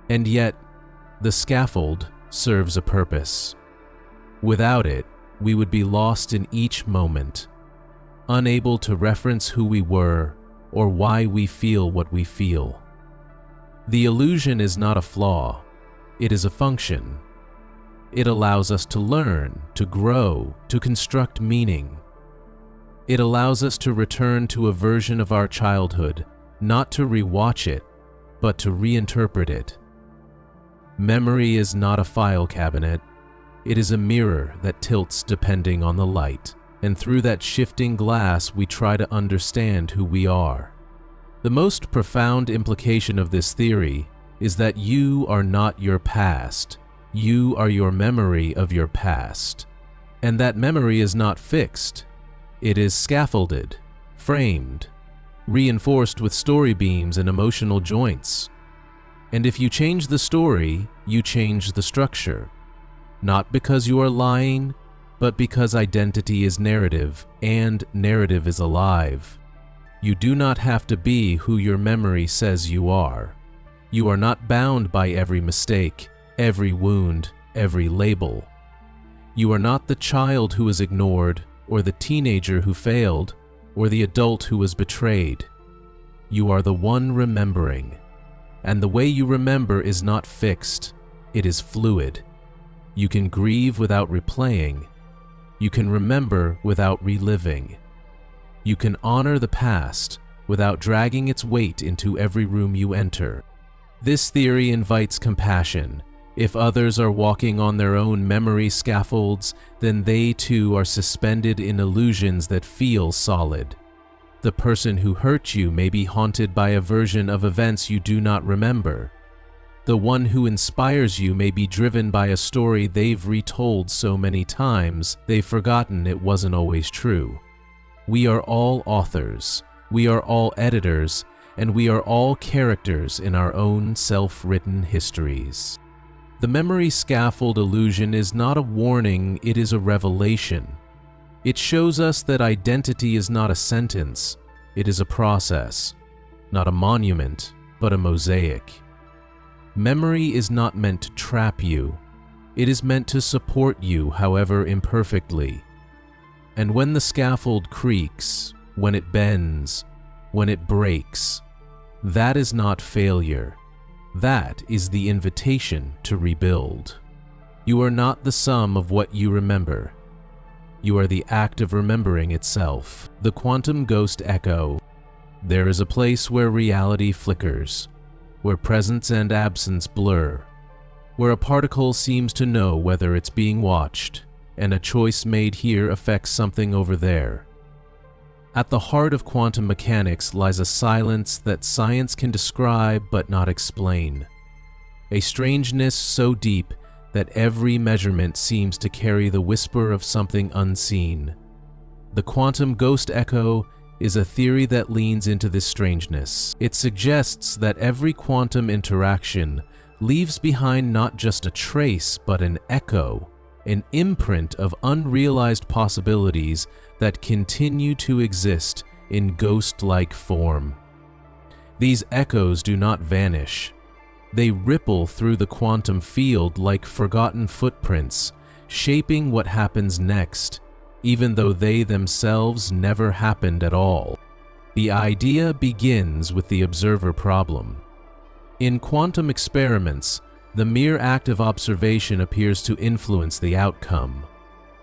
And yet, the scaffold serves a purpose. Without it, we would be lost in each moment, unable to reference who we were or why we feel what we feel. The illusion is not a flaw, it is a function. It allows us to learn, to grow, to construct meaning. It allows us to return to a version of our childhood, not to rewatch it, but to reinterpret it. Memory is not a file cabinet. It is a mirror that tilts depending on the light, and through that shifting glass we try to understand who we are. The most profound implication of this theory is that you are not your past, you are your memory of your past. And that memory is not fixed, it is scaffolded, framed, reinforced with story beams and emotional joints. And if you change the story, you change the structure. Not because you are lying, but because identity is narrative, and narrative is alive. You do not have to be who your memory says you are. You are not bound by every mistake, every wound, every label. You are not the child who was ignored, or the teenager who failed, or the adult who was betrayed. You are the one remembering. And the way you remember is not fixed, it is fluid. You can grieve without replaying. You can remember without reliving. You can honor the past without dragging its weight into every room you enter. This theory invites compassion. If others are walking on their own memory scaffolds, then they too are suspended in illusions that feel solid. The person who hurt you may be haunted by a version of events you do not remember. The one who inspires you may be driven by a story they've retold so many times they've forgotten it wasn't always true. We are all authors, we are all editors, and we are all characters in our own self-written histories. The memory scaffold illusion is not a warning, it is a revelation. It shows us that identity is not a sentence, it is a process. Not a monument, but a mosaic. Memory is not meant to trap you, it is meant to support you, however imperfectly. And when the scaffold creaks, when it bends, when it breaks, that is not failure. That is the invitation to rebuild. You are not the sum of what you remember. You are the act of remembering itself. The quantum ghost echo. There is a place where reality flickers, where presence and absence blur, where a particle seems to know whether it's being watched, and a choice made here affects something over there. At the heart of quantum mechanics lies a silence that science can describe but not explain. A strangeness so deep that every measurement seems to carry the whisper of something unseen. The quantum ghost echo is a theory that leans into this strangeness. It suggests that every quantum interaction leaves behind not just a trace but an echo, an imprint of unrealized possibilities that continue to exist in ghost-like form. These echoes do not vanish. They ripple through the quantum field like forgotten footprints, shaping what happens next, even though they themselves never happened at all. The idea begins with the observer problem. In quantum experiments, the mere act of observation appears to influence the outcome.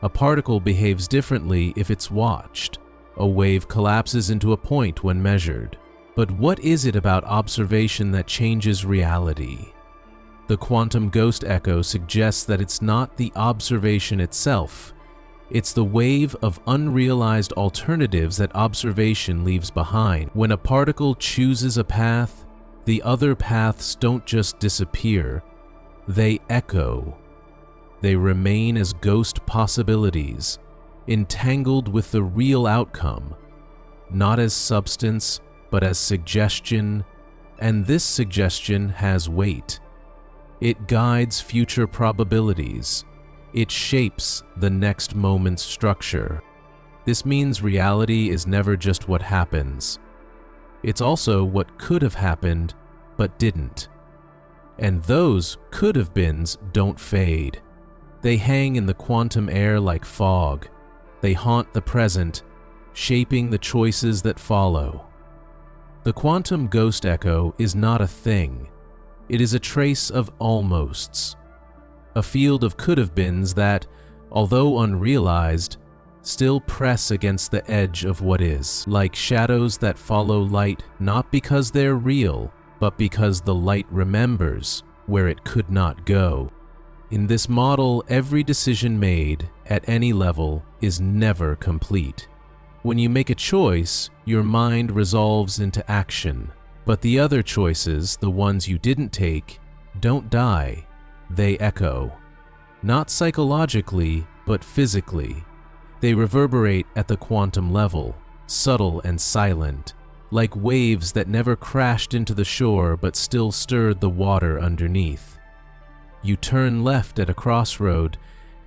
A particle behaves differently if it's watched. A wave collapses into a point when measured. But what is it about observation that changes reality? The quantum ghost echo suggests that it's not the observation itself. It's the wave of unrealized alternatives that observation leaves behind. When a particle chooses a path, the other paths don't just disappear, they echo. They remain as ghost possibilities, entangled with the real outcome, not as substance, but as suggestion, and this suggestion has weight. It guides future probabilities. It shapes the next moment's structure. This means reality is never just what happens. It's also what could have happened, but didn't. And those could have beens don't fade. They hang in the quantum air like fog. They haunt the present, shaping the choices that follow. The quantum ghost echo is not a thing. It is a trace of almosts. A field of could-have-beens that, although unrealized, still press against the edge of what is, like shadows that follow light not because they're real, but because the light remembers where it could not go. In this model, every decision made, at any level, is never complete. When you make a choice, your mind resolves into action, but the other choices, the ones you didn't take, don't die, they echo. Not psychologically, but physically. They reverberate at the quantum level, subtle and silent, like waves that never crashed into the shore but still stirred the water underneath. You turn left at a crossroad,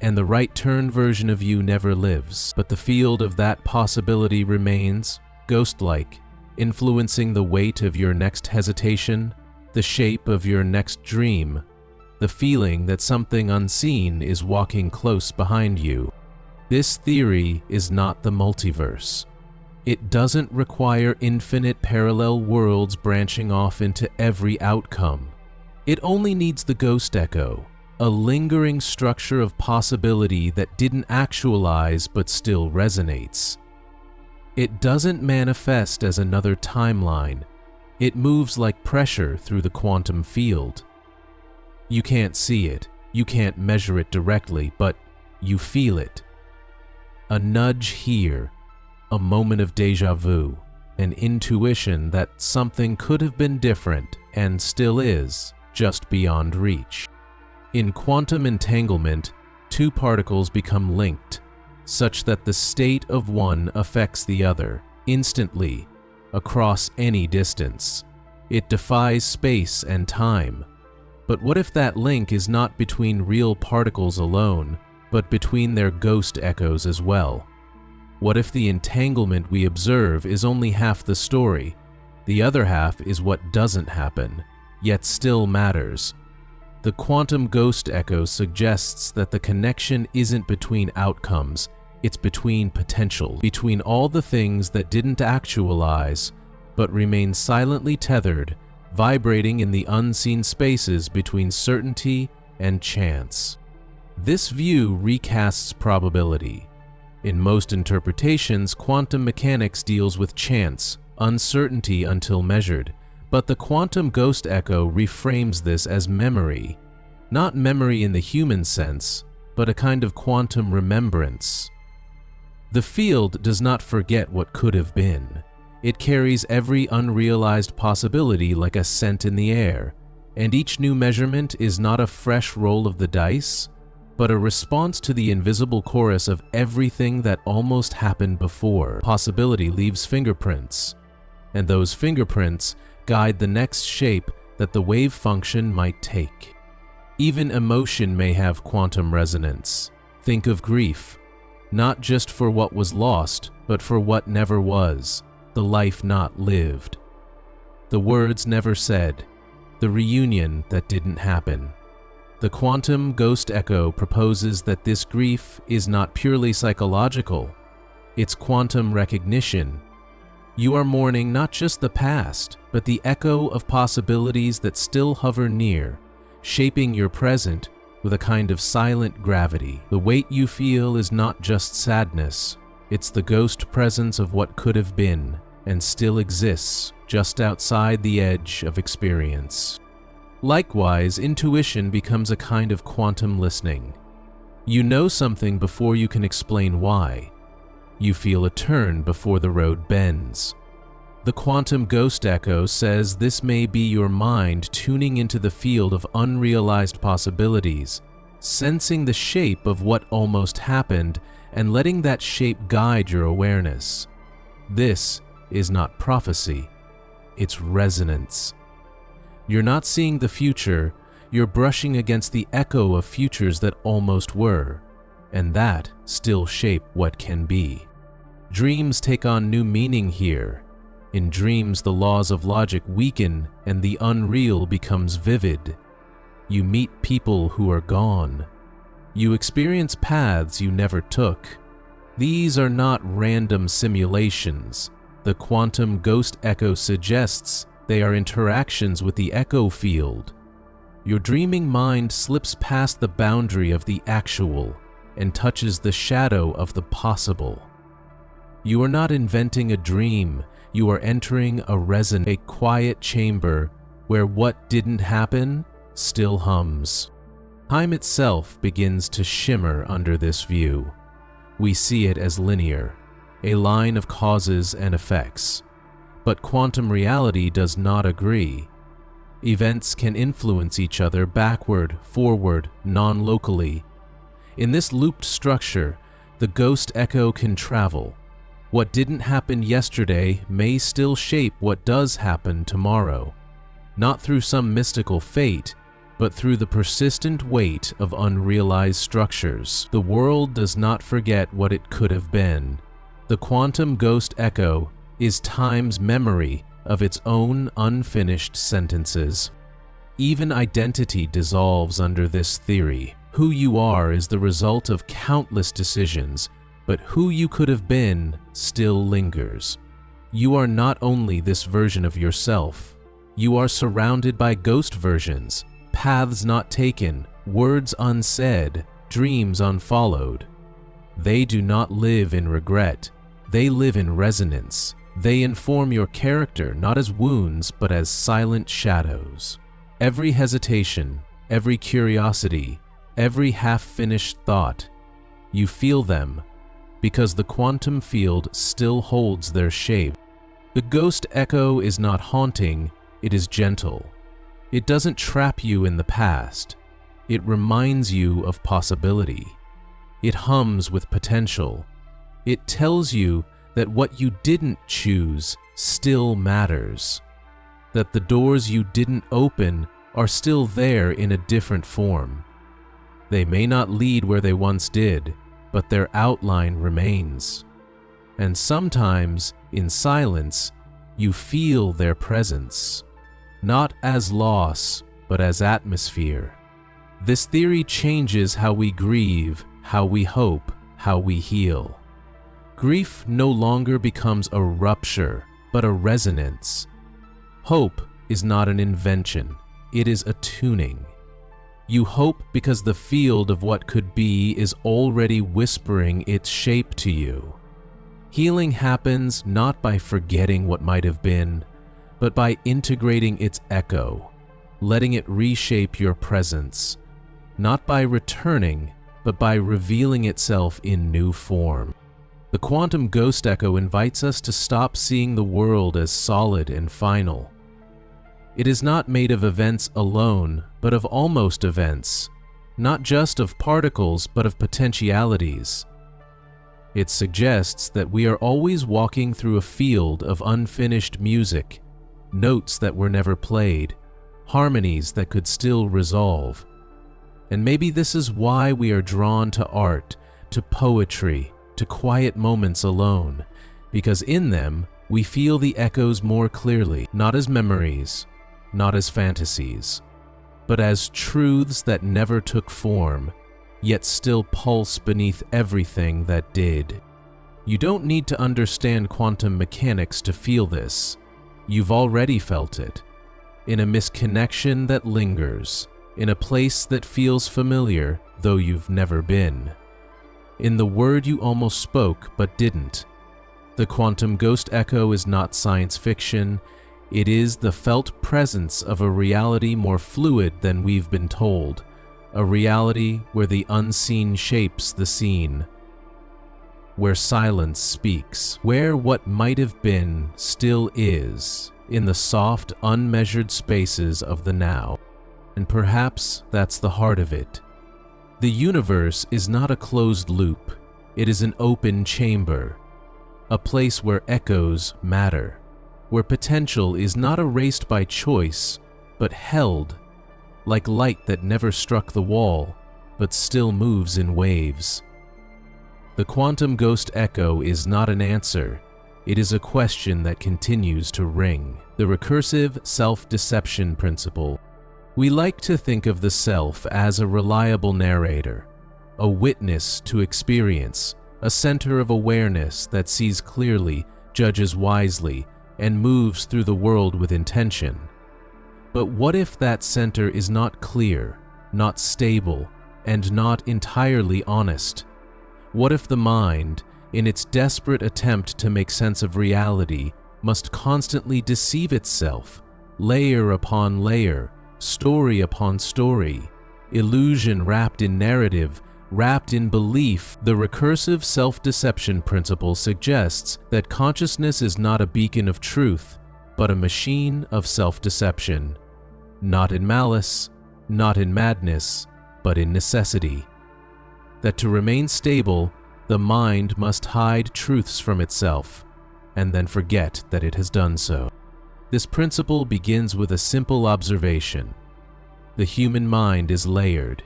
and the right turn version of you never lives, but the field of that possibility remains, ghost-like, influencing the weight of your next hesitation, the shape of your next dream, the feeling that something unseen is walking close behind you. This theory is not the multiverse. It doesn't require infinite parallel worlds branching off into every outcome. It only needs the ghost echo, a lingering structure of possibility that didn't actualize but still resonates. It doesn't manifest as another timeline. It moves like pressure through the quantum field. You can't see it, you can't measure it directly, but you feel it. A nudge here, a moment of déjà vu, an intuition that something could have been different and still is, just beyond reach. In quantum entanglement, two particles become linked, such that the state of one affects the other, instantly, across any distance. It defies space and time. But what if that link is not between real particles alone, but between their ghost echoes as well? What if the entanglement we observe is only half the story? The other half is what doesn't happen, yet still matters. The quantum ghost echo suggests that the connection isn't between outcomes, it's between potential, between all the things that didn't actualize, but remain silently tethered, vibrating in the unseen spaces between certainty and chance. This view recasts probability. In most interpretations, quantum mechanics deals with chance, uncertainty until measured, but the quantum ghost echo reframes this as memory. Not memory in the human sense, but a kind of quantum remembrance. The field does not forget what could have been. It carries every unrealized possibility like a scent in the air, and each new measurement is not a fresh roll of the dice, but a response to the invisible chorus of everything that almost happened before. Possibility leaves fingerprints, and those fingerprints guide the next shape that the wave function might take. Even emotion may have quantum resonance. Think of grief, not just for what was lost, but for what never was, the life not lived. The words never said, the reunion that didn't happen. The quantum ghost echo proposes that this grief is not purely psychological, it's quantum recognition. You are mourning not just the past, but the echo of possibilities that still hover near, shaping your present with a kind of silent gravity. The weight you feel is not just sadness, it's the ghost presence of what could have been and still exists just outside the edge of experience. Likewise, intuition becomes a kind of quantum listening. You know something before you can explain why. You feel a turn before the road bends. The quantum ghost echo says this may be your mind tuning into the field of unrealized possibilities, sensing the shape of what almost happened and letting that shape guide your awareness. This is not prophecy, it's resonance. You're not seeing the future, you're brushing against the echo of futures that almost were, and that still shape what can be. Dreams take on new meaning here. In dreams, the laws of logic weaken and the unreal becomes vivid. You meet people who are gone. You experience paths you never took. These are not random simulations. The quantum ghost echo suggests they are interactions with the echo field. Your dreaming mind slips past the boundary of the actual and touches the shadow of the possible. You are not inventing a dream, you are entering a quiet chamber where what didn't happen still hums. Time itself begins to shimmer under this view. We see it as linear, a line of causes and effects. But quantum reality does not agree. Events can influence each other backward, forward, non-locally. In this looped structure, the ghost echo can travel. What didn't happen yesterday may still shape what does happen tomorrow, not through some mystical fate, but through the persistent weight of unrealized structures. The world does not forget what it could have been. The quantum ghost echo is time's memory of its own unfinished sentences. Even identity dissolves under this theory. Who you are is the result of countless decisions, but who you could have been still lingers. You are not only this version of yourself, you are surrounded by ghost versions, paths not taken, words unsaid, dreams unfollowed. They do not live in regret, they live in resonance. They inform your character not as wounds but as silent shadows. Every hesitation, every curiosity, every half-finished thought. You feel them because the quantum field still holds their shape. The ghost echo is not haunting, it is gentle. It doesn't trap you in the past. It reminds you of possibility. It hums with potential. It tells you that what you didn't choose still matters. That the doors you didn't open are still there in a different form. They may not lead where they once did, but their outline remains. And sometimes, in silence, you feel their presence, not as loss, but as atmosphere. This theory changes how we grieve, how we hope, how we heal. Grief no longer becomes a rupture, but a resonance. Hope is not an invention, it is a tuning. You hope because the field of what could be is already whispering its shape to you. Healing happens not by forgetting what might have been, but by integrating its echo, letting it reshape your presence, not by returning, but by revealing itself in new form. The quantum ghost echo invites us to stop seeing the world as solid and final. It is not made of events alone, but of almost events, not just of particles, but of potentialities. It suggests that we are always walking through a field of unfinished music, notes that were never played, harmonies that could still resolve. And maybe this is why we are drawn to art, to poetry, to quiet moments alone, because in them we feel the echoes more clearly, not as memories, not as fantasies, but as truths that never took form, yet still pulse beneath everything that did. You don't need to understand quantum mechanics to feel this. You've already felt it, in a misconnection that lingers, in a place that feels familiar though you've never been, in the word you almost spoke but didn't. The quantum ghost echo is not science fiction. It is the felt presence of a reality more fluid than we've been told, a reality where the unseen shapes the seen, where silence speaks, where what might have been still is, in the soft, unmeasured spaces of the now. And perhaps that's the heart of it. The universe is not a closed loop, it is an open chamber, a place where echoes matter, where potential is not erased by choice, but held, like light that never struck the wall, but still moves in waves. The quantum ghost echo is not an answer, it is a question that continues to ring. The recursive self-deception principle. We like to think of the self as a reliable narrator, a witness to experience, a center of awareness that sees clearly, judges wisely, and moves through the world with intention. But what if that center is not clear, not stable, and not entirely honest? What if the mind, in its desperate attempt to make sense of reality, must constantly deceive itself, layer upon layer, story upon story, illusion wrapped in narrative, wrapped in belief? The recursive self-deception principle suggests that consciousness is not a beacon of truth, but a machine of self-deception, not in malice, not in madness, but in necessity. That to remain stable, the mind must hide truths from itself, and then forget that it has done so. This principle begins with a simple observation. The human mind is layered.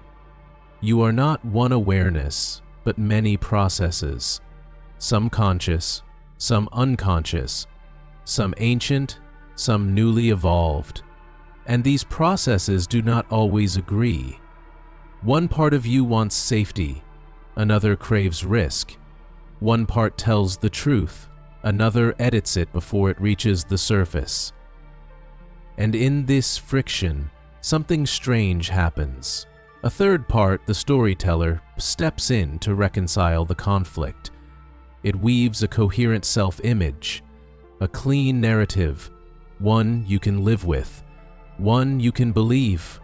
You are not one awareness, but many processes, some conscious, some unconscious, some ancient, some newly evolved. And these processes do not always agree. One part of you wants safety, another craves risk. One part tells the truth, another edits it before it reaches the surface. And in this friction, something strange happens. A third part, the storyteller, steps in to reconcile the conflict. It weaves a coherent self-image, a clean narrative, one you can live with, one you can believe.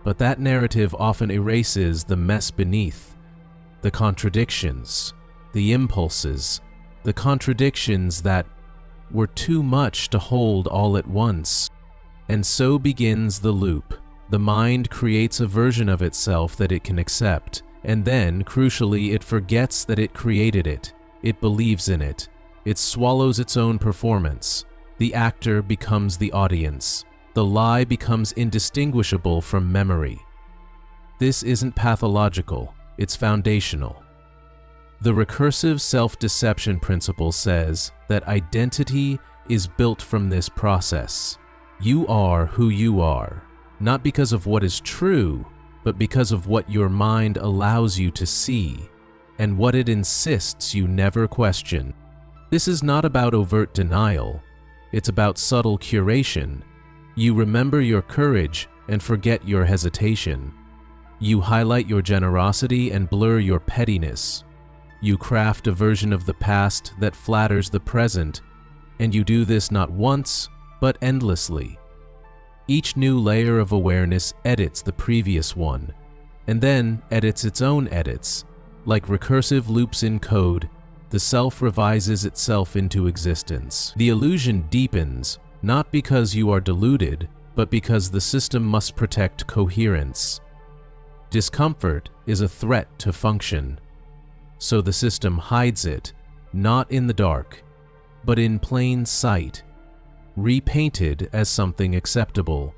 But that narrative often erases the mess beneath, the contradictions, the impulses, the contradictions that were too much to hold all at once. And so begins the loop. The mind creates a version of itself that it can accept, and then, crucially, it forgets that it created it. It believes in it. It swallows its own performance. The actor becomes the audience. The lie becomes indistinguishable from memory. This isn't pathological, it's foundational. The recursive self-deception principle says that identity is built from this process. You are who you are, not because of what is true, but because of what your mind allows you to see, and what it insists you never question. This is not about overt denial, it's about subtle curation. You remember your courage and forget your hesitation. You highlight your generosity and blur your pettiness. You craft a version of the past that flatters the present, and you do this not once, but endlessly. Each new layer of awareness edits the previous one, and then edits its own edits. Like recursive loops in code, the self revises itself into existence. The illusion deepens, not because you are deluded, but because the system must protect coherence. Discomfort is a threat to function, so the system hides it, not in the dark, but in plain sight, repainted as something acceptable.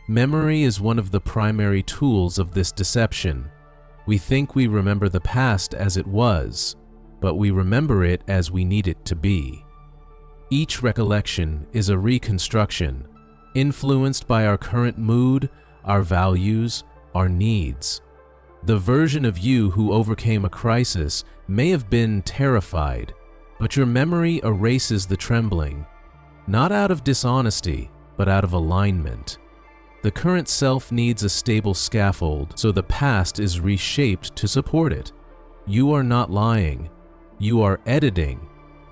Memory is one of the primary tools of this deception. We think we remember the past as it was, but we remember it as we need it to be. Each recollection is a reconstruction, influenced by our current mood, our values, our needs. The version of you who overcame a crisis may have been terrified, but your memory erases the trembling, not out of dishonesty, but out of alignment. The current self needs a stable scaffold, so the past is reshaped to support it. You are not lying, you are editing,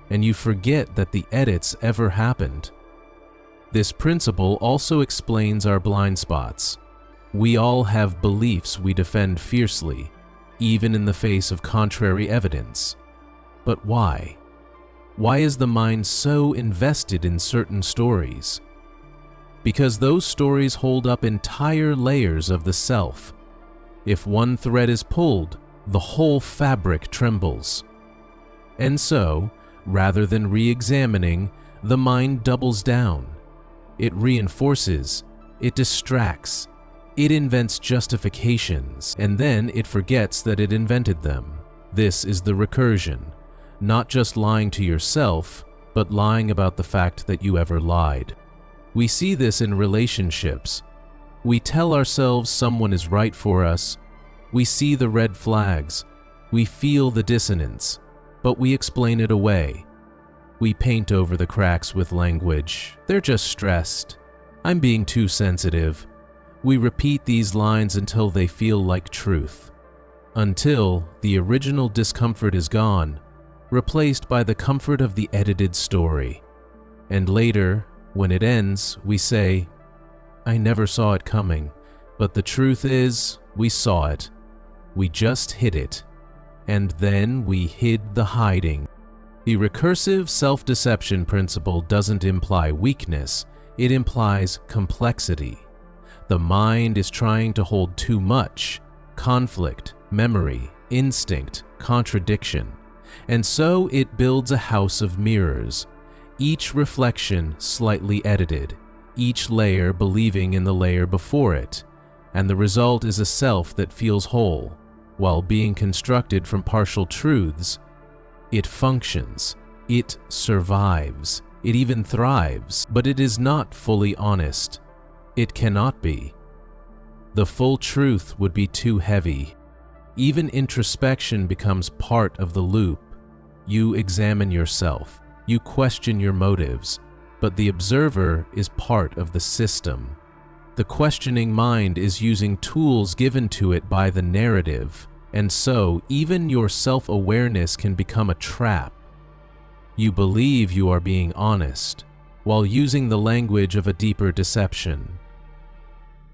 and you forget that the edits ever happened. This principle also explains our blind spots. We all have beliefs we defend fiercely, even in the face of contrary evidence. But why? Why is the mind so invested in certain stories? Because those stories hold up entire layers of the self. If one thread is pulled, the whole fabric trembles. And so, rather than re-examining, the mind doubles down. It reinforces, it distracts, it invents justifications, and then it forgets that it invented them. This is the recursion, not just lying to yourself, but lying about the fact that you ever lied. We see this in relationships. We tell ourselves someone is right for us. We see the red flags. We feel the dissonance, but we explain it away. We paint over the cracks with language. They're just stressed. I'm being too sensitive. We repeat these lines until they feel like truth. Until the original discomfort is gone, replaced by the comfort of the edited story. And later, when it ends, we say, I never saw it coming, but the truth is, we saw it. We just hid it. And then we hid the hiding. The recursive self-deception principle doesn't imply weakness, it implies complexity. The mind is trying to hold too much: conflict, memory, instinct, contradiction. And so it builds a house of mirrors, each reflection slightly edited, each layer believing in the layer before it, and the result is a self that feels whole, while being constructed from partial truths. It functions, it survives, it even thrives, but it is not fully honest. It cannot be. The full truth would be too heavy. Even introspection becomes part of the loop. You examine yourself, you question your motives, but the observer is part of the system. The questioning mind is using tools given to it by the narrative, and so even your self-awareness can become a trap. You believe you are being honest, while using the language of a deeper deception.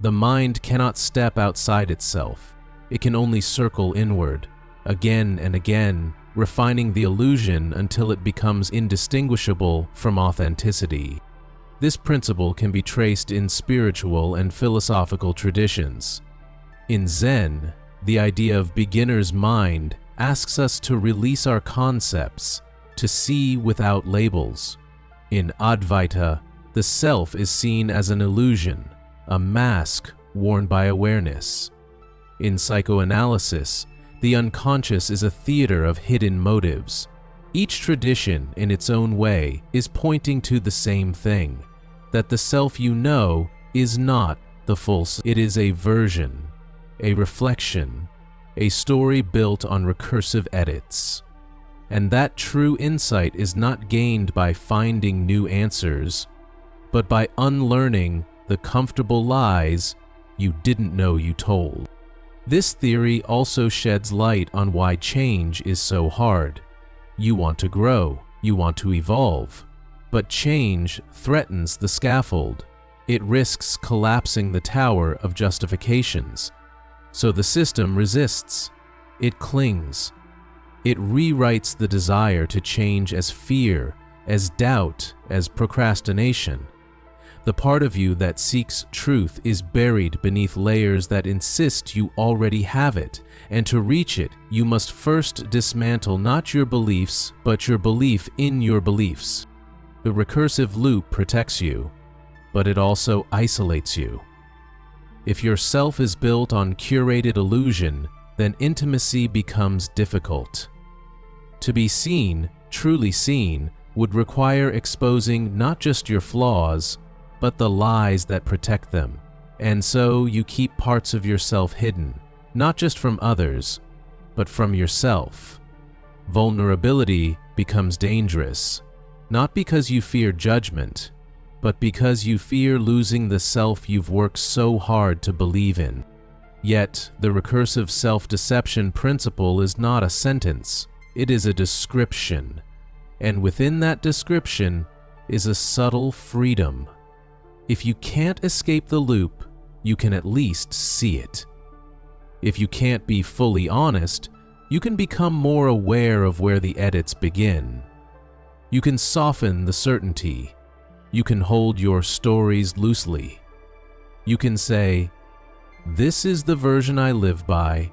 The mind cannot step outside itself. It can only circle inward, again and again, refining the illusion until it becomes indistinguishable from authenticity. This principle can be traced in spiritual and philosophical traditions. In Zen, the idea of beginner's mind asks us to release our concepts, to see without labels. In Advaita, the self is seen as an illusion, a mask worn by awareness. In psychoanalysis, the unconscious is a theater of hidden motives. Each tradition, in its own way, is pointing to the same thing, that the self you know is not the full self. It is a version, a reflection, a story built on recursive edits. And that true insight is not gained by finding new answers, but by unlearning the comfortable lies you didn't know you told. This theory also sheds light on why change is so hard. You want to grow, you want to evolve, but change threatens the scaffold. It risks collapsing the tower of justifications. So the system resists. It clings. It rewrites the desire to change as fear, as doubt, as procrastination. The part of you that seeks truth is buried beneath layers that insist you already have it, and to reach it, you must first dismantle not your beliefs, but your belief in your beliefs. The recursive loop protects you, but it also isolates you. If your self is built on curated illusion, then intimacy becomes difficult. To be seen, truly seen, would require exposing not just your flaws, but the lies that protect them. And so you keep parts of yourself hidden, not just from others, but from yourself. Vulnerability becomes dangerous, not because you fear judgment, but because you fear losing the self you've worked so hard to believe in. Yet, the recursive self-deception principle is not a sentence, it is a description. And within that description is a subtle freedom. If you can't escape the loop, you can at least see it. If you can't be fully honest, you can become more aware of where the edits begin. You can soften the certainty. You can hold your stories loosely. You can say, "This is the version I live by,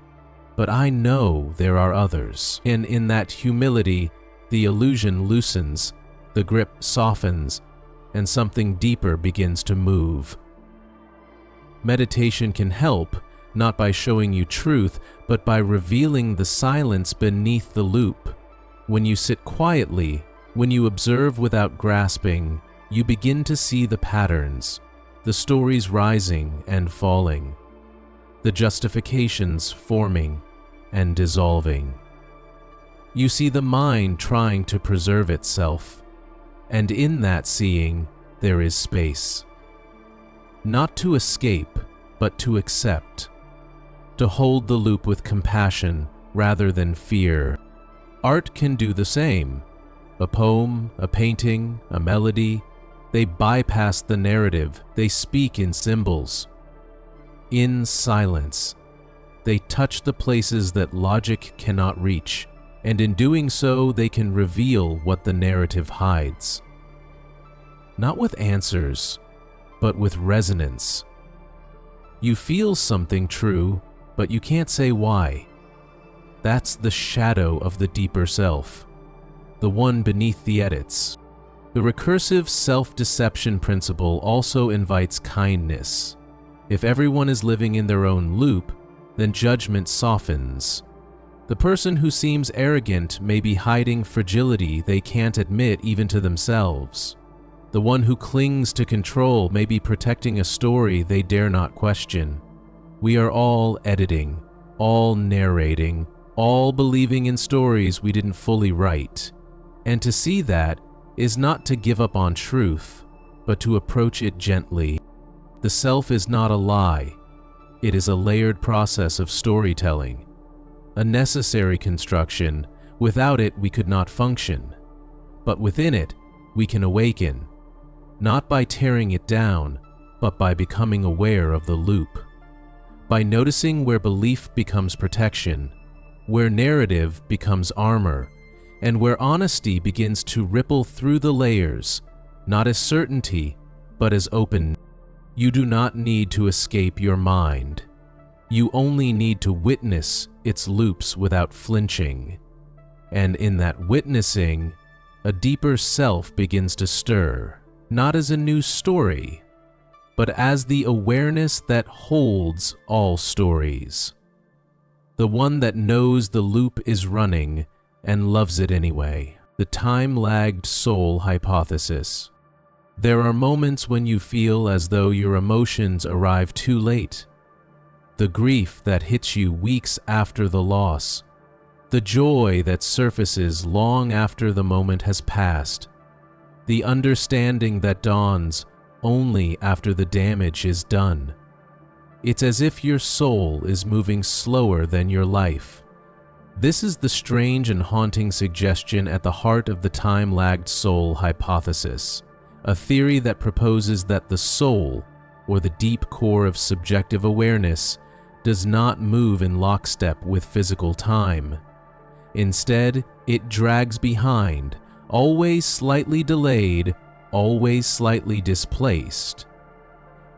but I know there are others." And in that humility, the illusion loosens, the grip softens, and something deeper begins to move. Meditation can help, not by showing you truth, but by revealing the silence beneath the loop. When you sit quietly, when you observe without grasping, you begin to see the patterns, the stories rising and falling, the justifications forming and dissolving. You see the mind trying to preserve itself, and in that seeing, there is space. Not to escape, but to accept. To hold the loop with compassion rather than fear. Art can do the same. A poem, a painting, a melody, they bypass the narrative, they speak in symbols. In silence, they touch the places that logic cannot reach, and in doing so, they can reveal what the narrative hides. Not with answers, but with resonance. You feel something true, but you can't say why. That's the shadow of the deeper self, the one beneath the edits. The recursive self-deception principle also invites kindness. If everyone is living in their own loop, then judgment softens. The person who seems arrogant may be hiding fragility they can't admit even to themselves. The one who clings to control may be protecting a story they dare not question. We are all editing, all narrating, all believing in stories we didn't fully write. And to see that is not to give up on truth, but to approach it gently. The self is not a lie. It is a layered process of storytelling, a necessary construction. Without it, we could not function. But within it, we can awaken, not by tearing it down, but by becoming aware of the loop. By noticing where belief becomes protection, where narrative becomes armor, and where honesty begins to ripple through the layers, not as certainty, but as open. You do not need to escape your mind. You only need to witness its loops without flinching. And in that witnessing, a deeper self begins to stir, not as a new story, but as the awareness that holds all stories. The one that knows the loop is running and loves it anyway. The time-lagged soul hypothesis. There are moments when you feel as though your emotions arrive too late. The grief that hits you weeks after the loss. The joy that surfaces long after the moment has passed. The understanding that dawns only after the damage is done. It's as if your soul is moving slower than your life. This is the strange and haunting suggestion at the heart of the time-lagged soul hypothesis, a theory that proposes that the soul, or the deep core of subjective awareness, does not move in lockstep with physical time. Instead, it drags behind, always slightly delayed, always slightly displaced.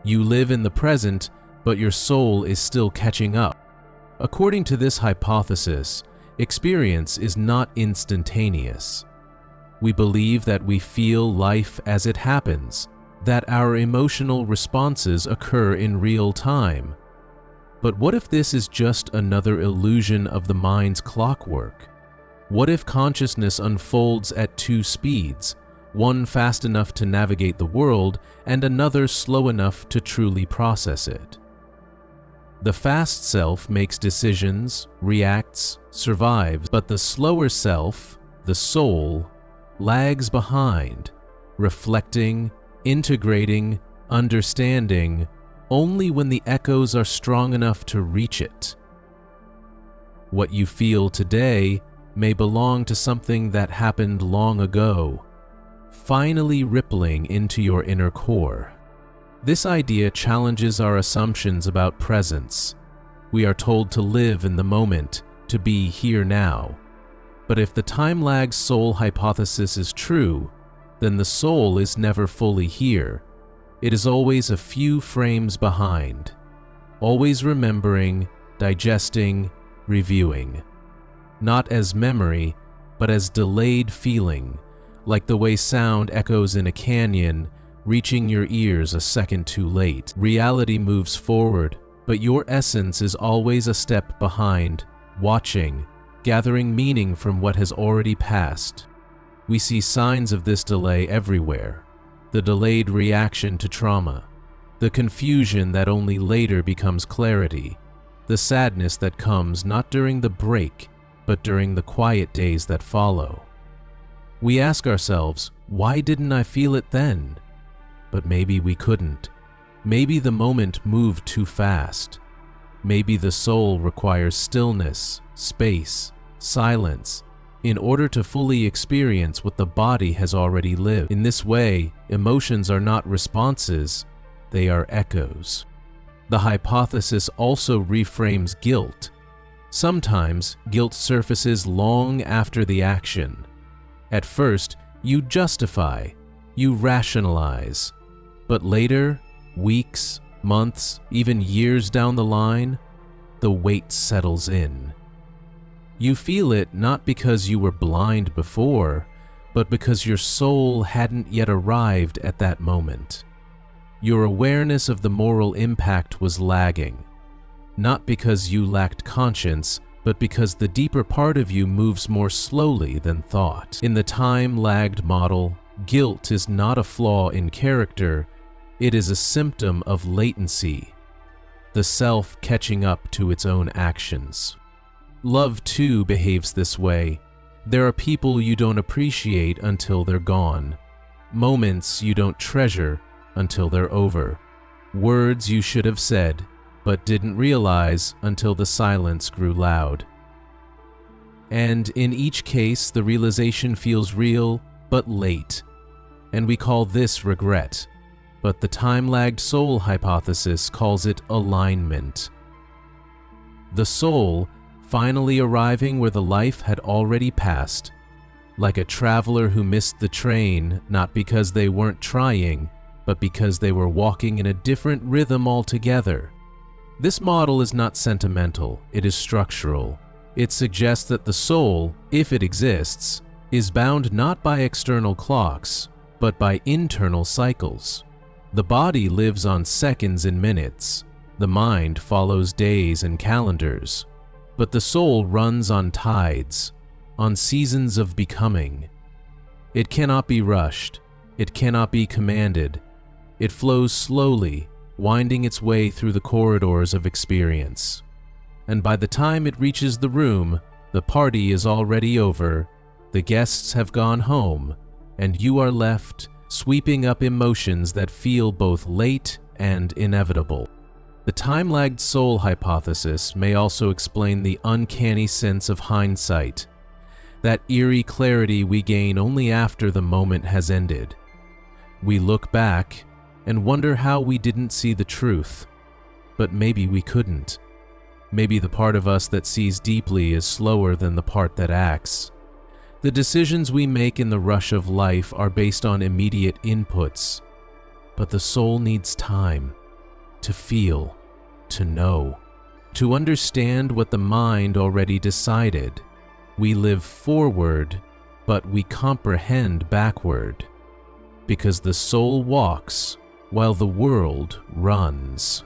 You live in the present, but your soul is still catching up. According to this hypothesis, experience is not instantaneous. We believe that we feel life as it happens, that our emotional responses occur in real time. But what if this is just another illusion of the mind's clockwork? What if consciousness unfolds at two speeds, one fast enough to navigate the world and another slow enough to truly process it? The fast self makes decisions, reacts, survives, but the slower self, the soul, lags behind, reflecting, integrating, understanding, only when the echoes are strong enough to reach it. What you feel today may belong to something that happened long ago, finally rippling into your inner core. This idea challenges our assumptions about presence. We are told to live in the moment, to be here now. But if the time-lag soul hypothesis is true, then the soul is never fully here. It is always a few frames behind, always remembering, digesting, reviewing. Not as memory, but as delayed feeling, like the way sound echoes in a canyon, reaching your ears a second too late. Reality moves forward, but your essence is always a step behind, watching, gathering meaning from what has already passed. We see signs of this delay everywhere. The delayed reaction to trauma, the confusion that only later becomes clarity, the sadness that comes not during the break, but during the quiet days that follow. We ask ourselves, why didn't I feel it then? But maybe we couldn't. Maybe the moment moved too fast. Maybe the soul requires stillness, space, silence, in order to fully experience what the body has already lived. In this way, emotions are not responses, they are echoes. The hypothesis also reframes guilt. Sometimes, guilt surfaces long after the action. At first, you justify, you rationalize, but later, weeks, months, even years down the line, the weight settles in. You feel it not because you were blind before, but because your soul hadn't yet arrived at that moment. Your awareness of the moral impact was lagging, not because you lacked conscience, but because the deeper part of you moves more slowly than thought. In the time-lagged model, guilt is not a flaw in character, it is a symptom of latency, the self catching up to its own actions. Love too behaves this way. There are people you don't appreciate until they're gone, moments you don't treasure until they're over, words you should have said but didn't realize until the silence grew loud. And in each case, the realization feels real but late, and we call this regret. but the time-lagged soul hypothesis calls it alignment. The soul finally arriving where the life had already passed, like a traveler who missed the train not because they weren't trying, but because they were walking in a different rhythm altogether. This model is not sentimental, it is structural. It suggests that the soul, if it exists, is bound not by external clocks, but by internal cycles. The body lives on seconds and minutes. The mind follows days and calendars. But the soul runs on tides, on seasons of becoming. It cannot be rushed. It cannot be commanded. It flows slowly, winding its way through the corridors of experience. And by the time it reaches the room, the party is already over, the guests have gone home, and you are left sweeping up emotions that feel both late and inevitable. The time-lagged soul hypothesis may also explain the uncanny sense of hindsight, that eerie clarity we gain only after the moment has ended. We look back and wonder how we didn't see the truth, but maybe we couldn't. Maybe the part of us that sees deeply is slower than the part that acts. The decisions we make in the rush of life are based on immediate inputs, but the soul needs time to feel, to know, to understand what the mind already decided. We live forward, but we comprehend backward, because the soul walks while the world runs.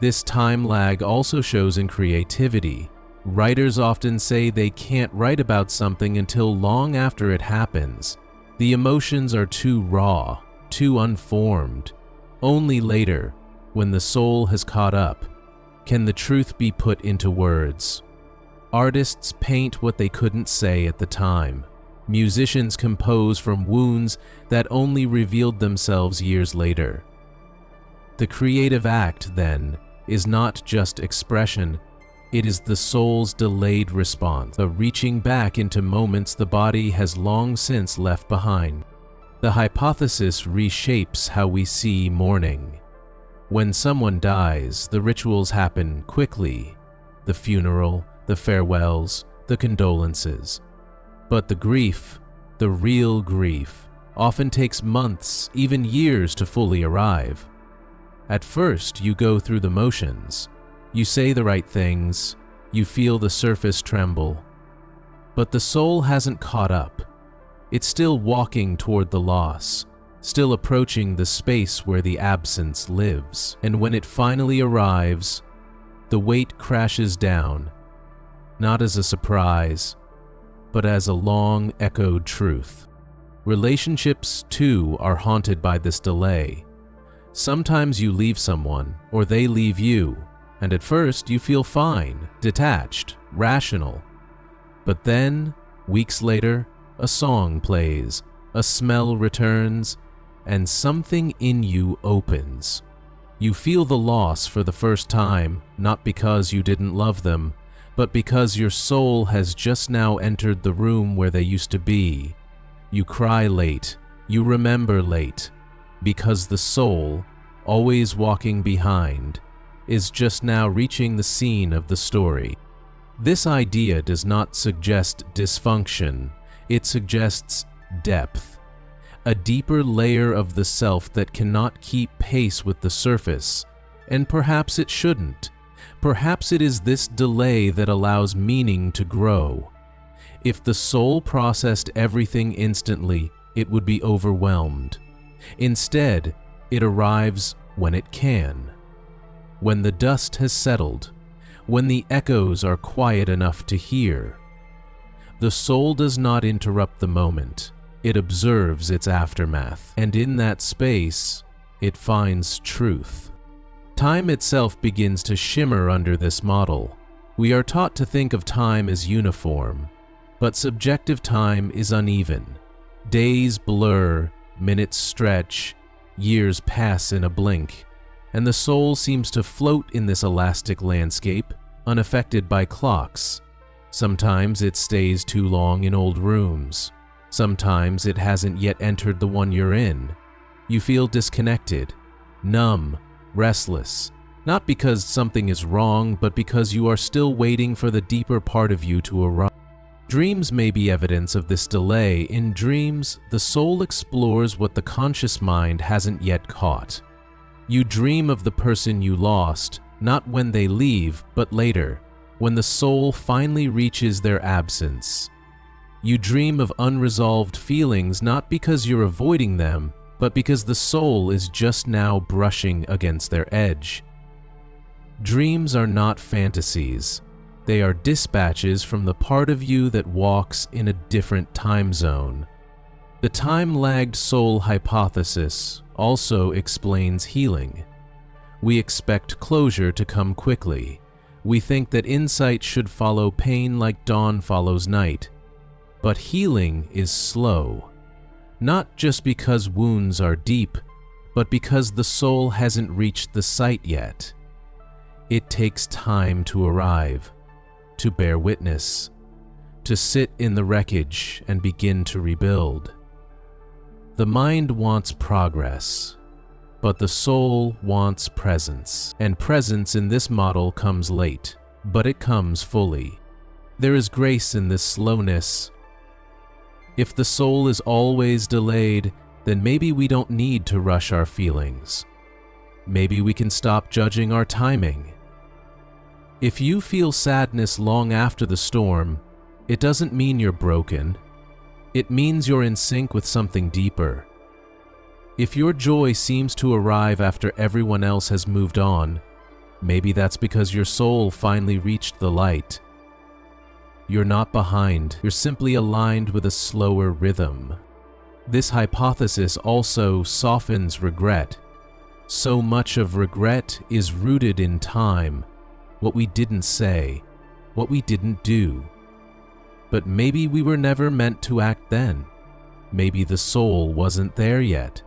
This time lag also shows in creativity. Writers often say they can't write about something until long after it happens. The emotions are too raw, too unformed. Only later, when the soul has caught up, can the truth be put into words. Artists paint what they couldn't say at the time. Musicians compose from wounds that only revealed themselves years later. The creative act, then, is not just expression, it is the soul's delayed response, a reaching back into moments the body has long since left behind. The hypothesis reshapes how we see mourning. When someone dies, the rituals happen quickly: the funeral, the farewells, the condolences. But the grief, the real grief, often takes months, even years to fully arrive. At first, you go through the motions. You say the right things. You feel the surface tremble. But the soul hasn't caught up. It's still walking toward the loss, still approaching the space where the absence lives. And when it finally arrives, the weight crashes down, not as a surprise, but as a long echoed truth. Relationships, too, are haunted by this delay. Sometimes you leave someone, or they leave you, and at first you feel fine, detached, rational. But then, weeks later, a song plays, a smell returns, and something in you opens. You feel the loss for the first time, not because you didn't love them, but because your soul has just now entered the room where they used to be. You cry late, you remember late, because the soul, always walking behind, is just now reaching the scene of the story. This idea does not suggest dysfunction, it suggests depth, a deeper layer of the self that cannot keep pace with the surface, and perhaps it shouldn't. Perhaps it is this delay that allows meaning to grow. If the soul processed everything instantly, it would be overwhelmed. Instead, it arrives when it can. When the dust has settled, when the echoes are quiet enough to hear. The soul does not interrupt the moment, it observes its aftermath, and in that space, it finds truth. Time itself begins to shimmer under this model. We are taught to think of time as uniform, but subjective time is uneven. Days blur, minutes stretch, years pass in a blink, and the soul seems to float in this elastic landscape, unaffected by clocks. Sometimes it stays too long in old rooms. Sometimes it hasn't yet entered the one you're in. You feel disconnected, numb, restless, not because something is wrong, but because you are still waiting for the deeper part of you to arrive. Dreams may be evidence of this delay. In dreams, the soul explores what the conscious mind hasn't yet caught. You dream of the person you lost, not when they leave, but later, when the soul finally reaches their absence. You dream of unresolved feelings not because you're avoiding them, but because the soul is just now brushing against their edge. Dreams are not fantasies. They are dispatches from the part of you that walks in a different time zone. The time-lagged soul hypothesis also explains healing. We expect closure to come quickly. We think that insight should follow pain like dawn follows night. But healing is slow, not just because wounds are deep, but because the soul hasn't reached the site yet. It takes time to arrive, to bear witness, to sit in the wreckage and begin to rebuild. The mind wants progress, but the soul wants presence, and presence in this model comes late, but it comes fully. There is grace in this slowness. If the soul is always delayed, then maybe we don't need to rush our feelings. Maybe we can stop judging our timing. If you feel sadness long after the storm, it doesn't mean you're broken. It means you're in sync with something deeper. If your joy seems to arrive after everyone else has moved on, maybe that's because your soul finally reached the light. You're not behind, you're simply aligned with a slower rhythm. This hypothesis also softens regret. So much of regret is rooted in time, what we didn't say, what we didn't do. But maybe we were never meant to act then. Maybe the soul wasn't there yet.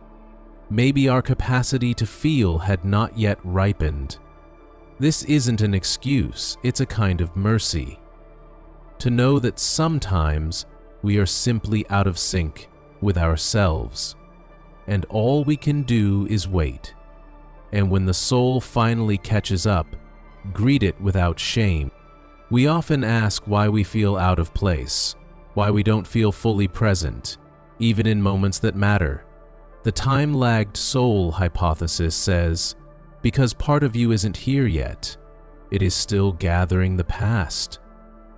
Maybe our capacity to feel had not yet ripened. This isn't an excuse, it's a kind of mercy. To know that sometimes we are simply out of sync with ourselves, and all we can do is wait. And when the soul finally catches up, greet it without shame. We often ask why we feel out of place, why we don't feel fully present, even in moments that matter. The time-lagged soul hypothesis says, because part of you isn't here yet, it is still gathering the past,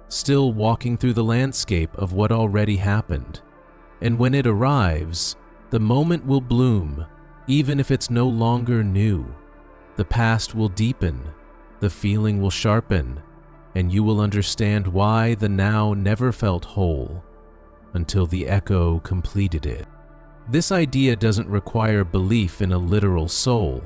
still walking through the landscape of what already happened. And when it arrives, the moment will bloom, even if it's no longer new. The past will deepen, the feeling will sharpen, and you will understand why the now never felt whole, until the echo completed it. This idea doesn't require belief in a literal soul.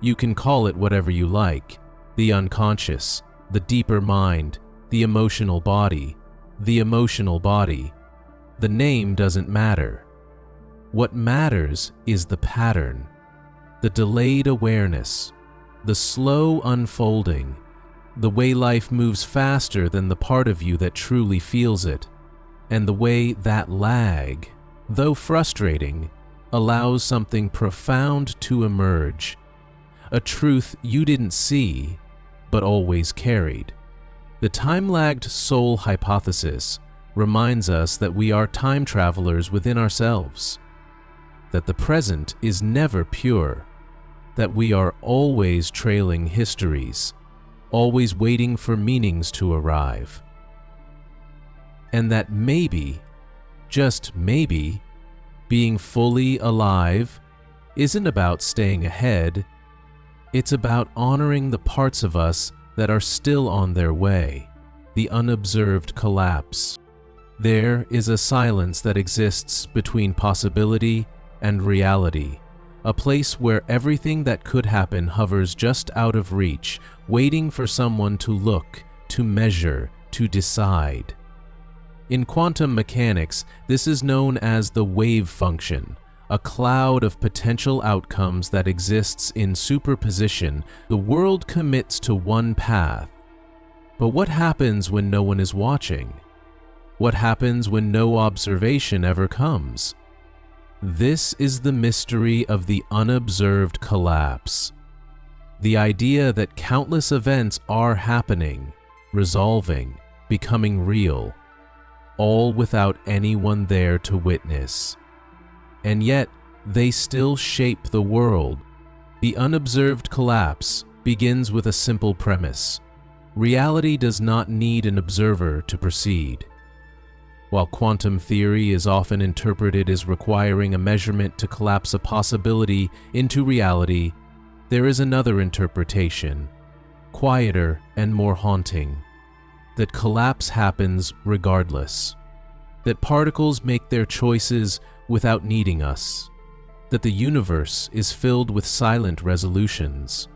You can call it whatever you like: the unconscious, the deeper mind, the emotional body, the emotional body. The name doesn't matter. What matters is the pattern, the delayed awareness, the slow unfolding, the way life moves faster than the part of you that truly feels it, and the way that lag, though frustrating, allows something profound to emerge, a truth you didn't see, but always carried. The time-lagged soul hypothesis reminds us that we are time travelers within ourselves, that the present is never pure, that we are always trailing histories, always waiting for meanings to arrive, and that maybe, just maybe, being fully alive isn't about staying ahead, it's about honoring the parts of us that are still on their way, the unobserved collapse. There is a silence that exists between possibility and reality, a place where everything that could happen hovers just out of reach, waiting for someone to look, to measure, to decide. In quantum mechanics, this is known as the wave function, a cloud of potential outcomes that exists in superposition. The world commits to one path. But what happens when no one is watching? What happens when no observation ever comes? This is the mystery of the unobserved collapse. The idea that countless events are happening, resolving, becoming real, all without anyone there to witness. And yet, they still shape the world. The unobserved collapse begins with a simple premise. Reality does not need an observer to proceed. While quantum theory is often interpreted as requiring a measurement to collapse a possibility into reality, there is another interpretation, quieter and more haunting, that collapse happens regardless, that particles make their choices without needing us, that the universe is filled with silent resolutions,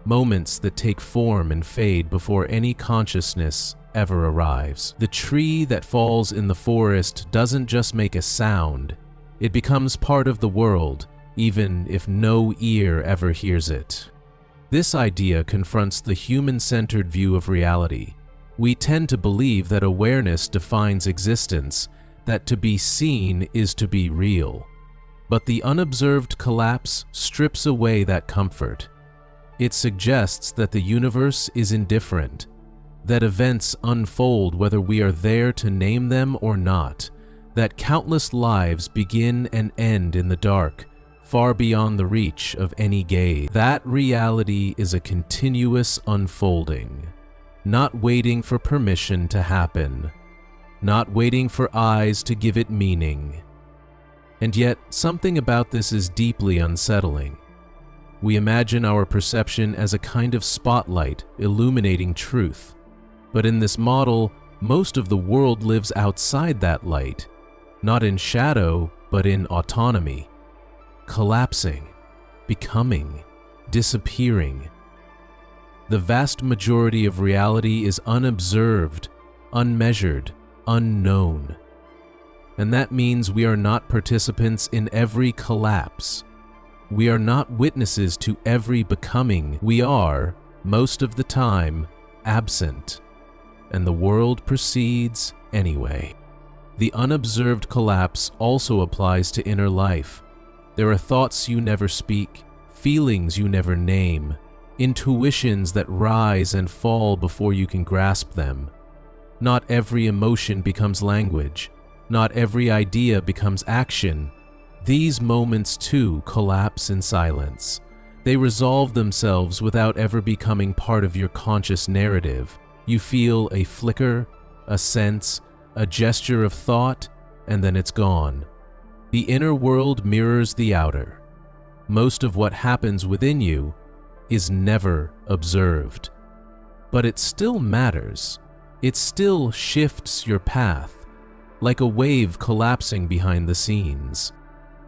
moments that take form and fade before any consciousness ever arrives. The tree that falls in the forest doesn't just make a sound, it becomes part of the world, even if no ear ever hears it. This idea confronts the human-centered view of reality. We tend to believe that awareness defines existence, that to be seen is to be real. But the unobserved collapse strips away that comfort. It suggests that the universe is indifferent, that events unfold whether we are there to name them or not, that countless lives begin and end in the dark, far beyond the reach of any gaze. That reality is a continuous unfolding, not waiting for permission to happen, not waiting for eyes to give it meaning. And yet, something about this is deeply unsettling. We imagine our perception as a kind of spotlight illuminating truth. But in this model, most of the world lives outside that light, not in shadow, but in autonomy, collapsing, becoming, disappearing. The vast majority of reality is unobserved, unmeasured, unknown. And that means we are not participants in every collapse. We are not witnesses to every becoming. We are, most of the time, absent. And the world proceeds anyway. The unobserved collapse also applies to inner life. There are thoughts you never speak, feelings you never name, intuitions that rise and fall before you can grasp them. Not every emotion becomes language. Not every idea becomes action. These moments too collapse in silence. They resolve themselves without ever becoming part of your conscious narrative. You feel a flicker, a sense, a gesture of thought, and then it's gone. The inner world mirrors the outer. Most of what happens within you is never observed. But it still matters. It still shifts your path, like a wave collapsing behind the scenes.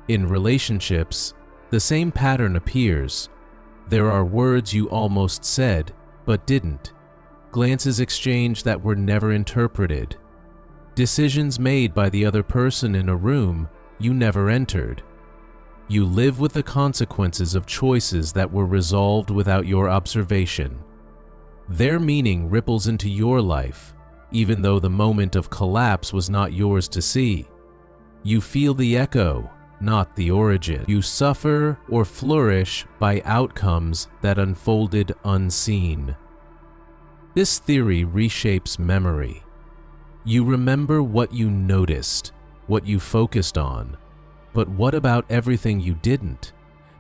In relationships, the same pattern appears. There are words you almost said, but didn't. Glances exchanged that were never interpreted. Decisions made by the other person in a room you never entered. You live with the consequences of choices that were resolved without your observation. Their meaning ripples into your life, even though the moment of collapse was not yours to see. You feel the echo, not the origin. You suffer or flourish by outcomes that unfolded unseen. This theory reshapes memory. You remember what you noticed, what you focused on. But what about everything you didn't?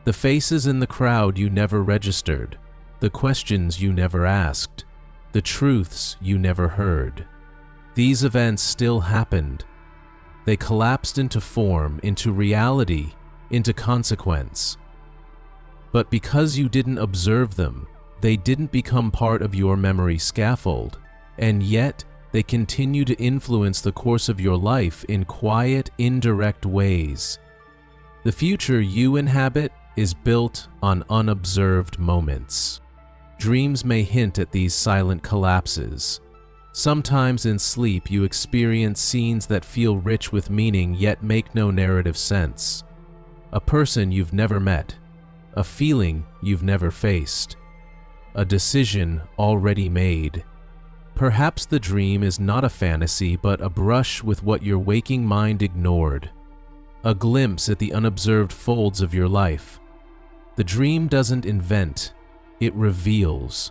The faces in the crowd you never registered, the questions you never asked, the truths you never heard. These events still happened. They collapsed into form, into reality, into consequence. But because you didn't observe them, they didn't become part of your memory scaffold, and yet they continue to influence the course of your life in quiet, indirect ways. The future you inhabit is built on unobserved moments. Dreams may hint at these silent collapses. Sometimes in sleep you experience scenes that feel rich with meaning yet make no narrative sense. A person you've never met, a feeling you've never faced, a decision already made. Perhaps the dream is not a fantasy but a brush with what your waking mind ignored. a glimpse at the unobserved folds of your life. The dream doesn't invent, it reveals.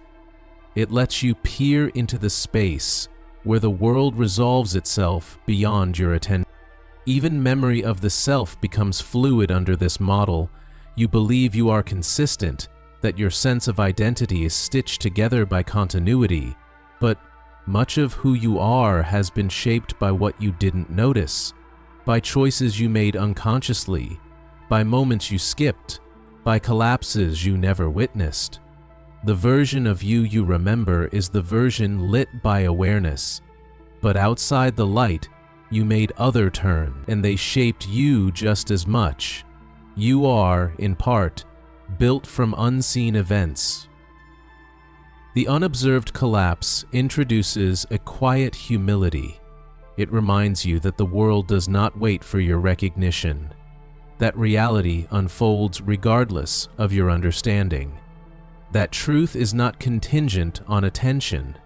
It lets you peer into the space where the world resolves itself beyond your attention. Even memory of the self becomes fluid under this model. You believe you are consistent, that your sense of identity is stitched together by continuity, but much of who you are has been shaped by what you didn't notice, by choices you made unconsciously, by moments you skipped, by collapses you never witnessed. The version of you you remember is the version lit by awareness, but outside the light, you made other turn, and they shaped you just as much. You are, in part, built from unseen events. The unobserved collapse introduces a quiet humility. It reminds you that the world does not wait for your recognition, that reality unfolds regardless of your understanding, that truth is not contingent on attention.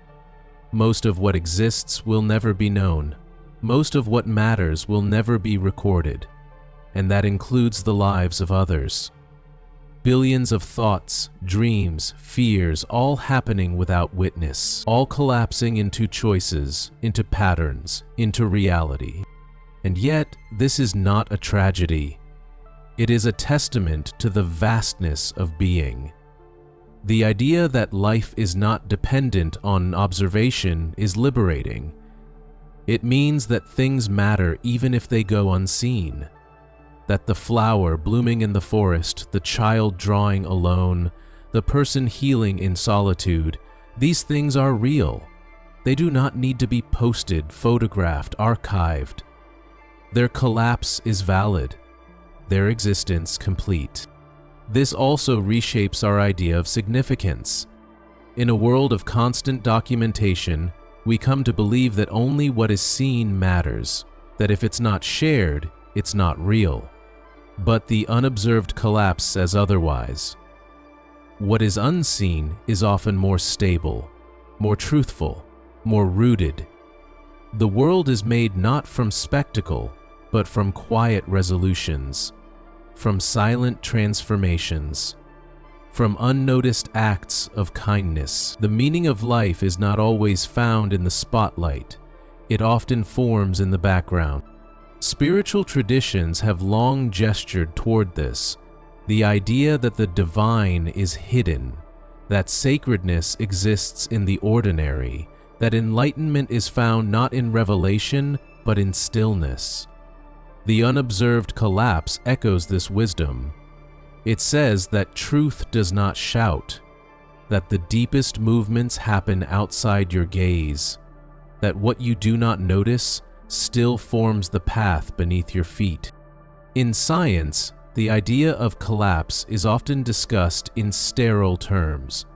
Most of what exists will never be known. Most of what matters will never be recorded, and that includes the lives of others. Billions of thoughts, dreams, fears, all happening without witness, all collapsing into choices, into patterns, into reality. And yet, this is not a tragedy. It is a testament to the vastness of being. The idea that life is not dependent on observation is liberating. It means that things matter even if they go unseen. That the flower blooming in the forest, the child drawing alone, the person healing in solitude, these things are real. They do not need to be posted, photographed, archived. Their collapse is valid, their existence complete. This also reshapes our idea of significance. In a world of constant documentation, we come to believe that only what is seen matters, that if it's not shared, it's not real. But the unobserved collapse says otherwise. What is unseen is often more stable, more truthful, more rooted. The world is made not from spectacle, but from quiet resolutions, from silent transformations, from unnoticed acts of kindness. The meaning of life is not always found in the spotlight. It often forms in the background. Spiritual traditions have long gestured toward this, the idea that the divine is hidden, that sacredness exists in the ordinary, that enlightenment is found not in revelation, but in stillness. The unobserved collapse echoes this wisdom. It says that truth does not shout, that the deepest movements happen outside your gaze, that what you do not notice still forms the path beneath your feet. In science, the idea of collapse is often discussed in sterile terms: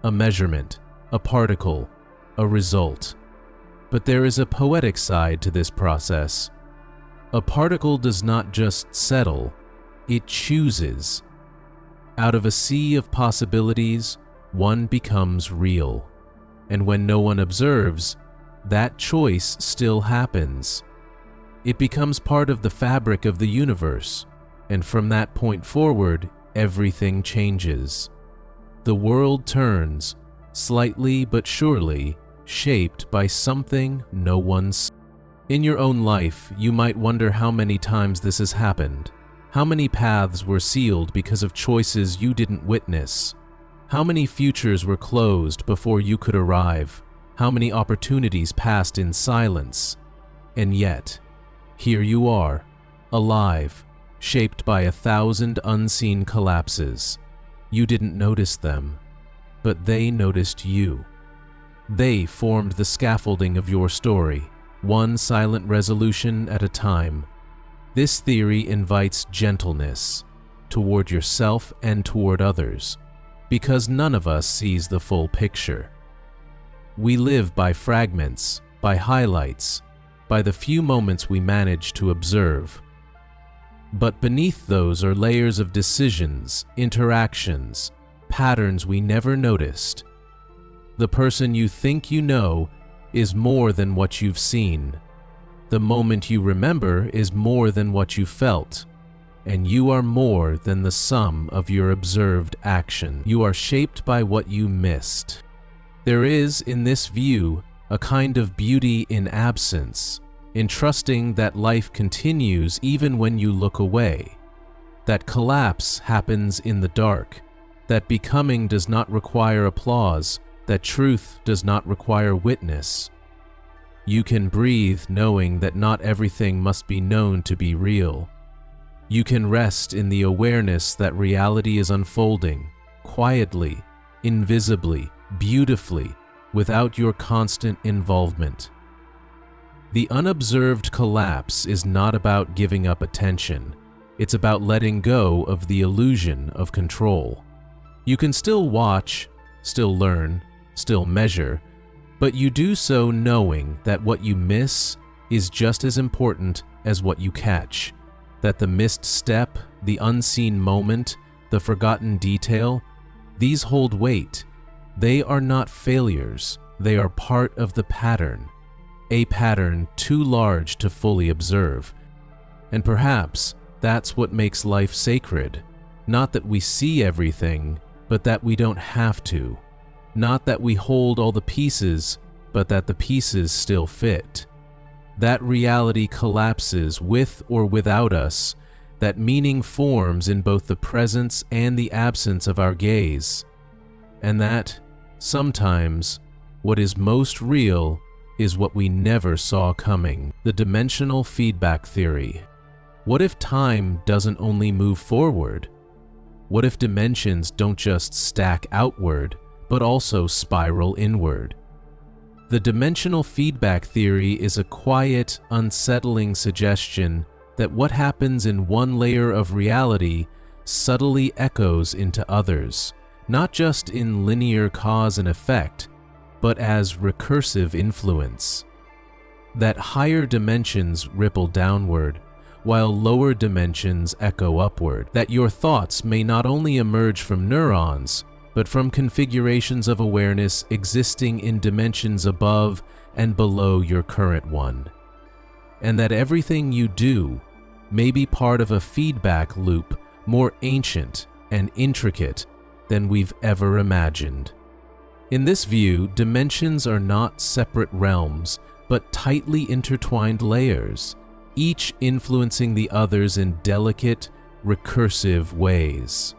a measurement, a particle, a result. But there is a poetic side to this process. A particle does not just settle, it chooses. Out of a sea of possibilities, one becomes real. And when no one observes, that choice still happens. It becomes part of the fabric of the universe, and from that point forward, everything changes. The world turns, slightly but surely, shaped by something no one sees. In your own life, you might wonder how many times this has happened. How many paths were sealed because of choices you didn't witness? How many futures were closed before you could arrive? How many opportunities passed in silence? And yet, here you are, alive, shaped by 1,000 unseen collapses. You didn't notice them, but they noticed you. They formed the scaffolding of your story, one silent resolution at a time. This theory invites gentleness toward yourself and toward others, because none of us sees the full picture. We live by fragments, by highlights, by the few moments we manage to observe. But beneath those are layers of decisions, interactions, patterns we never noticed. The person you think you know is more than what you've seen. The moment you remember is more than what you felt, and you are more than the sum of your observed action. You are shaped by what you missed. There is, in this view, a kind of beauty in absence, in trusting that life continues even when you look away, that collapse happens in the dark, that becoming does not require applause, that truth does not require witness. You can breathe knowing that not everything must be known to be real. You can rest in the awareness that reality is unfolding, quietly, invisibly, beautifully, without your constant involvement. The unobserved collapse is not about giving up attention. It's about letting go of the illusion of control. You can still watch, still learn, still measure, but you do so knowing that what you miss is just as important as what you catch, that the missed step, the unseen moment, the forgotten detail, these hold weight. They are not failures, they are part of the pattern, a pattern too large to fully observe. And perhaps that's what makes life sacred, not that we see everything, but that we don't have to. Not that we hold all the pieces, but that the pieces still fit. That reality collapses with or without us, that meaning forms in both the presence and the absence of our gaze, and that, sometimes, what is most real is what we never saw coming. The dimensional feedback theory. What if time doesn't only move forward? What if dimensions don't just stack outward, but also spiral inward? The dimensional feedback theory is a quiet, unsettling suggestion that what happens in one layer of reality subtly echoes into others, not just in linear cause and effect, but as recursive influence. That higher dimensions ripple downward, while lower dimensions echo upward. That your thoughts may not only emerge from neurons, but from configurations of awareness existing in dimensions above and below your current one. And that everything you do may be part of a feedback loop more ancient and intricate than we've ever imagined. In this view, dimensions are not separate realms, but tightly intertwined layers, each influencing the others in delicate, recursive ways.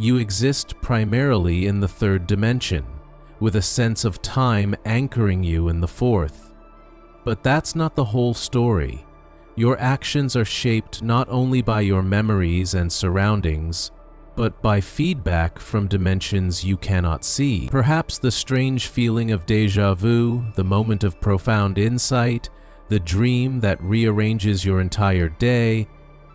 You exist primarily in the third dimension, with a sense of time anchoring you in the fourth. But that's not the whole story. Your actions are shaped not only by your memories and surroundings, but by feedback from dimensions you cannot see. Perhaps the strange feeling of déjà vu, the moment of profound insight, the dream that rearranges your entire day,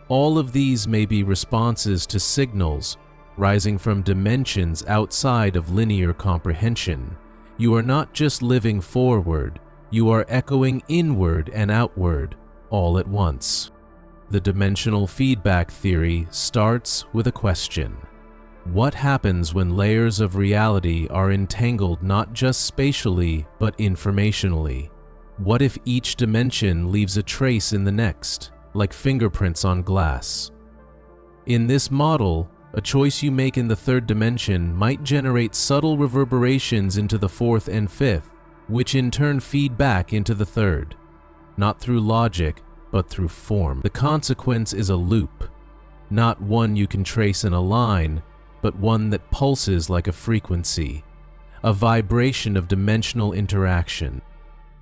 all of these may be responses to signals rising from dimensions outside of linear comprehension. You are not just living forward, you are echoing inward and outward, all at once. The dimensional feedback theory starts with a question. What happens when layers of reality are entangled not just spatially, but informationally? What if each dimension leaves a trace in the next, like fingerprints on glass? In this model, a choice you make in the third dimension might generate subtle reverberations into the fourth and fifth, which in turn feed back into the third, not through logic, but through form. The consequence is a loop, not one you can trace in a line, but one that pulses like a frequency, a vibration of dimensional interaction.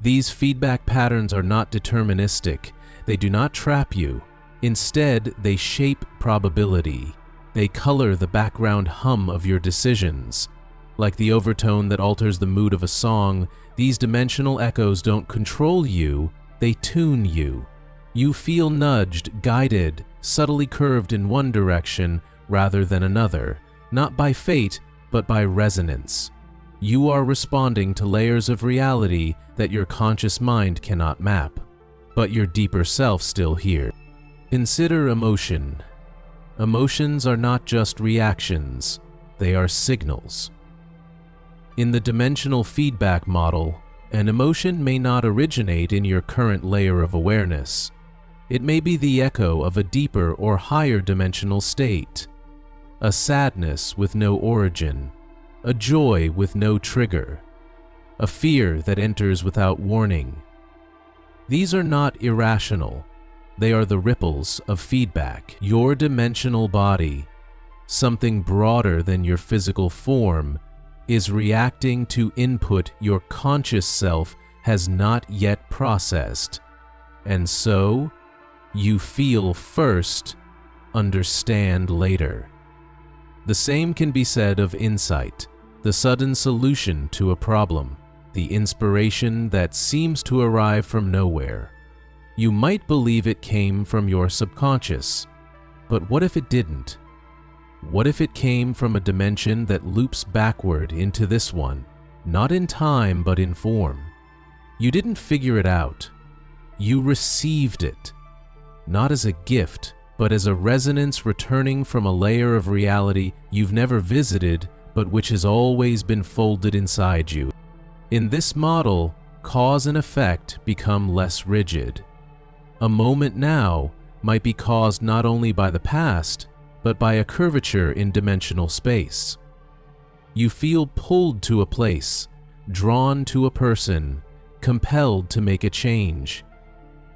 These feedback patterns are not deterministic. They do not trap you. Instead, they shape probability. They color the background hum of your decisions. Like the overtone that alters the mood of a song, these dimensional echoes don't control you, they tune you. You feel nudged, guided, subtly curved in one direction rather than another, not by fate, but by resonance. You are responding to layers of reality that your conscious mind cannot map, but your deeper self still hears. Consider emotion. Emotions are not just reactions, they are signals. In the dimensional feedback model, An emotion may not originate in your current layer of awareness. It may be the echo of a deeper or higher dimensional state. A sadness with no origin, a joy with no trigger, a fear that enters without warning. These are not irrational. They are the ripples of feedback. Your dimensional body, something broader than your physical form, is reacting to input your conscious self has not yet processed. And so, you feel first, understand later. The same can be said of insight, the sudden solution to a problem, the inspiration that seems to arrive from nowhere. You might believe it came from your subconscious, but what if it didn't? What if it came from a dimension that loops backward into this one, not in time but in form? You didn't figure it out. You received it, not as a gift, but as a resonance returning from a layer of reality you've never visited, but which has always been folded inside you. In this model, cause and effect become less rigid. A moment now might be caused not only by the past, but by a curvature in dimensional space. You feel pulled to a place, drawn to a person, compelled to make a change.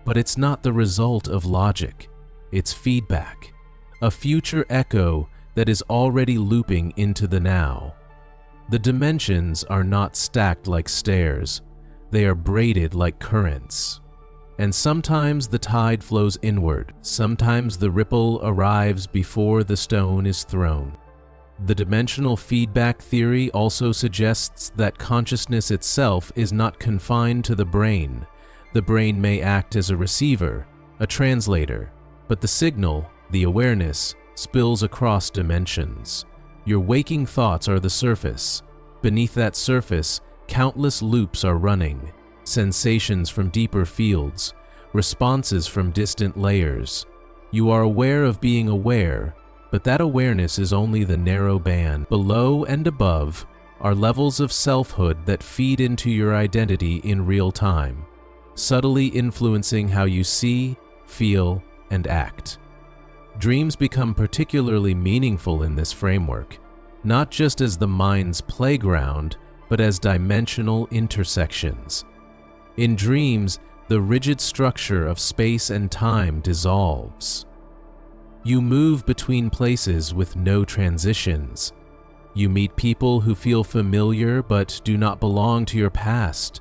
But it's not the result of logic. It's feedback, a future echo that is already looping into the now. The dimensions are not stacked like stairs. They are braided like currents. And sometimes the tide flows inward, sometimes the ripple arrives before the stone is thrown. The dimensional feedback theory also suggests that consciousness itself is not confined to the brain. The brain may act as a receiver, a translator, but the signal, the awareness, spills across dimensions. Your waking thoughts are the surface. Beneath that surface, countless loops are running. Sensations from deeper fields, responses from distant layers. You are aware of being aware, but that awareness is only the narrow band. Below and above are levels of selfhood that feed into your identity in real time, subtly influencing how you see, feel, and act. Dreams become particularly meaningful in this framework, not just as the mind's playground, but as dimensional intersections. In dreams, the rigid structure of space and time dissolves. You move between places with no transitions. You meet people who feel familiar but do not belong to your past.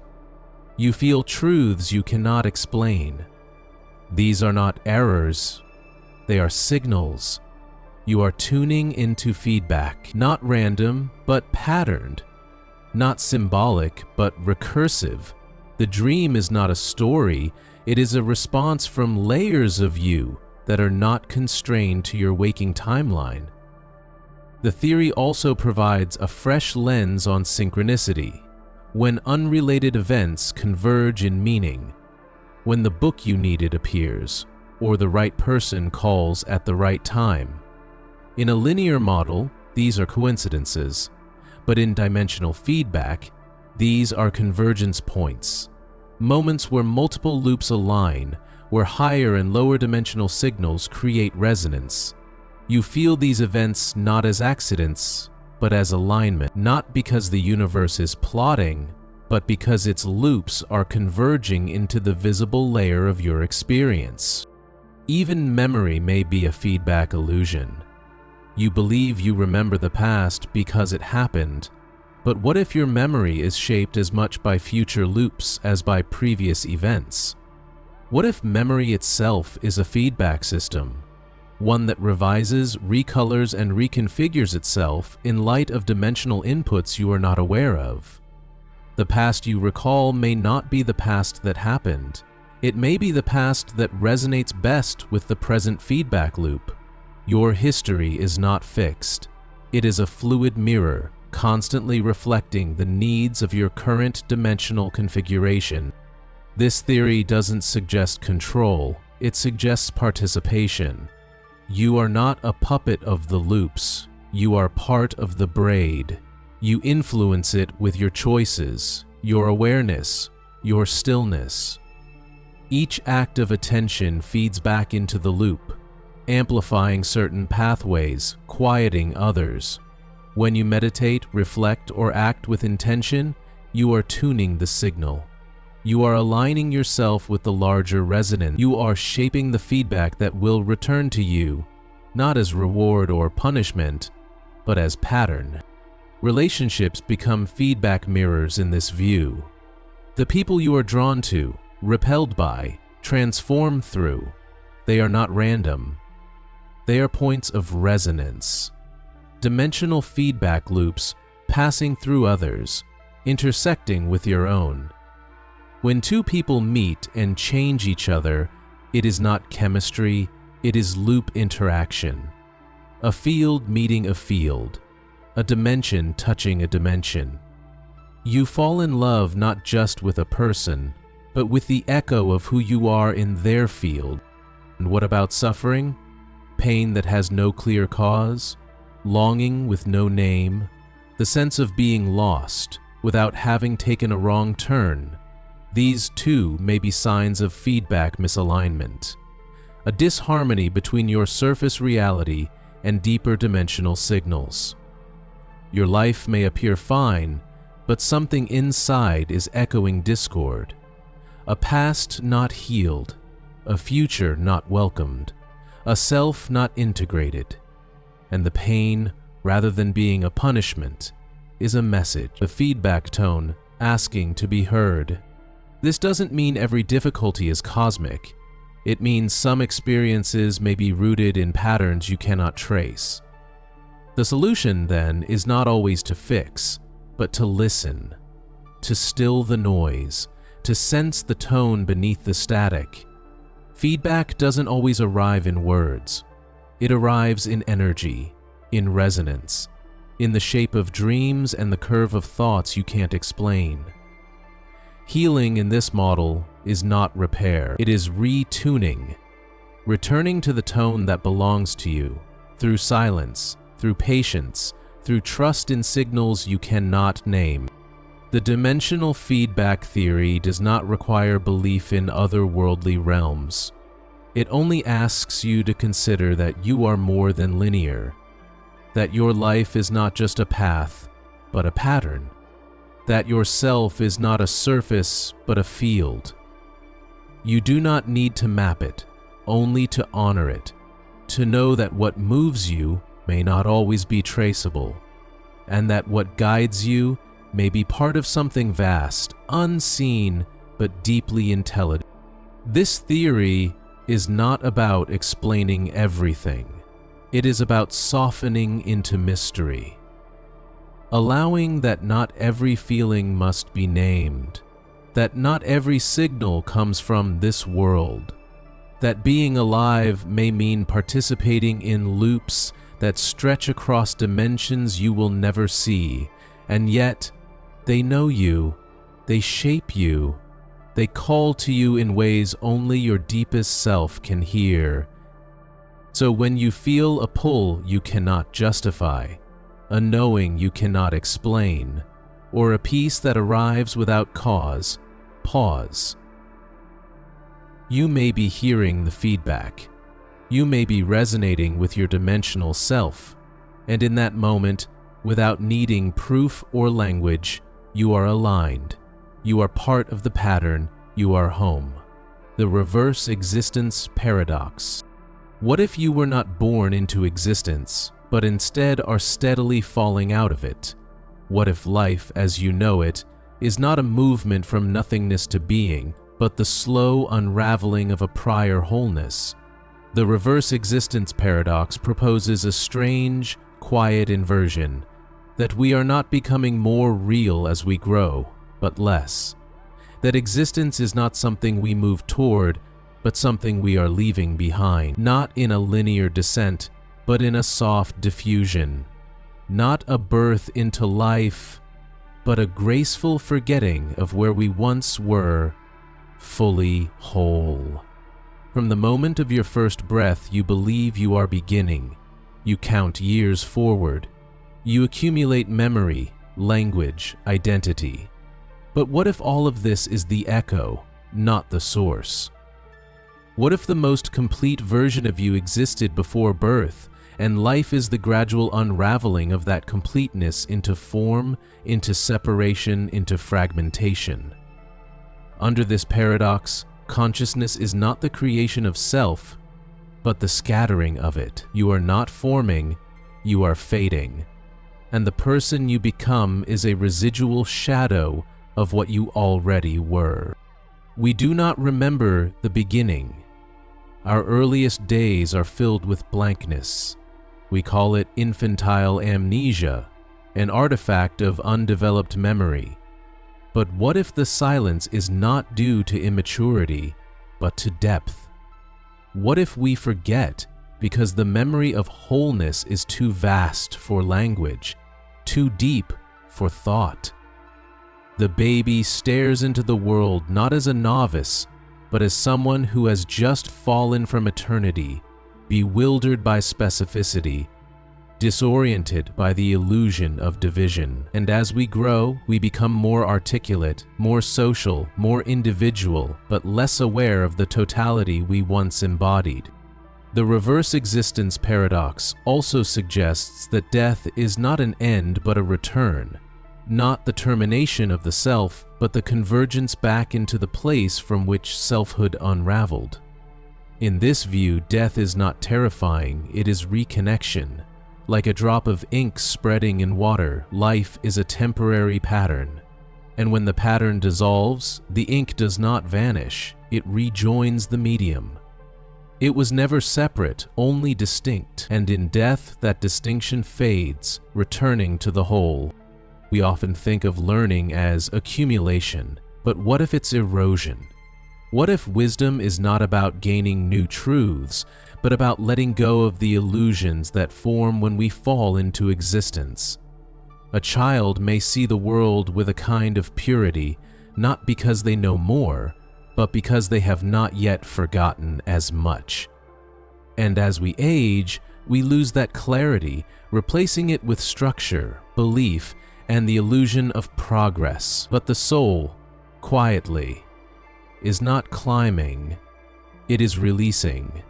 You feel truths you cannot explain. These are not errors, they are signals. You are tuning into feedback, not random, but patterned, not symbolic, but recursive. The dream is not a story, it is a response from layers of you that are not constrained to your waking timeline. The theory also provides a fresh lens on synchronicity, when unrelated events converge in meaning, when the book you needed appears, or the right person calls at the right time. In a linear model, these are coincidences, but in dimensional feedback, these are convergence points, moments where multiple loops align, where higher and lower dimensional signals create resonance. You feel these events not as accidents, but as alignment, not because the universe is plotting, but because its loops are converging into the visible layer of your experience. Even memory may be a feedback illusion. You believe you remember the past because it happened, but what if your memory is shaped as much by future loops as by previous events? What if memory itself is a feedback system, one that revises, recolors, and reconfigures itself in light of dimensional inputs you are not aware of? The past you recall may not be the past that happened. It may be the past that resonates best with the present feedback loop. Your history is not fixed. It is a fluid mirror, constantly reflecting the needs of your current dimensional configuration. This theory doesn't suggest control, it suggests participation. You are not a puppet of the loops, you are part of the braid. You influence it with your choices, your awareness, your stillness. Each act of attention feeds back into the loop, amplifying certain pathways, quieting others. When you meditate, reflect, or act with intention, you are tuning the signal. You are aligning yourself with the larger resonance. You are shaping the feedback that will return to you, not as reward or punishment, but as pattern. Relationships become feedback mirrors in this view. The people you are drawn to, repelled by, transform through, they are not random. They are points of resonance. Dimensional feedback loops passing through others, intersecting with your own. When two people meet and change each other, it is not chemistry, it is loop interaction. A field meeting a field, a dimension touching a dimension. You fall in love not just with a person, but with the echo of who you are in their field. And what about suffering? Pain that has no clear cause? Longing with no name? The sense of being lost without having taken a wrong turn? These too may be signs of feedback misalignment, a disharmony between your surface reality and deeper dimensional signals. Your life may appear fine, but something inside is echoing discord. A past not healed, a future not welcomed, a self not integrated. And the pain, rather than being a punishment, is a message, a feedback tone asking to be heard. This doesn't mean every difficulty is cosmic. It means some experiences may be rooted in patterns you cannot trace. The solution, then, is not always to fix, but to listen, to still the noise, to sense the tone beneath the static. Feedback doesn't always arrive in words. It arrives in energy, in resonance, in the shape of dreams and the curve of thoughts you can't explain. Healing in this model is not repair, it is retuning, returning to the tone that belongs to you, through silence, through patience, through trust in signals you cannot name. The dimensional feedback theory does not require belief in otherworldly realms. It only asks you to consider that you are more than linear, that your life is not just a path, but a pattern, that yourself is not a surface, but a field. You do not need to map it, only to honor it, to know that what moves you may not always be traceable, and that what guides you may be part of something vast, unseen, but deeply intelligent. This theory is not about explaining everything. It is about softening into mystery, allowing that not every feeling must be named, that not every signal comes from this world, that being alive may mean participating in loops that stretch across dimensions you will never see, and yet they know you, they shape you, they call to you in ways only your deepest self can hear. So when you feel a pull you cannot justify, a knowing you cannot explain, or a peace that arrives without cause, pause. You may be hearing the feedback. You may be resonating with your dimensional self, and in that moment, without needing proof or language, you are aligned. You are part of the pattern. You are home. The reverse existence paradox. What if you were not born into existence, but instead are steadily falling out of it? What if life, as you know it, is not a movement from nothingness to being, but the slow unraveling of a prior wholeness? The reverse existence paradox proposes a strange, quiet inversion, that we are not becoming more real as we grow, but less. That existence is not something we move toward, but something we are leaving behind, not in a linear descent, but in a soft diffusion, not a birth into life, but a graceful forgetting of where we once were, fully whole. From the moment of your first breath, you believe you are beginning. You count years forward. You accumulate memory, language, identity. But what if all of this is the echo, not the source? What if the most complete version of you existed before birth, and life is the gradual unraveling of that completeness into form, into separation, into fragmentation? Under this paradox, consciousness is not the creation of self, but the scattering of it. You are not forming, you are fading. And the person you become is a residual shadow of what you already were. We do not remember the beginning. Our earliest days are filled with blankness. We call it infantile amnesia, an artifact of undeveloped memory. But what if the silence is not due to immaturity, but to depth? What if we forget because the memory of wholeness is too vast for language, too deep for thought? The baby stares into the world not as a novice, but as someone who has just fallen from eternity, bewildered by specificity, disoriented by the illusion of division. And as we grow, we become more articulate, more social, more individual, but less aware of the totality we once embodied. The reverse existence paradox also suggests that death is not an end but a return, not the termination of the self, but the convergence back into the place from which selfhood unraveled. In this view, death is not terrifying, it is reconnection. Like a drop of ink spreading in water, life is a temporary pattern. And when the pattern dissolves, the ink does not vanish, it rejoins the medium. It was never separate, only distinct, and in death that distinction fades, returning to the whole. We often think of learning as accumulation, but what if it's erosion? What if wisdom is not about gaining new truths, but about letting go of the illusions that form when we fall into existence? A child may see the world with a kind of purity, not because they know more, but because they have not yet forgotten as much. And as we age, we lose that clarity, replacing it with structure, belief, and the illusion of progress. But the soul, quietly, is not climbing, it is releasing,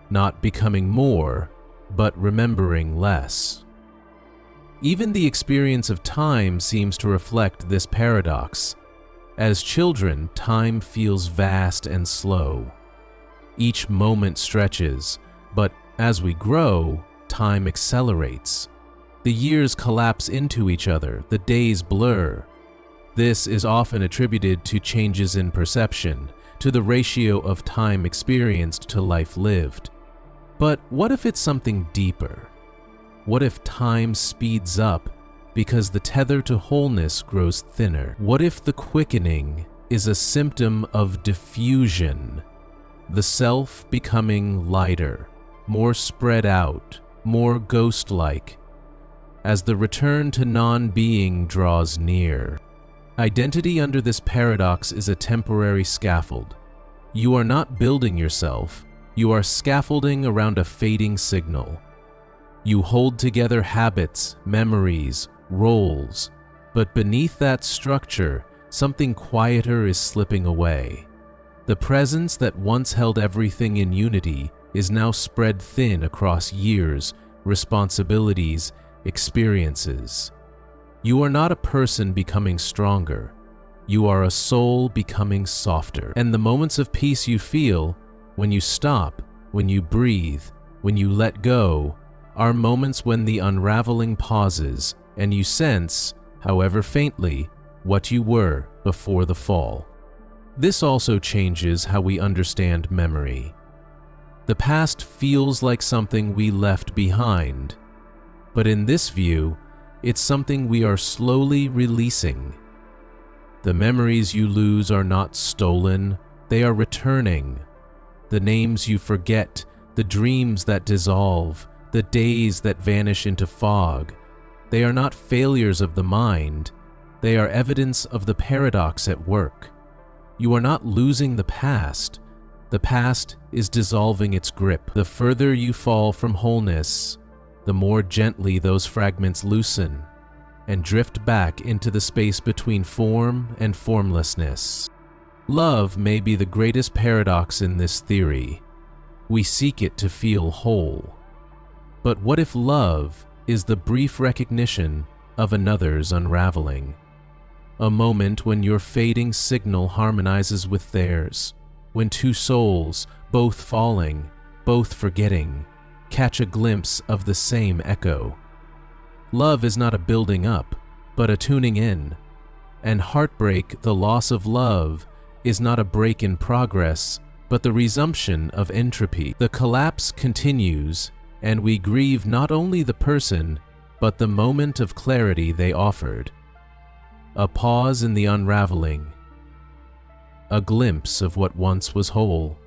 not becoming more, but remembering less. Even the experience of time seems to reflect this paradox. As children, time feels vast and slow. Each moment stretches, but as we grow, time accelerates. The years collapse into each other, the days blur. This is often attributed to changes in perception, to the ratio of time experienced to life lived. But what if it's something deeper? What if time speeds up because the tether to wholeness grows thinner? What if the quickening is a symptom of diffusion, the self becoming lighter, more spread out, more ghost-like, as the return to non-being draws near? Identity under this paradox is a temporary scaffold. You are not building yourself, you are scaffolding around a fading signal. You hold together habits, memories, roles, but beneath that structure, something quieter is slipping away. The presence that once held everything in unity is now spread thin across years, responsibilities, experiences. You are not a person becoming stronger. You are a soul becoming softer. And the moments of peace you feel, when you stop, when you breathe, when you let go, are moments when the unraveling pauses and you sense, however faintly, what you were before the fall. This also changes how we understand memory. The past feels like something we left behind, but in this view, it's something we are slowly releasing. The memories you lose are not stolen, they are returning. The names you forget, the dreams that dissolve, the days that vanish into fog, they are not failures of the mind, they are evidence of the paradox at work. You are not losing the past is dissolving its grip. The further you fall from wholeness, the more gently those fragments loosen. and drift back into the space between form and formlessness. Love may be the greatest paradox in this theory. We seek it to feel whole. But what if love is the brief recognition of another's unraveling? A moment when your fading signal harmonizes with theirs, when two souls, both falling, both forgetting, catch a glimpse of the same echo. Love is not a building up, but a tuning in. And heartbreak, the loss of love, is not a break in progress, but the resumption of entropy. The collapse continues, and we grieve not only the person, but the moment of clarity they offered. A pause in the unraveling. A glimpse of what once was whole.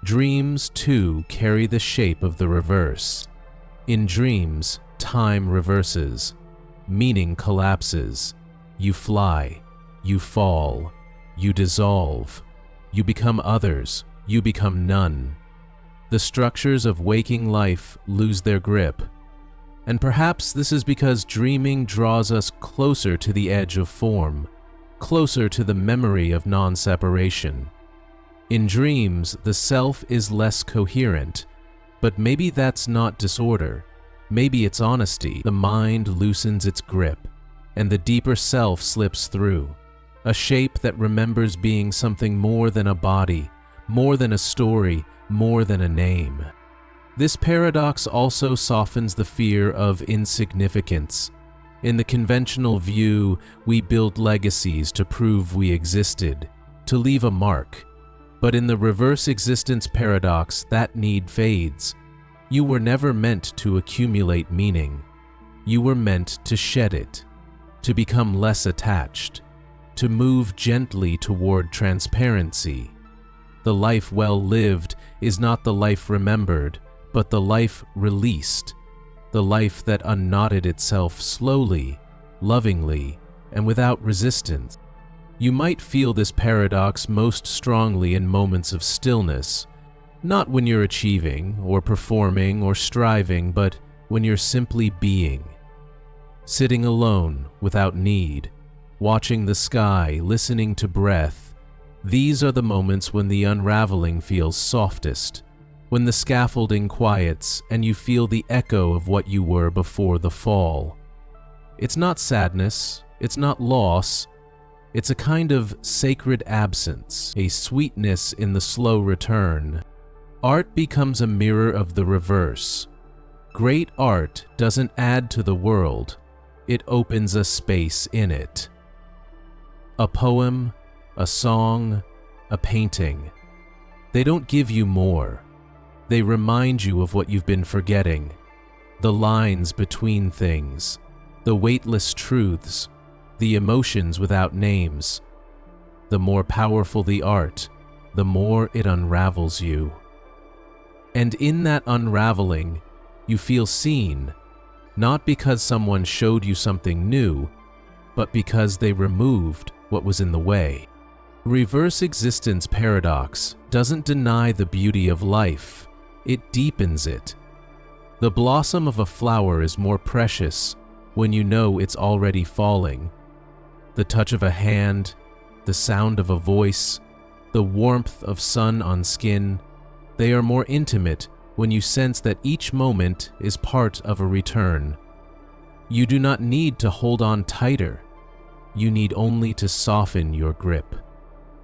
Dreams, too, carry the shape of the reverse. In dreams, time reverses. Meaning collapses. You fly. You fall. You dissolve. You become others. You become none. The structures of waking life lose their grip. And perhaps this is because dreaming draws us closer to the edge of form, closer to the memory of non-separation. In dreams, the self is less coherent, but maybe that's not disorder. Maybe it's honesty. The mind loosens its grip, and the deeper self slips through, a shape that remembers being something more than a body, more than a story, more than a name. This paradox also softens the fear of insignificance. In the conventional view, we build legacies to prove we existed, to leave a mark. But in the reverse existence paradox, that need fades. You were never meant to accumulate meaning. You were meant to shed it, to become less attached, to move gently toward transparency. The life well lived is not the life remembered, but the life released, the life that unknotted itself slowly, lovingly, and without resistance. You might feel this paradox most strongly in moments of stillness, not when you're achieving or performing or striving, but when you're simply being. Sitting alone, without need, watching the sky, listening to breath. These are the moments when the unraveling feels softest, when the scaffolding quiets and you feel the echo of what you were before the fall. It's not sadness, it's not loss, it's a kind of sacred absence, a sweetness in the slow return. Art becomes a mirror of the reverse. Great art doesn't add to the world, it opens a space in it. A poem, a song, a painting. They don't give you more. They remind you of what you've been forgetting, the lines between things, the weightless truths, the emotions without names. The more powerful the art, the more it unravels you. And in that unraveling, you feel seen, not because someone showed you something new, but because they removed what was in the way. Reverse existence paradox doesn't deny the beauty of life. It deepens it. The blossom of a flower is more precious when you know it's already falling. The touch of a hand, the sound of a voice, the warmth of sun on skin, they are more intimate when you sense that each moment is part of a return. You do not need to hold on tighter. You need only to soften your grip,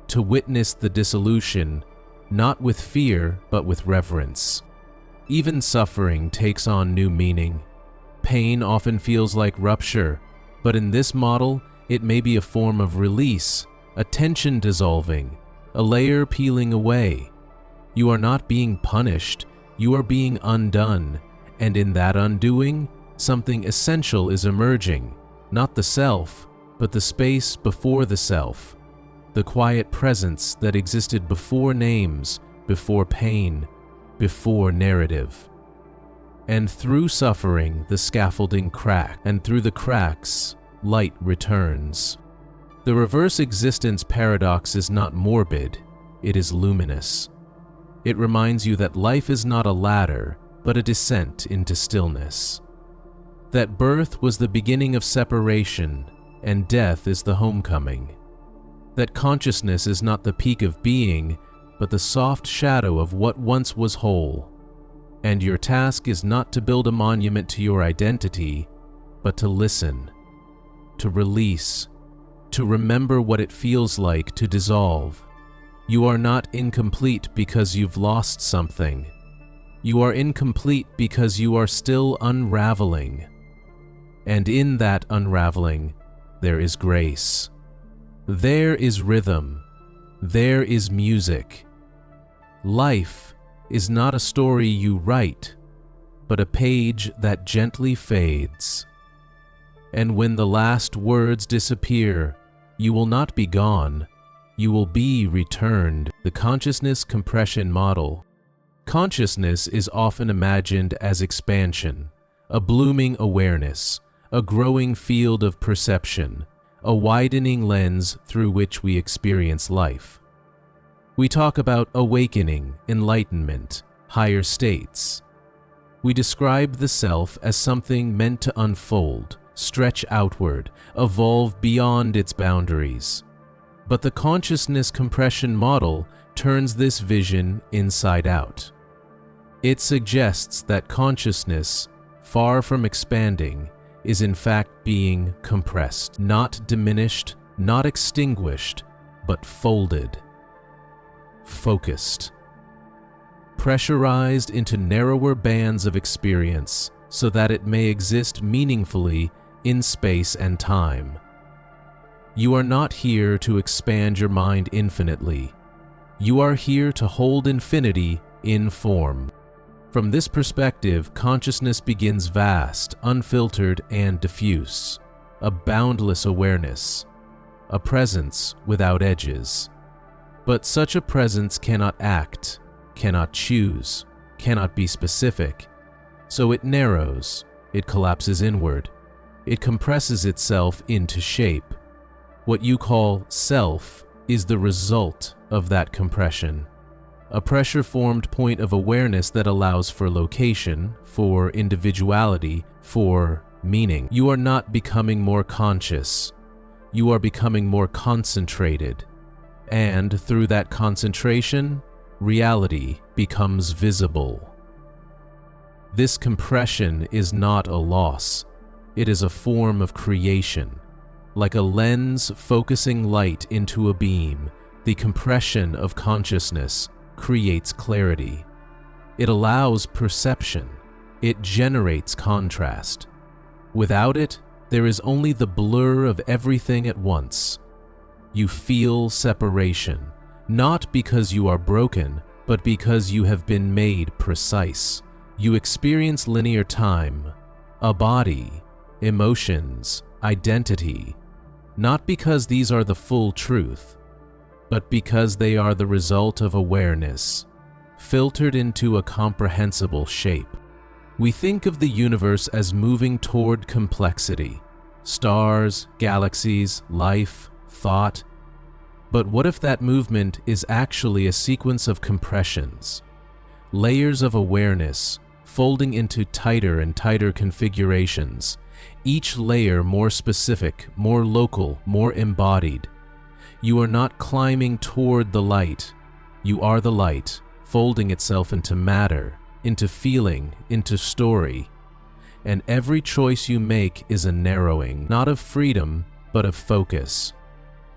to witness the dissolution, not with fear, but with reverence. Even suffering takes on new meaning. Pain often feels like rupture, but in this model, it may be a form of release, a tension dissolving, a layer peeling away. You are not being punished, you are being undone, and in that undoing, something essential is emerging, not the self, but the space before the self. The quiet presence that existed before names, before pain, before narrative. And through suffering, the scaffolding cracks, and through the cracks, light returns. The reverse existence paradox is not morbid, it is luminous. It reminds you that life is not a ladder, but a descent into stillness. that birth was the beginning of separation and death is the homecoming, that consciousness is not the peak of being, but the soft shadow of what once was whole, and your task is not to build a monument to your identity, but to listen, to release, to remember what it feels like to dissolve. You are not incomplete because you've lost something. You are incomplete because you are still unraveling. And in that unraveling, there is grace. There is rhythm. There is music. Life is not a story you write, but a page that gently fades. And when the last words disappear, you will not be gone, you will be returned. The consciousness compression model. Consciousness is often imagined as expansion, a blooming awareness, a growing field of perception, a widening lens through which we experience life. We talk about awakening, enlightenment, higher states. We describe the self as something meant to unfold, stretch outward, evolve beyond its boundaries. But the consciousness compression model turns this vision inside out. It suggests that consciousness, far from expanding, is in fact being compressed, not diminished, not extinguished, but folded, focused, pressurized into narrower bands of experience so that it may exist meaningfully in space and time. You are not here to expand your mind infinitely. You are here to hold infinity in form. From this perspective, consciousness begins vast, unfiltered, and diffuse, a boundless awareness, a presence without edges. But such a presence cannot act, cannot choose, cannot be specific. So it narrows, it collapses inward, it compresses itself into shape. What you call self is the result of that compression. A pressure-formed point of awareness that allows for location, for individuality, for meaning. You are not becoming more conscious. You are becoming more concentrated. And through that concentration, reality becomes visible. This compression is not a loss. It is a form of creation. Like a lens focusing light into a beam, the compression of consciousness creates clarity. It allows perception. It generates contrast. Without it, there is only the blur of everything at once. You feel separation, not because you are broken, but because you have been made precise. You experience linear time, a body, emotions, identity, not because these are the full truth, but because they are the result of awareness, filtered into a comprehensible shape. We think of the universe as moving toward complexity, stars, galaxies, life, thought. But what if that movement is actually a sequence of compressions, layers of awareness folding into tighter and tighter configurations, each layer more specific, more local, more embodied? You are not climbing toward the light. You are the light, folding itself into matter, into feeling, into story. And every choice you make is a narrowing, not of freedom, but of focus.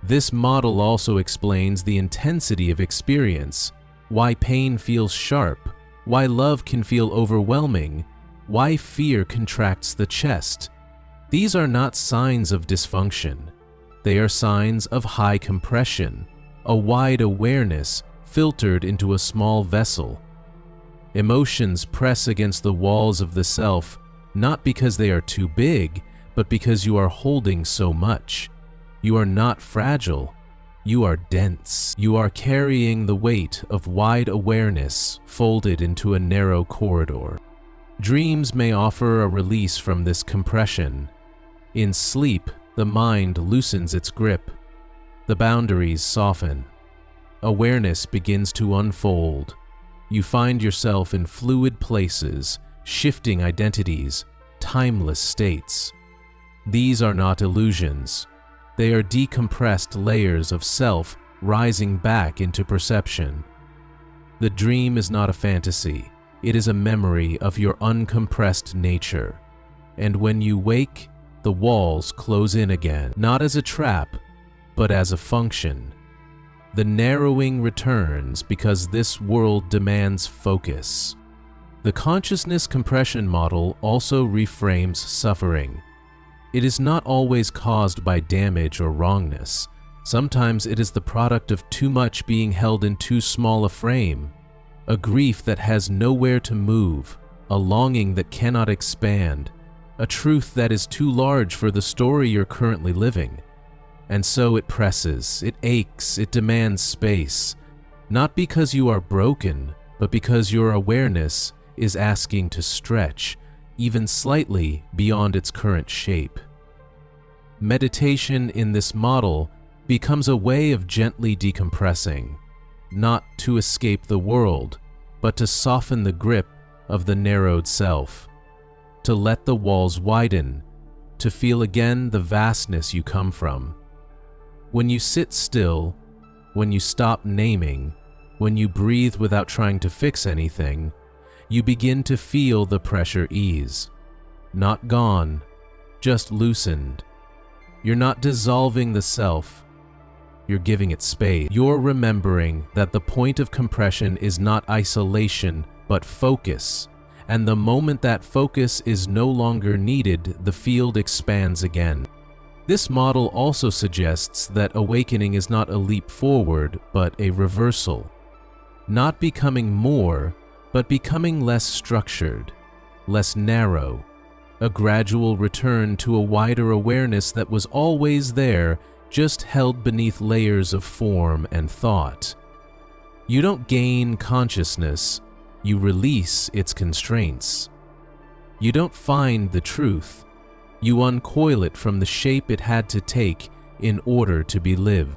This model also explains the intensity of experience, why pain feels sharp, why love can feel overwhelming, why fear contracts the chest. These are not signs of dysfunction. They are signs of high compression, a wide awareness filtered into a small vessel. Emotions press against the walls of the self, not because they are too big, but because you are holding so much. You are not fragile. You are dense. You are carrying the weight of wide awareness folded into a narrow corridor. Dreams may offer a release from this compression. In sleep, the mind loosens its grip. The boundaries soften. Awareness begins to unfold. You find yourself in fluid places, shifting identities, timeless states. These are not illusions. They are decompressed layers of self rising back into perception. The dream is not a fantasy. It is a memory of your uncompressed nature. And when you wake, the walls close in again, not as a trap, but as a function. The narrowing returns because this world demands focus. The consciousness compression model also reframes suffering. It is not always caused by damage or wrongness. Sometimes it is the product of too much being held in too small a frame, a grief that has nowhere to move, a longing that cannot expand, a truth that is too large for the story you're currently living. And so it presses, it aches, it demands space, not because you are broken, but because your awareness is asking to stretch, even slightly beyond its current shape. Meditation in this model becomes a way of gently decompressing, not to escape the world, but to soften the grip of the narrowed self, to let the walls widen, to feel again the vastness you come from. When you sit still, when you stop naming, when you breathe without trying to fix anything, you begin to feel the pressure ease. Not gone, just loosened. You're not dissolving the self. You're giving it space. You're remembering that the point of compression is not isolation, but focus. And the moment that focus is no longer needed, the field expands again. This model also suggests that awakening is not a leap forward, but a reversal. Not becoming more, but becoming less structured, less narrow, a gradual return to a wider awareness that was always there, just held beneath layers of form and thought. You don't gain consciousness, you release its constraints. You don't find the truth, you uncoil it from the shape it had to take in order to be lived.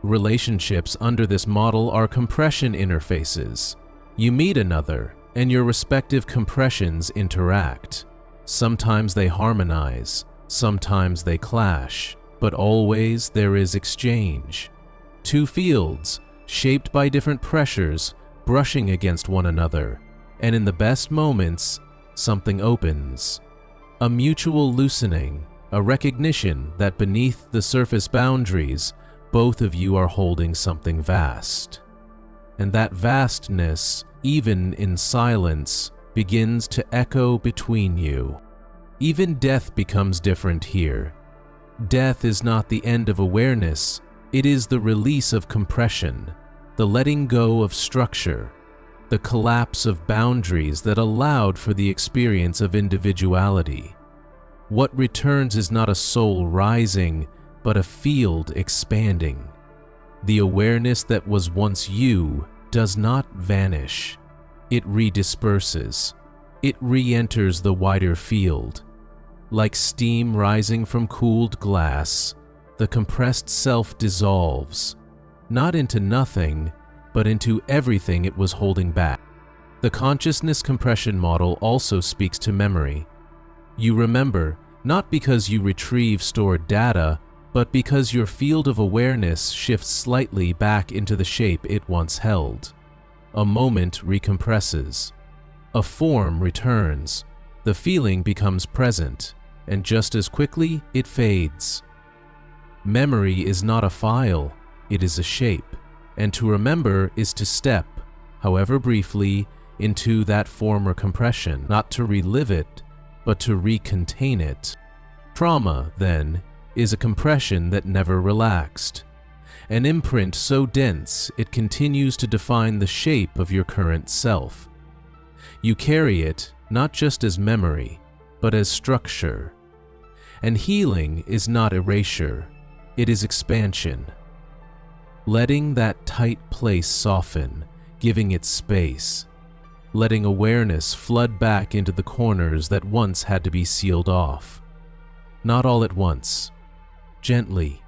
Relationships under this model are compression interfaces. You meet another, and your respective compressions interact. Sometimes they harmonize, sometimes they clash, but always there is exchange. Two fields, shaped by different pressures, brushing against one another, and in the best moments, something opens. A mutual loosening, a recognition that beneath the surface boundaries, both of you are holding something vast. And that vastness, even in silence, begins to echo between you. Even death becomes different here. Death is not the end of awareness, it is the release of compression, the letting go of structure, the collapse of boundaries that allowed for the experience of individuality. What returns is not a soul rising, but a field expanding. The awareness that was once you does not vanish. It redisperses. It re-enters the wider field. Like steam rising from cooled glass, the compressed self dissolves, not into nothing, but into everything it was holding back. The consciousness compression model also speaks to memory. You remember, not because you retrieve stored data, but because your field of awareness shifts slightly back into the shape it once held. A moment recompresses. A form returns. The feeling becomes present, and just as quickly it fades. Memory is not a file, it is a shape, and to remember is to step, however briefly, into that former compression, not to relive it, but to recontain it. Trauma, then, is a compression that never relaxed, an imprint so dense it continues to define the shape of your current self. You carry it not just as memory, but as structure. And healing is not erasure, it is expansion. Letting that tight place soften, giving it space. Letting awareness flood back into the corners that once had to be sealed off. Not all at once. Gently,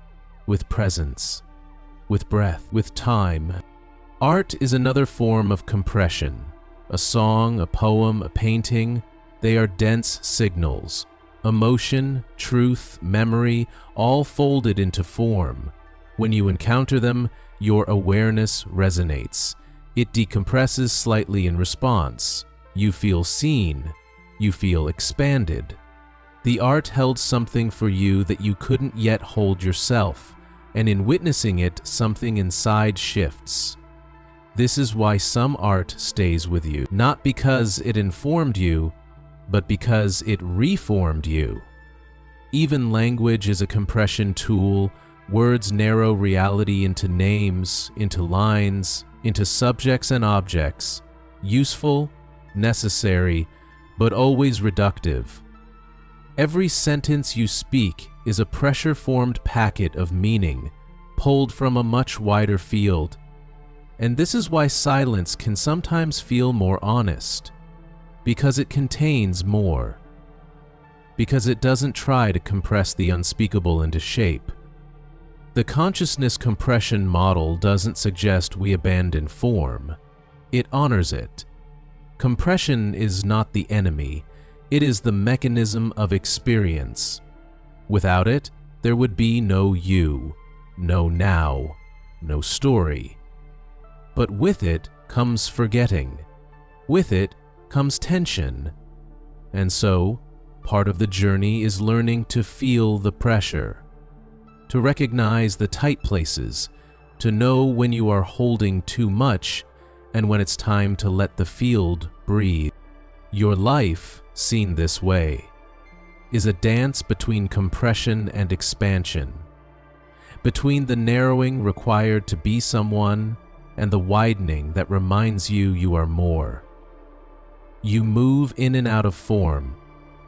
with presence, with breath, with time. Art is another form of compression. A song, a poem, a painting, They are dense signals. Emotion, truth, memory, all folded into form. When you encounter them, your awareness resonates. It decompresses slightly in response. You feel seen. You feel expanded. The art held something for you that you couldn't yet hold yourself, and in witnessing it, something inside shifts. This is why some art stays with you, not because it informed you, but because it reformed you. Even language is a compression tool. Words narrow reality into names, into lines, into subjects and objects. Useful, necessary, but always reductive. Every sentence you speak is a pressure-formed packet of meaning, pulled from a much wider field. And this is why silence can sometimes feel more honest, because it contains more, because it doesn't try to compress the unspeakable into shape. The consciousness compression model doesn't suggest we abandon form. It honors it. Compression is not the enemy. It is the mechanism of experience. Without it, there would be no you, no now, no story. But with it comes forgetting. With it comes tension. And so, part of the journey is learning to feel the pressure, to recognize the tight places, to know when you are holding too much and when it's time to let the field breathe. Your life, seen this way, is a dance between compression and expansion, between the narrowing required to be someone and the widening that reminds you you are more. You move in and out of form,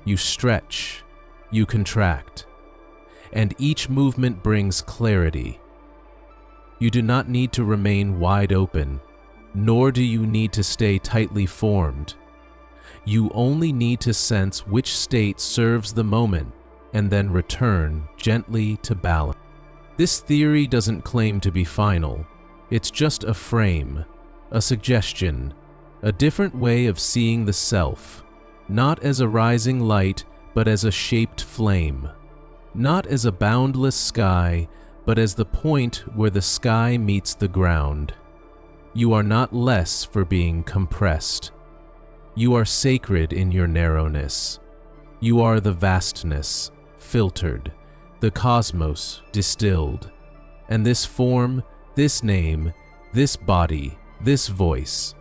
you stretch, you contract, and each movement brings clarity. You do not need to remain wide open, nor do you need to stay tightly formed. You only need to sense which state serves the moment and then return gently to balance. This theory doesn't claim to be final. It's just a frame, a suggestion, a different way of seeing the self, not as a rising light, but as a shaped flame, not as a boundless sky, but as the point where the sky meets the ground. You are not less for being compressed. You are sacred in your narrowness. You are the vastness, filtered, the cosmos, distilled. And this form, this name, this body, this voice,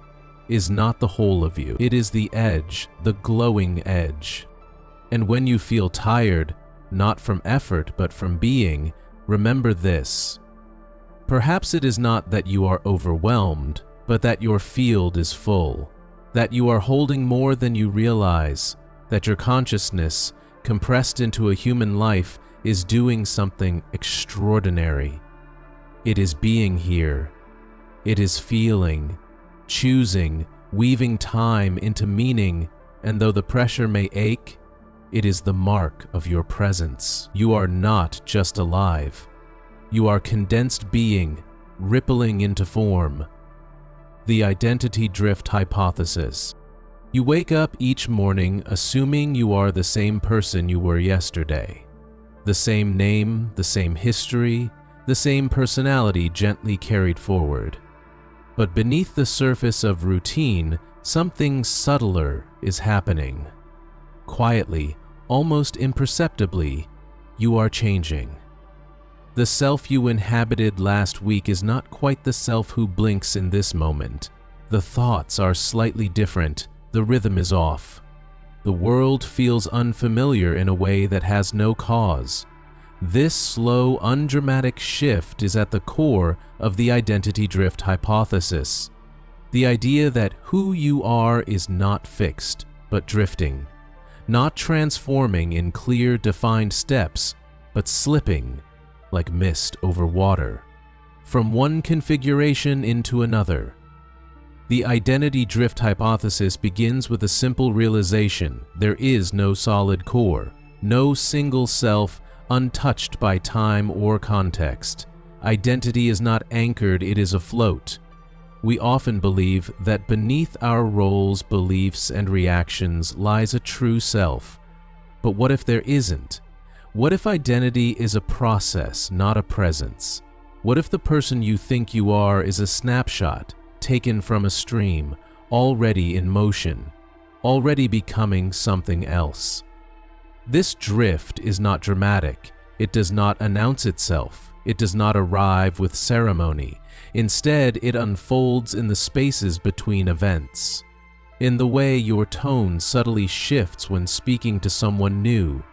is not the whole of you. It is the edge, the glowing edge. And when you feel tired, not from effort but from being, remember this. Perhaps it is not that you are overwhelmed, but that your field is full, that you are holding more than you realize, that your consciousness, compressed into a human life, is doing something extraordinary. It is being here. It is feeling, choosing, weaving time into meaning, and though the pressure may ache, it is the mark of your presence. You are not just alive. You are condensed being, rippling into form. The identity drift hypothesis. You wake up each morning assuming you are the same person you were yesterday. The same name, the same history, the same personality gently carried forward. But beneath the surface of routine, something subtler is happening. Quietly, almost imperceptibly, you are changing. The self you inhabited last week is not quite the self who blinks in this moment. The thoughts are slightly different, the rhythm is off. The world feels unfamiliar in a way that has no cause. This slow, undramatic shift is at the core of the identity drift hypothesis. The idea that who you are is not fixed, but drifting. Not transforming in clear, defined steps, but slipping, like mist over water, from one configuration into another. The identity drift hypothesis begins with a simple realization: there is no solid core, no single self untouched by time or context. Identity is not anchored, it is afloat. We often believe that beneath our roles, beliefs, and reactions lies a true self. But what if there isn't? What if identity is a process, not a presence? What if the person you think you are is a snapshot taken from a stream, already in motion, already becoming something else? This drift is not dramatic. It does not announce itself. It does not arrive with ceremony. Instead, it unfolds in the spaces between events. In the way your tone subtly shifts when speaking to someone new,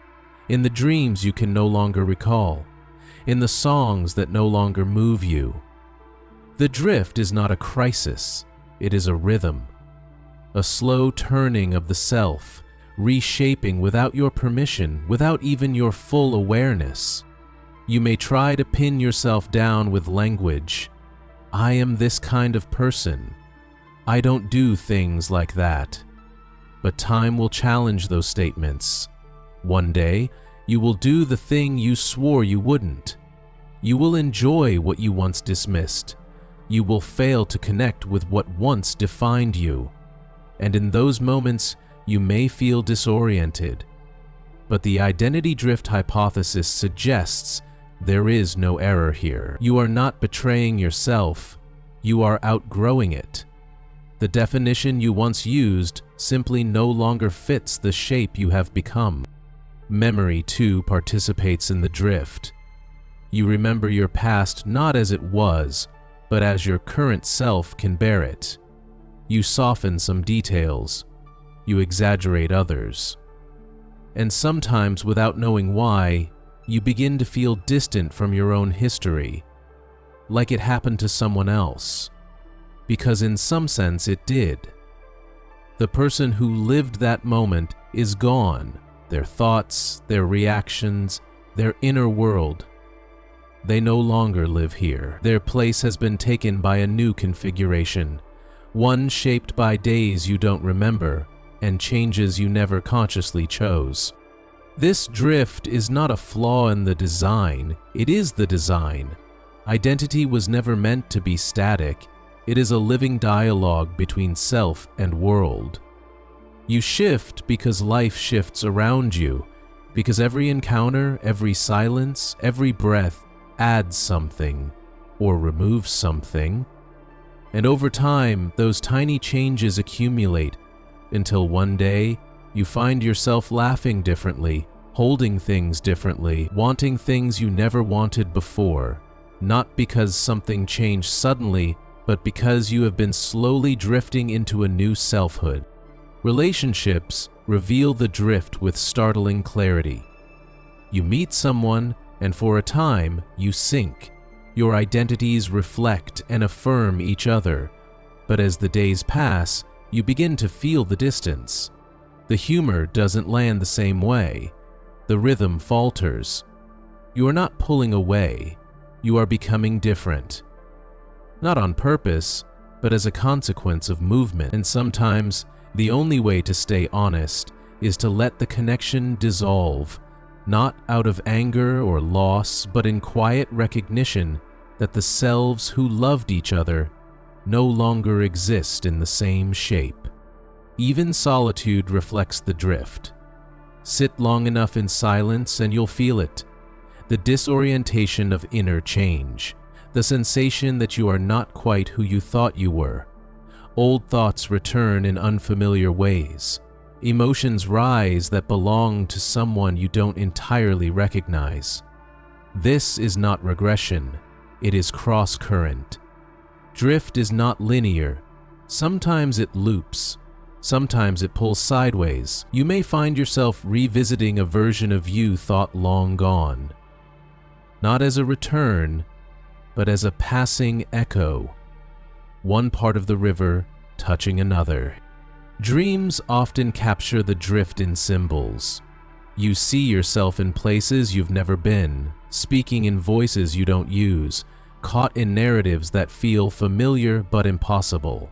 in the dreams you can no longer recall, in the songs that no longer move you. The drift is not a crisis, it is a rhythm, a slow turning of the self, reshaping without your permission, without even your full awareness. You may try to pin yourself down with language. I am this kind of person. I don't do things like that. But time will challenge those statements. One day, you will do the thing you swore you wouldn't. You will enjoy what you once dismissed. You will fail to connect with what once defined you. And in those moments, you may feel disoriented. But the identity drift hypothesis suggests there is no error here. You are not betraying yourself. You are outgrowing it. The definition you once used simply no longer fits the shape you have become. Memory, too, participates in the drift. You remember your past not as it was, but as your current self can bear it. You soften some details. You exaggerate others. And sometimes, without knowing why, you begin to feel distant from your own history, like it happened to someone else. Because in some sense it did. The person who lived that moment is gone, their thoughts, their reactions, their inner world. They no longer live here. Their place has been taken by a new configuration, one shaped by days you don't remember and changes you never consciously chose. This drift is not a flaw in the design, it is the design. Identity was never meant to be static. It is a living dialogue between self and world. You shift because life shifts around you, because every encounter, every silence, every breath adds something or removes something. And over time, those tiny changes accumulate until one day you find yourself laughing differently, holding things differently, wanting things you never wanted before, not because something changed suddenly, but because you have been slowly drifting into a new selfhood. Relationships reveal the drift with startling clarity. You meet someone, and for a time, you sync. Your identities reflect and affirm each other, but as the days pass, you begin to feel the distance. The humor doesn't land the same way. The rhythm falters. You are not pulling away. You are becoming different. Not on purpose, but as a consequence of movement. And sometimes, the only way to stay honest is to let the connection dissolve, not out of anger or loss, but in quiet recognition that the selves who loved each other no longer exist in the same shape. Even solitude reflects the drift. Sit long enough in silence and you'll feel it. The disorientation of inner change. The sensation that you are not quite who you thought you were. Old thoughts return in unfamiliar ways. Emotions rise that belong to someone you don't entirely recognize. This is not regression. It is cross-current. Drift is not linear. Sometimes it loops. Sometimes it pulls sideways. You may find yourself revisiting a version of you thought long gone. Not as a return, but as a passing echo, one part of the river touching another. Dreams often capture the drift in symbols. You see yourself in places you've never been, speaking in voices you don't use, caught in narratives that feel familiar but impossible.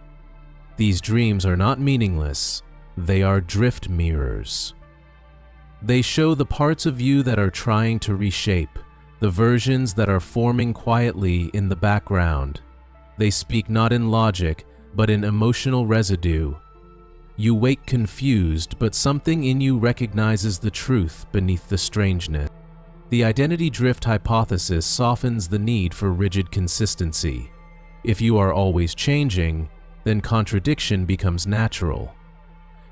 These dreams are not meaningless, they are drift mirrors. They show the parts of you that are trying to reshape, the versions that are forming quietly in the background. They speak not in logic, but in emotional residue. You wake confused, but something in you recognizes the truth beneath the strangeness. The identity drift hypothesis softens the need for rigid consistency. If you are always changing, then contradiction becomes natural.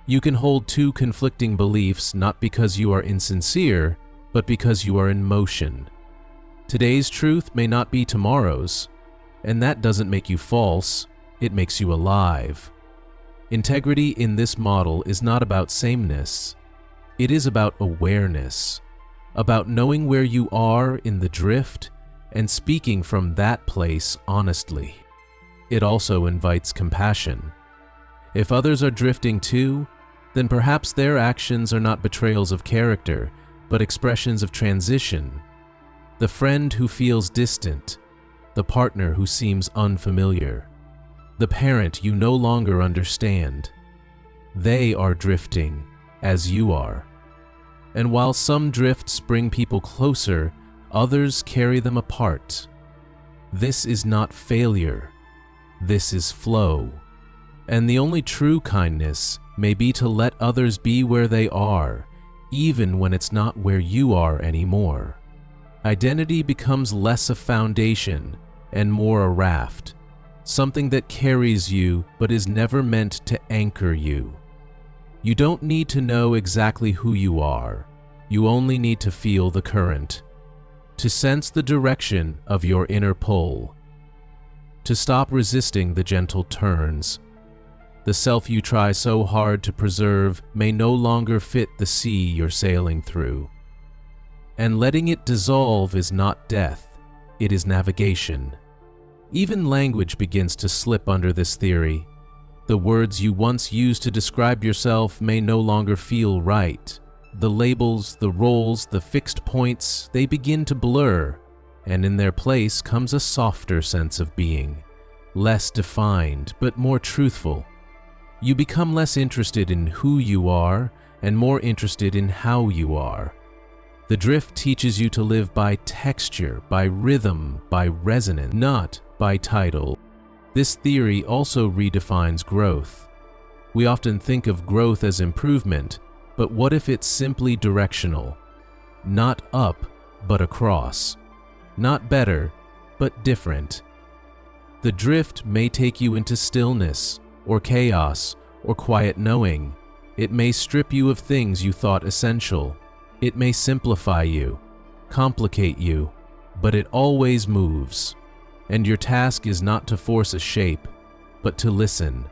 You can hold two conflicting beliefs not because you are insincere, but because you are in motion. Today's truth may not be tomorrow's, and that doesn't make you false, it makes you alive. Integrity in this model is not about sameness. It is about awareness, about knowing where you are in the drift and speaking from that place honestly. It also invites compassion. If others are drifting too, then perhaps their actions are not betrayals of character, but expressions of transition. The friend who feels distant, the partner who seems unfamiliar, the parent you no longer understand. They are drifting as you are. And while some drifts bring people closer, others carry them apart. This is not failure. This is flow. And the only true kindness may be to let others be where they are, even when it's not where you are anymore. Identity becomes less a foundation and more a raft, something that carries you but is never meant to anchor you. You don't need to know exactly who you are. You only need to feel the current, to sense the direction of your inner pull, to stop resisting the gentle turns. The self you try so hard to preserve may no longer fit the sea you're sailing through. And letting it dissolve is not death, it is navigation. Even language begins to slip under this theory. The words you once used to describe yourself may no longer feel right. The labels, the roles, the fixed points, they begin to blur, and in their place comes a softer sense of being, less defined but more truthful. You become less interested in who you are and more interested in how you are. The drift teaches you to live by texture, by rhythm, by resonance, not by title. This theory also redefines growth. We often think of growth as improvement, but what if it's simply directional? Not up, but across. Not better, but different. The drift may take you into stillness, or chaos, or quiet knowing. It may strip you of things you thought essential. It may simplify you, complicate you, but it always moves. And your task is not to force a shape, but to listen,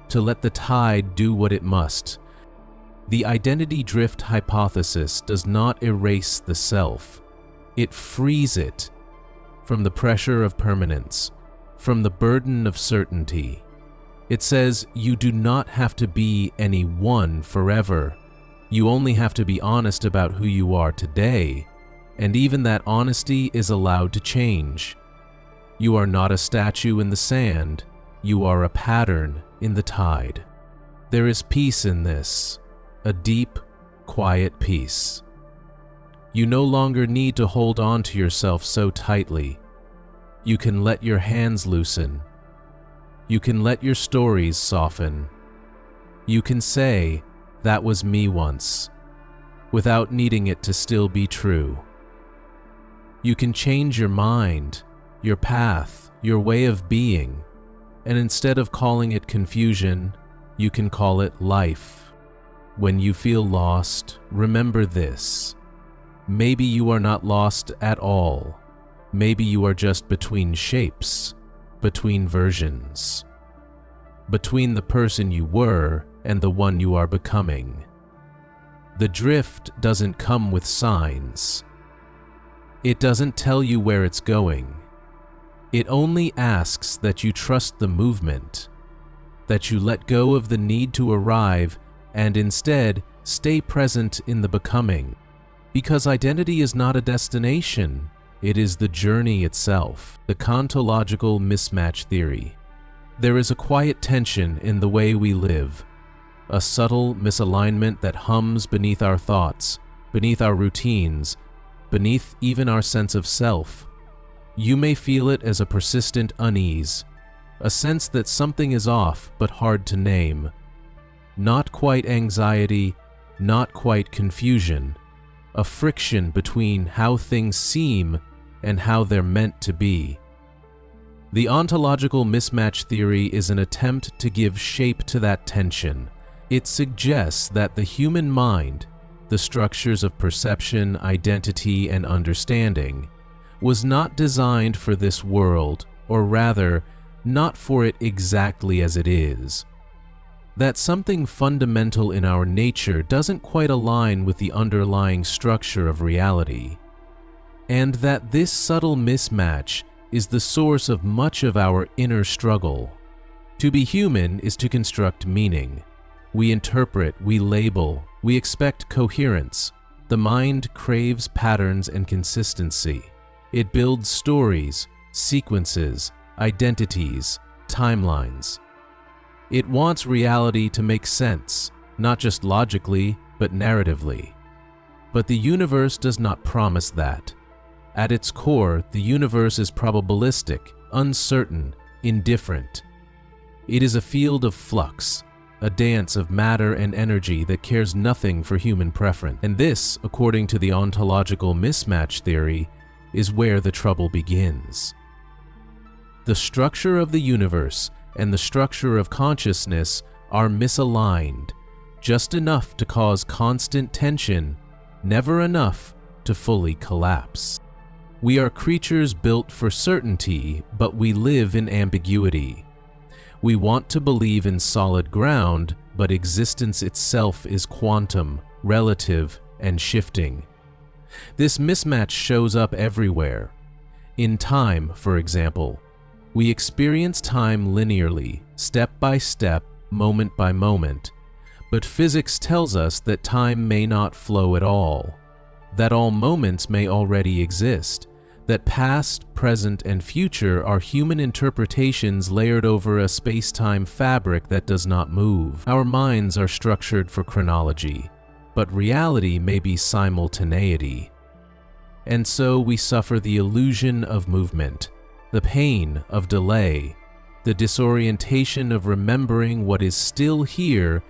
to let the tide do what it must. The identity drift hypothesis does not erase the self. It frees it from the pressure of permanence, from the burden of certainty. It says you do not have to be any one forever. You only have to be honest about who you are today, and even that honesty is allowed to change. You are not a statue in the sand, you are a pattern in the tide. There is peace in this, a deep, quiet peace. You no longer need to hold on to yourself so tightly. You can let your hands loosen. You can let your stories soften. You can say, "That was me once," without needing it to still be true. You can change your mind, your path, your way of being, and instead of calling it confusion, you can call it life. When you feel lost, remember this. Maybe you are not lost at all. Maybe you are just between shapes, between versions, between the person you were and the one you are becoming. The drift doesn't come with signs. It doesn't tell you where it's going. It only asks that you trust the movement, that you let go of the need to arrive and instead stay present in the becoming. Because identity is not a destination, it is the journey itself. The ontological mismatch theory. There is a quiet tension in the way we live, a subtle misalignment that hums beneath our thoughts, beneath our routines, beneath even our sense of self. You may feel it as a persistent unease, a sense that something is off but hard to name. Not quite anxiety, not quite confusion, a friction between how things seem and how they're meant to be. The ontological mismatch theory is an attempt to give shape to that tension. It suggests that the human mind, the structures of perception, identity, and understanding, was not designed for this world, or rather, not for it exactly as it is. That something fundamental in our nature doesn't quite align with the underlying structure of reality, and that this subtle mismatch is the source of much of our inner struggle. To be human is to construct meaning. We interpret, we label, we expect coherence. The mind craves patterns and consistency. It builds stories, sequences, identities, timelines. It wants reality to make sense, not just logically, but narratively. But the universe does not promise that. At its core, the universe is probabilistic, uncertain, indifferent. It is a field of flux, a dance of matter and energy that cares nothing for human preference. And this, according to the ontological mismatch theory, is where the trouble begins. The structure of the universe and the structure of consciousness are misaligned, just enough to cause constant tension, never enough to fully collapse. We are creatures built for certainty, but we live in ambiguity. We want to believe in solid ground, but existence itself is quantum, relative, and shifting. This mismatch shows up everywhere. In time, for example, we experience time linearly, step by step, moment by moment, but physics tells us that time may not flow at all, that all moments may already exist, that past, present, and future are human interpretations layered over a space-time fabric that does not move. Our minds are structured for chronology, but reality may be simultaneity. And so we suffer the illusion of movement, the pain of delay, the disorientation of remembering what is still here,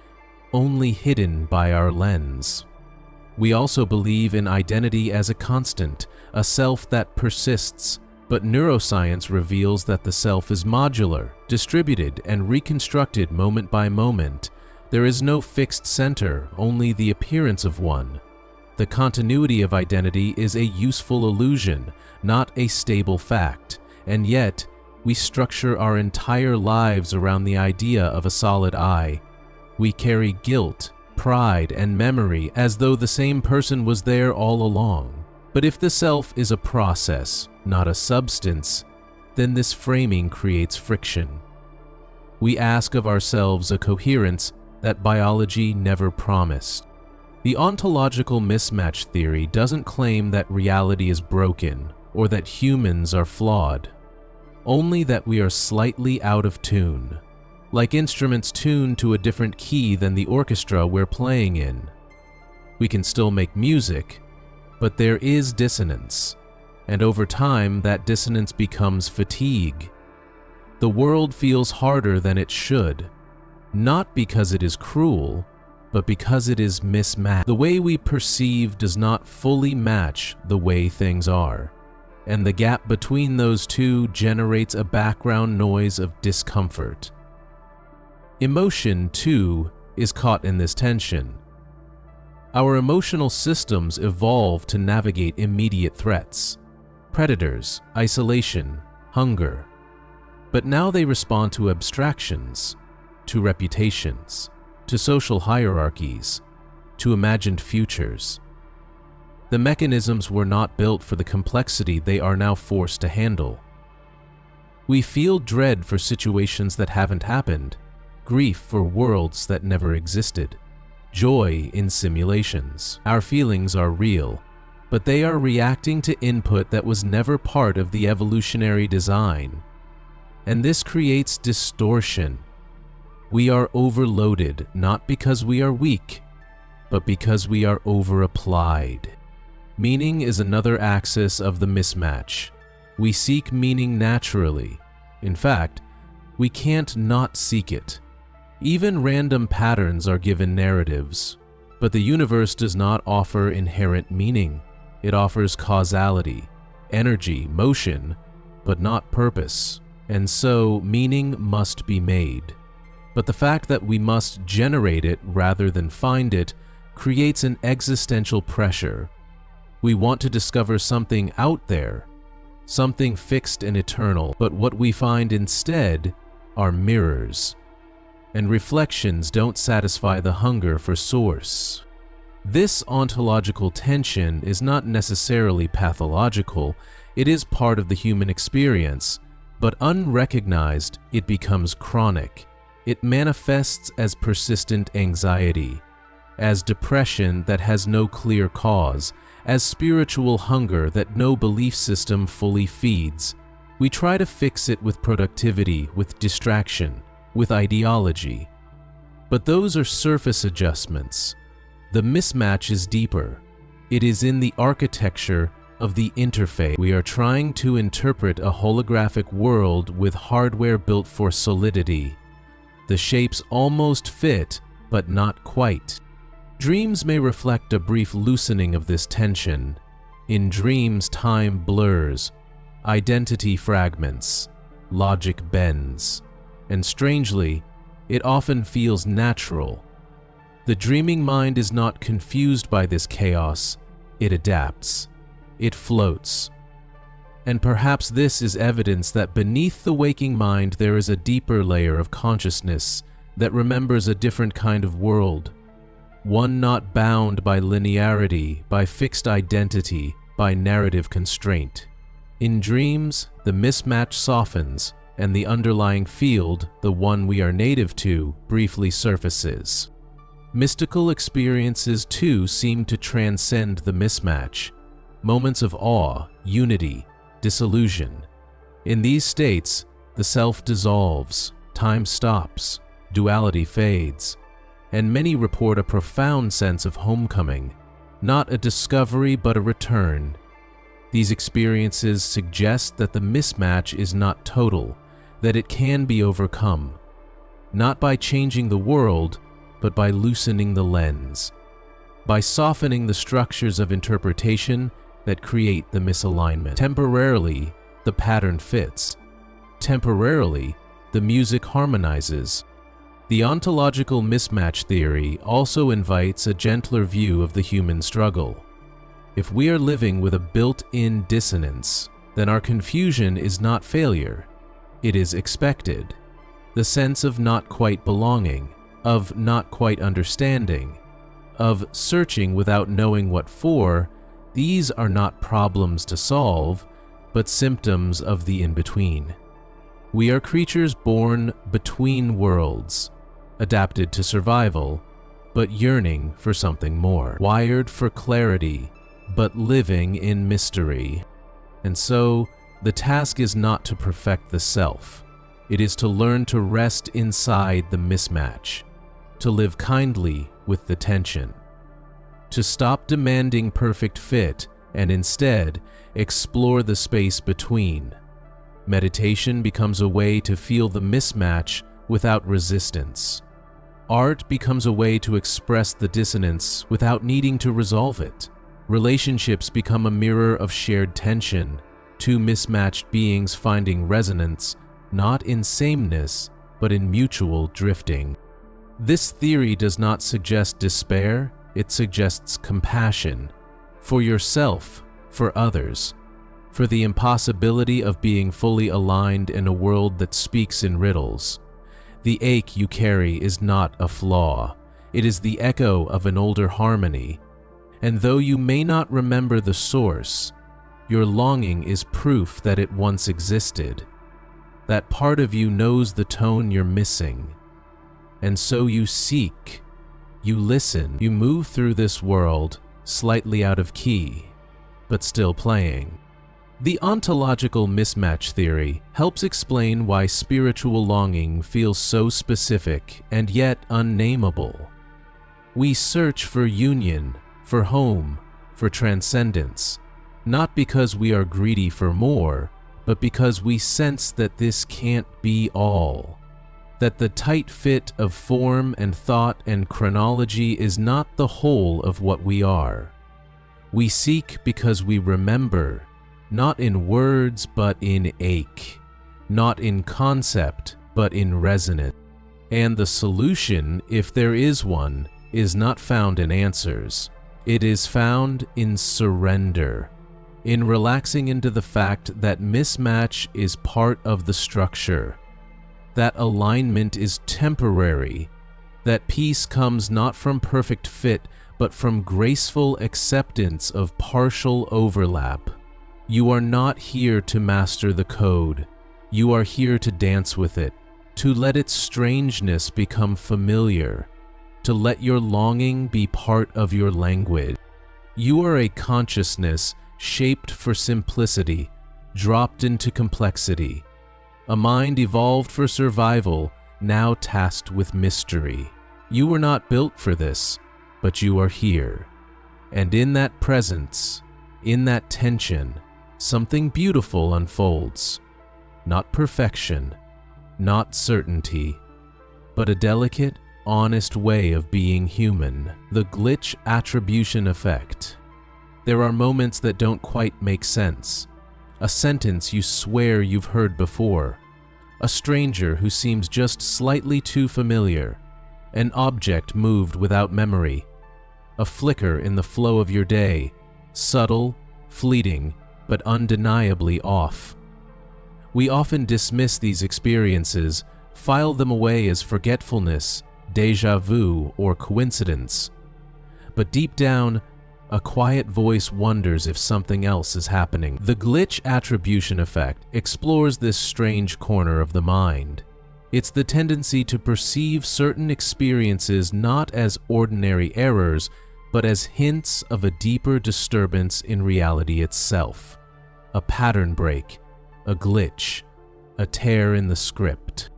only hidden by our lens. We also believe in identity as a constant, a self that persists, but neuroscience reveals that the self is modular, distributed, and reconstructed moment by moment. There is no fixed center, only the appearance of one. The continuity of identity is a useful illusion, not a stable fact, and yet we structure our entire lives around the idea of a solid I. We carry guilt, pride, and memory as though the same person was there all along. But if the self is a process, not a substance, then this framing creates friction. We ask of ourselves a coherence that biology never promised. The ontological mismatch theory doesn't claim that reality is broken or that humans are flawed, only that we are slightly out of tune, like instruments tuned to a different key than the orchestra we're playing in. We can still make music, but there is dissonance, and over time that dissonance becomes fatigue. The world feels harder than it should, not because it is cruel, but because it is mismatched. The way we perceive does not fully match the way things are, and the gap between those two generates a background noise of discomfort. Emotion, too, is caught in this tension. Our emotional systems evolve to navigate immediate threats, predators, isolation, hunger. But now they respond to abstractions, to reputations, to social hierarchies, to imagined futures. The mechanisms were not built for the complexity they are now forced to handle. We feel dread for situations that haven't happened, grief for worlds that never existed, joy in simulations. Our feelings are real, but they are reacting to input that was never part of the evolutionary design. And this creates distortion. We are overloaded not because we are weak, but because we are over-applied. Meaning is another axis of the mismatch. We seek meaning naturally. In fact, We can't not seek it. Even random patterns are given narratives. But the universe does not offer inherent meaning. It offers causality, energy, motion, but not purpose. And so, meaning must be made. But the fact that we must generate it rather than find it creates an existential pressure. We want to discover something out there, something fixed and eternal, but what we find instead are mirrors. And reflections don't satisfy the hunger for source. This ontological tension is not necessarily pathological, it is part of the human experience, but unrecognized, it becomes chronic. It manifests as persistent anxiety, as depression that has no clear cause, as spiritual hunger that no belief system fully feeds. We try to fix it with productivity, with distraction, with ideology. But those are surface adjustments. The mismatch is deeper. It is in the architecture of the interface. We are trying to interpret a holographic world with hardware built for solidity. The shapes almost fit, but not quite. Dreams may reflect a brief loosening of this tension. In dreams, time blurs, identity fragments, logic bends, and strangely, it often feels natural. The dreaming mind is not confused by this chaos, it adapts, it floats. And perhaps this is evidence that beneath the waking mind there is a deeper layer of consciousness that remembers a different kind of world, one not bound by linearity, by fixed identity, by narrative constraint. In dreams, the mismatch softens, and the underlying field, the one we are native to, briefly surfaces. Mystical experiences too seem to transcend the mismatch. Moments of awe, unity, disillusion. In these states, the self dissolves, time stops, duality fades, and many report a profound sense of homecoming, not a discovery but a return. These experiences suggest that the mismatch is not total, that it can be overcome, not by changing the world, but by loosening the lens, by softening the structures of interpretation that create the misalignment. Temporarily, the pattern fits. Temporarily, the music harmonizes. The ontological mismatch theory also invites a gentler view of the human struggle. If we are living with a built-in dissonance, then our confusion is not failure. It is expected. The sense of not quite belonging, of not quite understanding, of searching without knowing what for, these are not problems to solve, but symptoms of the in-between. We are creatures born between worlds, adapted to survival, but yearning for something more, wired for clarity, but living in mystery. And so, the task is not to perfect the self. It is to learn to rest inside the mismatch, to live kindly with the tension, to stop demanding perfect fit and instead explore the space between. Meditation becomes a way to feel the mismatch without resistance. Art becomes a way to express the dissonance without needing to resolve it. Relationships become a mirror of shared tension, two mismatched beings finding resonance, not in sameness, but in mutual drifting. This theory does not suggest despair, it suggests compassion. For yourself, for others, for the impossibility of being fully aligned in a world that speaks in riddles. The ache you carry is not a flaw, it is the echo of an older harmony. And though you may not remember the source, your longing is proof that it once existed. That part of you knows the tone you're missing. And so you seek, you listen, you move through this world, slightly out of key, but still playing. The ontological mismatch theory helps explain why spiritual longing feels so specific and yet unnameable. We search for union, for home, for transcendence, not because we are greedy for more, but because we sense that this can't be all, that the tight fit of form and thought and chronology is not the whole of what we are. We seek because we remember, not in words but in ache, not in concept but in resonance. And the solution, if there is one, is not found in answers. It is found in surrender, in relaxing into the fact that mismatch is part of the structure, that alignment is temporary, that peace comes not from perfect fit, but from graceful acceptance of partial overlap. You are not here to master the code. You are here to dance with it, to let its strangeness become familiar, to let your longing be part of your language. You are a consciousness shaped for simplicity, dropped into complexity, a mind evolved for survival, now tasked with mystery. You were not built for this, but you are here. And in that presence, in that tension, something beautiful unfolds. Not perfection, not certainty, but a delicate, honest way of being human. The glitch attribution effect. There are moments that don't quite make sense. A sentence you swear you've heard before. A stranger who seems just slightly too familiar. An object moved without memory. A flicker in the flow of your day. Subtle, fleeting, but undeniably off. We often dismiss these experiences, file them away as forgetfulness, déjà vu, or coincidence. But deep down, a quiet voice wonders if something else is happening. The glitch attribution effect explores this strange corner of the mind. It's the tendency to perceive certain experiences not as ordinary errors, but as hints of a deeper disturbance in reality itself. A pattern break, a glitch, a tear in the script.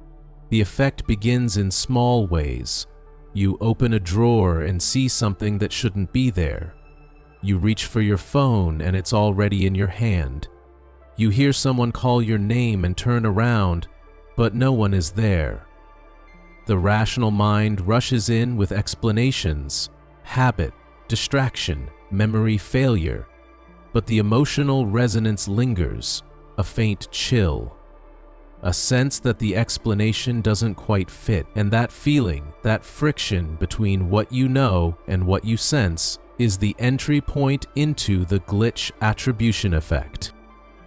The effect begins in small ways. You open a drawer and see something that shouldn't be there. You reach for your phone and it's already in your hand. You hear someone call your name and turn around, but no one is there. The rational mind rushes in with explanations, habit, distraction, memory failure, but the emotional resonance lingers, a faint chill, a sense that the explanation doesn't quite fit, and that feeling, that friction between what you know and what you sense, is the entry point into the glitch attribution effect.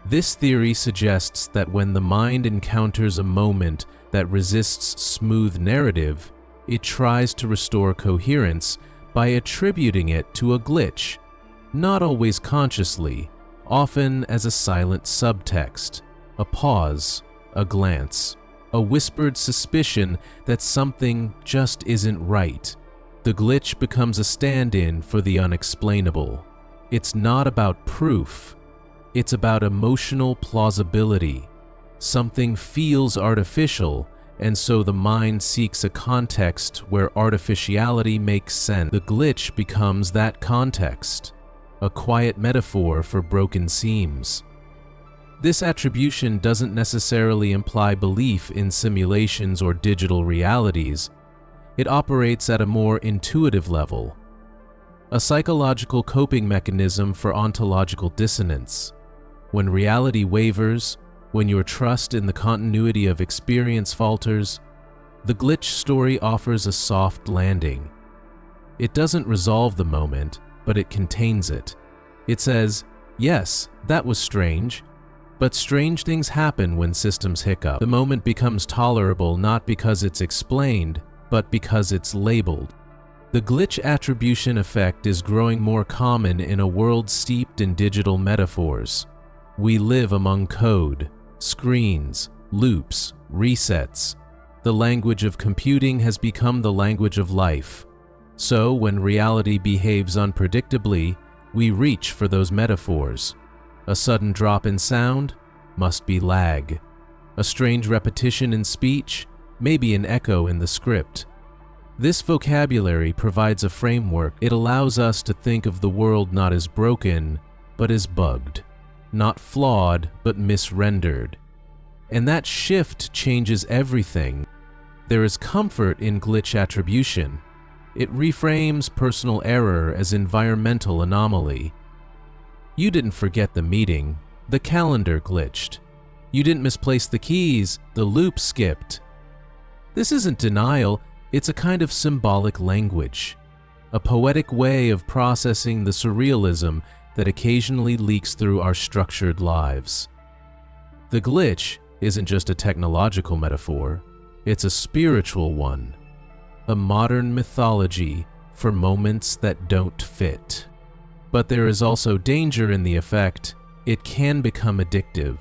This theory suggests that when the mind encounters a moment that resists smooth narrative, it tries to restore coherence by attributing it to a glitch, not always consciously, often as a silent subtext, a pause, a glance, a whispered suspicion that something just isn't right. The glitch becomes a stand-in for the unexplainable. It's not about proof. It's about emotional plausibility. Something feels artificial, and so the mind seeks a context where artificiality makes sense. The glitch becomes that context, a quiet metaphor for broken seams. This attribution doesn't necessarily imply belief in simulations or digital realities. It operates at a more intuitive level, a psychological coping mechanism for ontological dissonance. When reality wavers, when your trust in the continuity of experience falters, the glitch story offers a soft landing. It doesn't resolve the moment, but it contains it. It says, yes, that was strange, but strange things happen when systems hiccup. The moment becomes tolerable not because it's explained, but because it's labeled. The glitch attribution effect is growing more common in a world steeped in digital metaphors. We live among code, screens, loops, resets. The language of computing has become the language of life. So when reality behaves unpredictably, we reach for those metaphors. A sudden drop in sound must be lag. A strange repetition in speech, maybe an echo in the script. This vocabulary provides a framework. It allows us to think of the world not as broken, but as bugged. not flawed, but misrendered. And that shift changes everything. There is comfort in glitch attribution. It reframes personal error as environmental anomaly. You didn't forget the meeting, the calendar glitched. You didn't misplace the keys, the loop skipped. This isn't denial, it's a kind of symbolic language, a poetic way of processing the surrealism that occasionally leaks through our structured lives. The glitch isn't just a technological metaphor, it's a spiritual one, a modern mythology for moments that don't fit. But there is also danger in the effect. It can become addictive.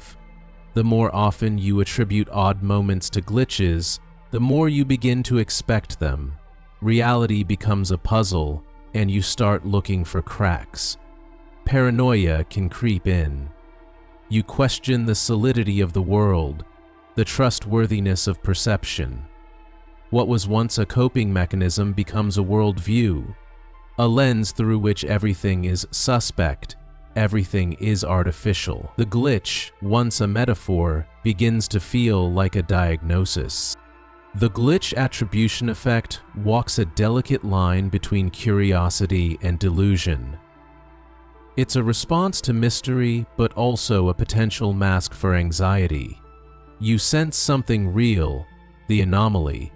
The more often you attribute odd moments to glitches, the more you begin to expect them. Reality becomes a puzzle, and you start looking for cracks. Paranoia can creep in. You question the solidity of the world, the trustworthiness of perception. What was once a coping mechanism becomes a worldview, a lens through which everything is suspect, everything is artificial. The glitch, once a metaphor, begins to feel like a diagnosis. The glitch attribution effect walks a delicate line between curiosity and delusion. It's a response to mystery, but also a potential mask for anxiety. You sense something real, the anomaly,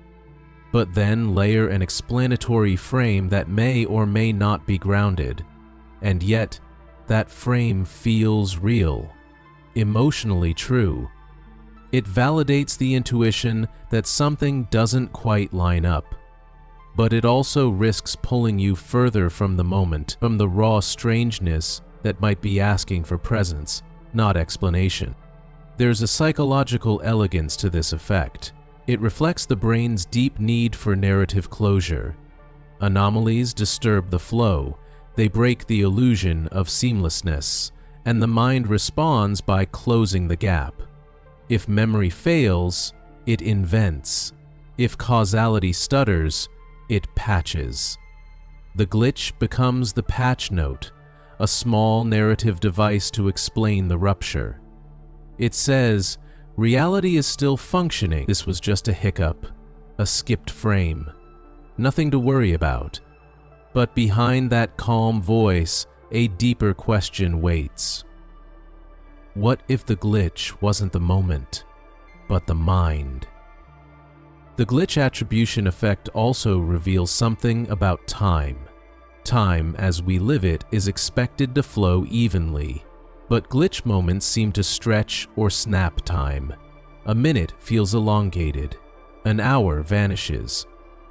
but then layer an explanatory frame that may or may not be grounded, and yet that frame feels real, emotionally true. It validates the intuition that something doesn't quite line up, but it also risks pulling you further from the moment, from the raw strangeness that might be asking for presence, not explanation. There's a psychological elegance to this effect. It reflects the brain's deep need for narrative closure. Anomalies disturb the flow, they break the illusion of seamlessness, and the mind responds by closing the gap. If memory fails, it invents. If causality stutters, it patches. The glitch becomes the patch note, a small narrative device to explain the rupture. It says, reality is still functioning. This was just a hiccup, a skipped frame. Nothing to worry about. But behind that calm voice, a deeper question waits. What if the glitch wasn't the moment, but the mind? The glitch attribution effect also reveals something about time. Time, as we live it, is expected to flow evenly, but glitch moments seem to stretch or snap time. A minute feels elongated. An hour vanishes.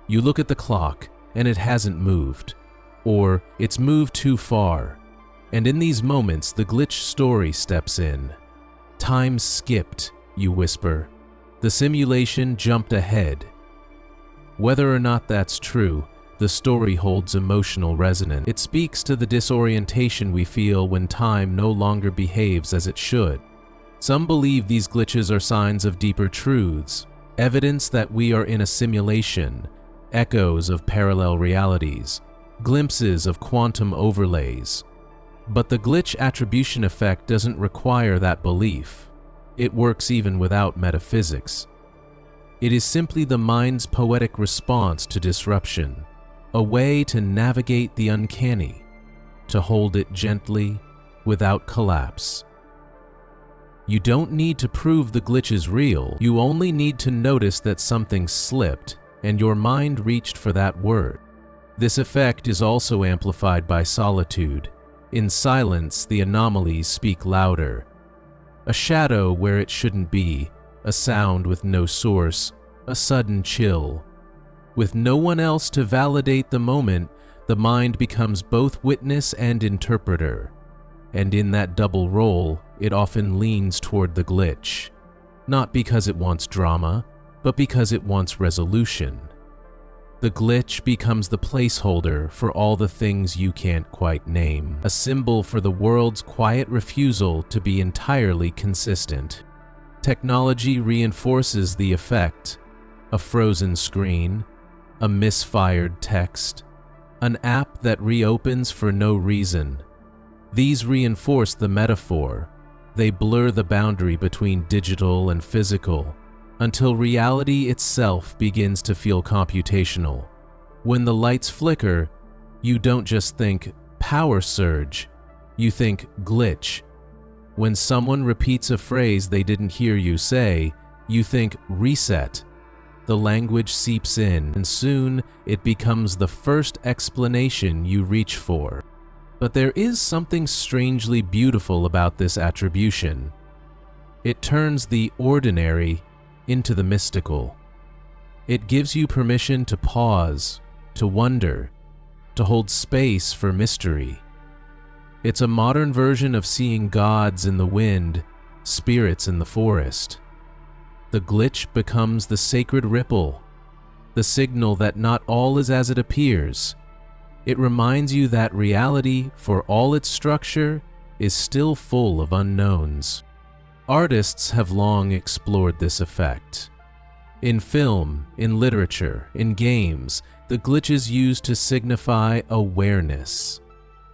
You look at the clock, and it hasn't moved, or it's moved too far. And in these moments, the glitch story steps in. Time skipped, you whisper. The simulation jumped ahead. Whether or not that's true, the story holds emotional resonance. It speaks to the disorientation we feel when time no longer behaves as it should. Some believe these glitches are signs of deeper truths, evidence that we are in a simulation, echoes of parallel realities, glimpses of quantum overlays. But the glitch attribution effect doesn't require that belief. It works even without metaphysics. It is simply the mind's poetic response to disruption, a way to navigate the uncanny, to hold it gently without collapse. You don't need to prove the glitch is real, you only need to notice that something slipped and your mind reached for that word. This effect is also amplified by solitude. In silence, the anomalies speak louder. A shadow where it shouldn't be, a sound with no source, a sudden chill. With no one else to validate the moment, the mind becomes both witness and interpreter. And in that double role, it often leans toward the glitch. Not because it wants drama, but because it wants resolution. The glitch becomes the placeholder for all the things you can't quite name, a symbol for the world's quiet refusal to be entirely consistent. Technology reinforces the effect. A frozen screen, a misfired text, an app that reopens for no reason. These reinforce the metaphor. They blur the boundary between digital and physical until reality itself begins to feel computational. When the lights flicker, you don't just think power surge, you think glitch. When someone repeats a phrase they didn't hear you say, you think reset. The language seeps in, and soon it becomes the first explanation you reach for. But there is something strangely beautiful about this attribution. It turns the ordinary into the mystical. It gives you permission to pause, to wonder, to hold space for mystery. It's a modern version of seeing gods in the wind, spirits in the forest. The glitch becomes the sacred ripple, the signal that not all is as it appears. It reminds you that reality, for all its structure, is still full of unknowns. Artists have long explored this effect. In film, in literature, in games, the glitch is used to signify awareness.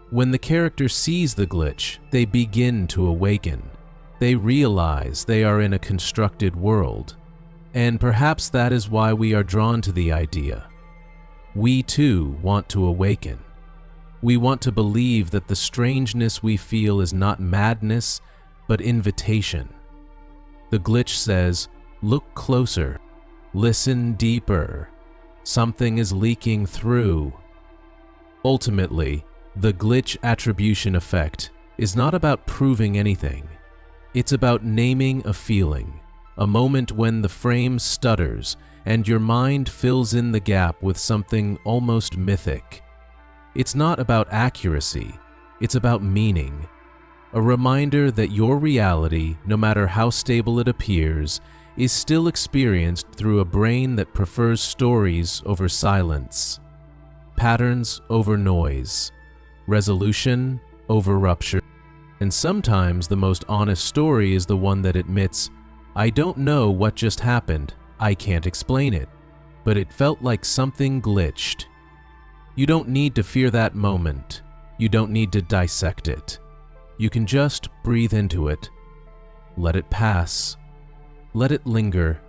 When the character sees the glitch, they begin to awaken. They realize they are in a constructed world. And perhaps that is why we are drawn to the idea. We too want to awaken. We want to believe that the strangeness we feel is not madness, but invitation. The glitch says, look closer, listen deeper. Something is leaking through. Ultimately, the glitch attribution effect is not about proving anything. It's about naming a feeling, a moment when the frame stutters and your mind fills in the gap with something almost mythic. It's not about accuracy, it's about meaning. A reminder that your reality, no matter how stable it appears, is still experienced through a brain that prefers stories over silence, patterns over noise, resolution over rupture. And sometimes the most honest story is the one that admits, I don't know what just happened, I can't explain it, but it felt like something glitched. You don't need to fear that moment. You don't need to dissect it. You can just breathe into it. Let it pass. Let it linger.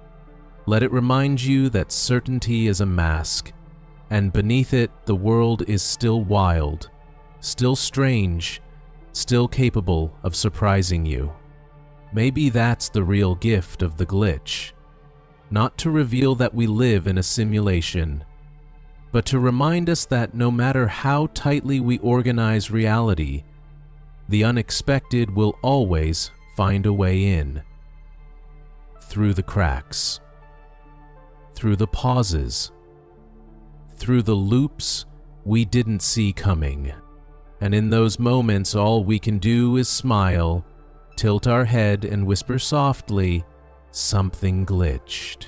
Let it remind you that certainty is a mask, and beneath it the world is still wild, still strange, still capable of surprising you. Maybe that's the real gift of the glitch. Not to reveal that we live in a simulation, but to remind us that no matter how tightly we organize reality, the unexpected will always find a way in. Through the cracks, through the pauses, through the loops we didn't see coming. And in those moments, all we can do is smile, tilt our head, and whisper softly, something glitched.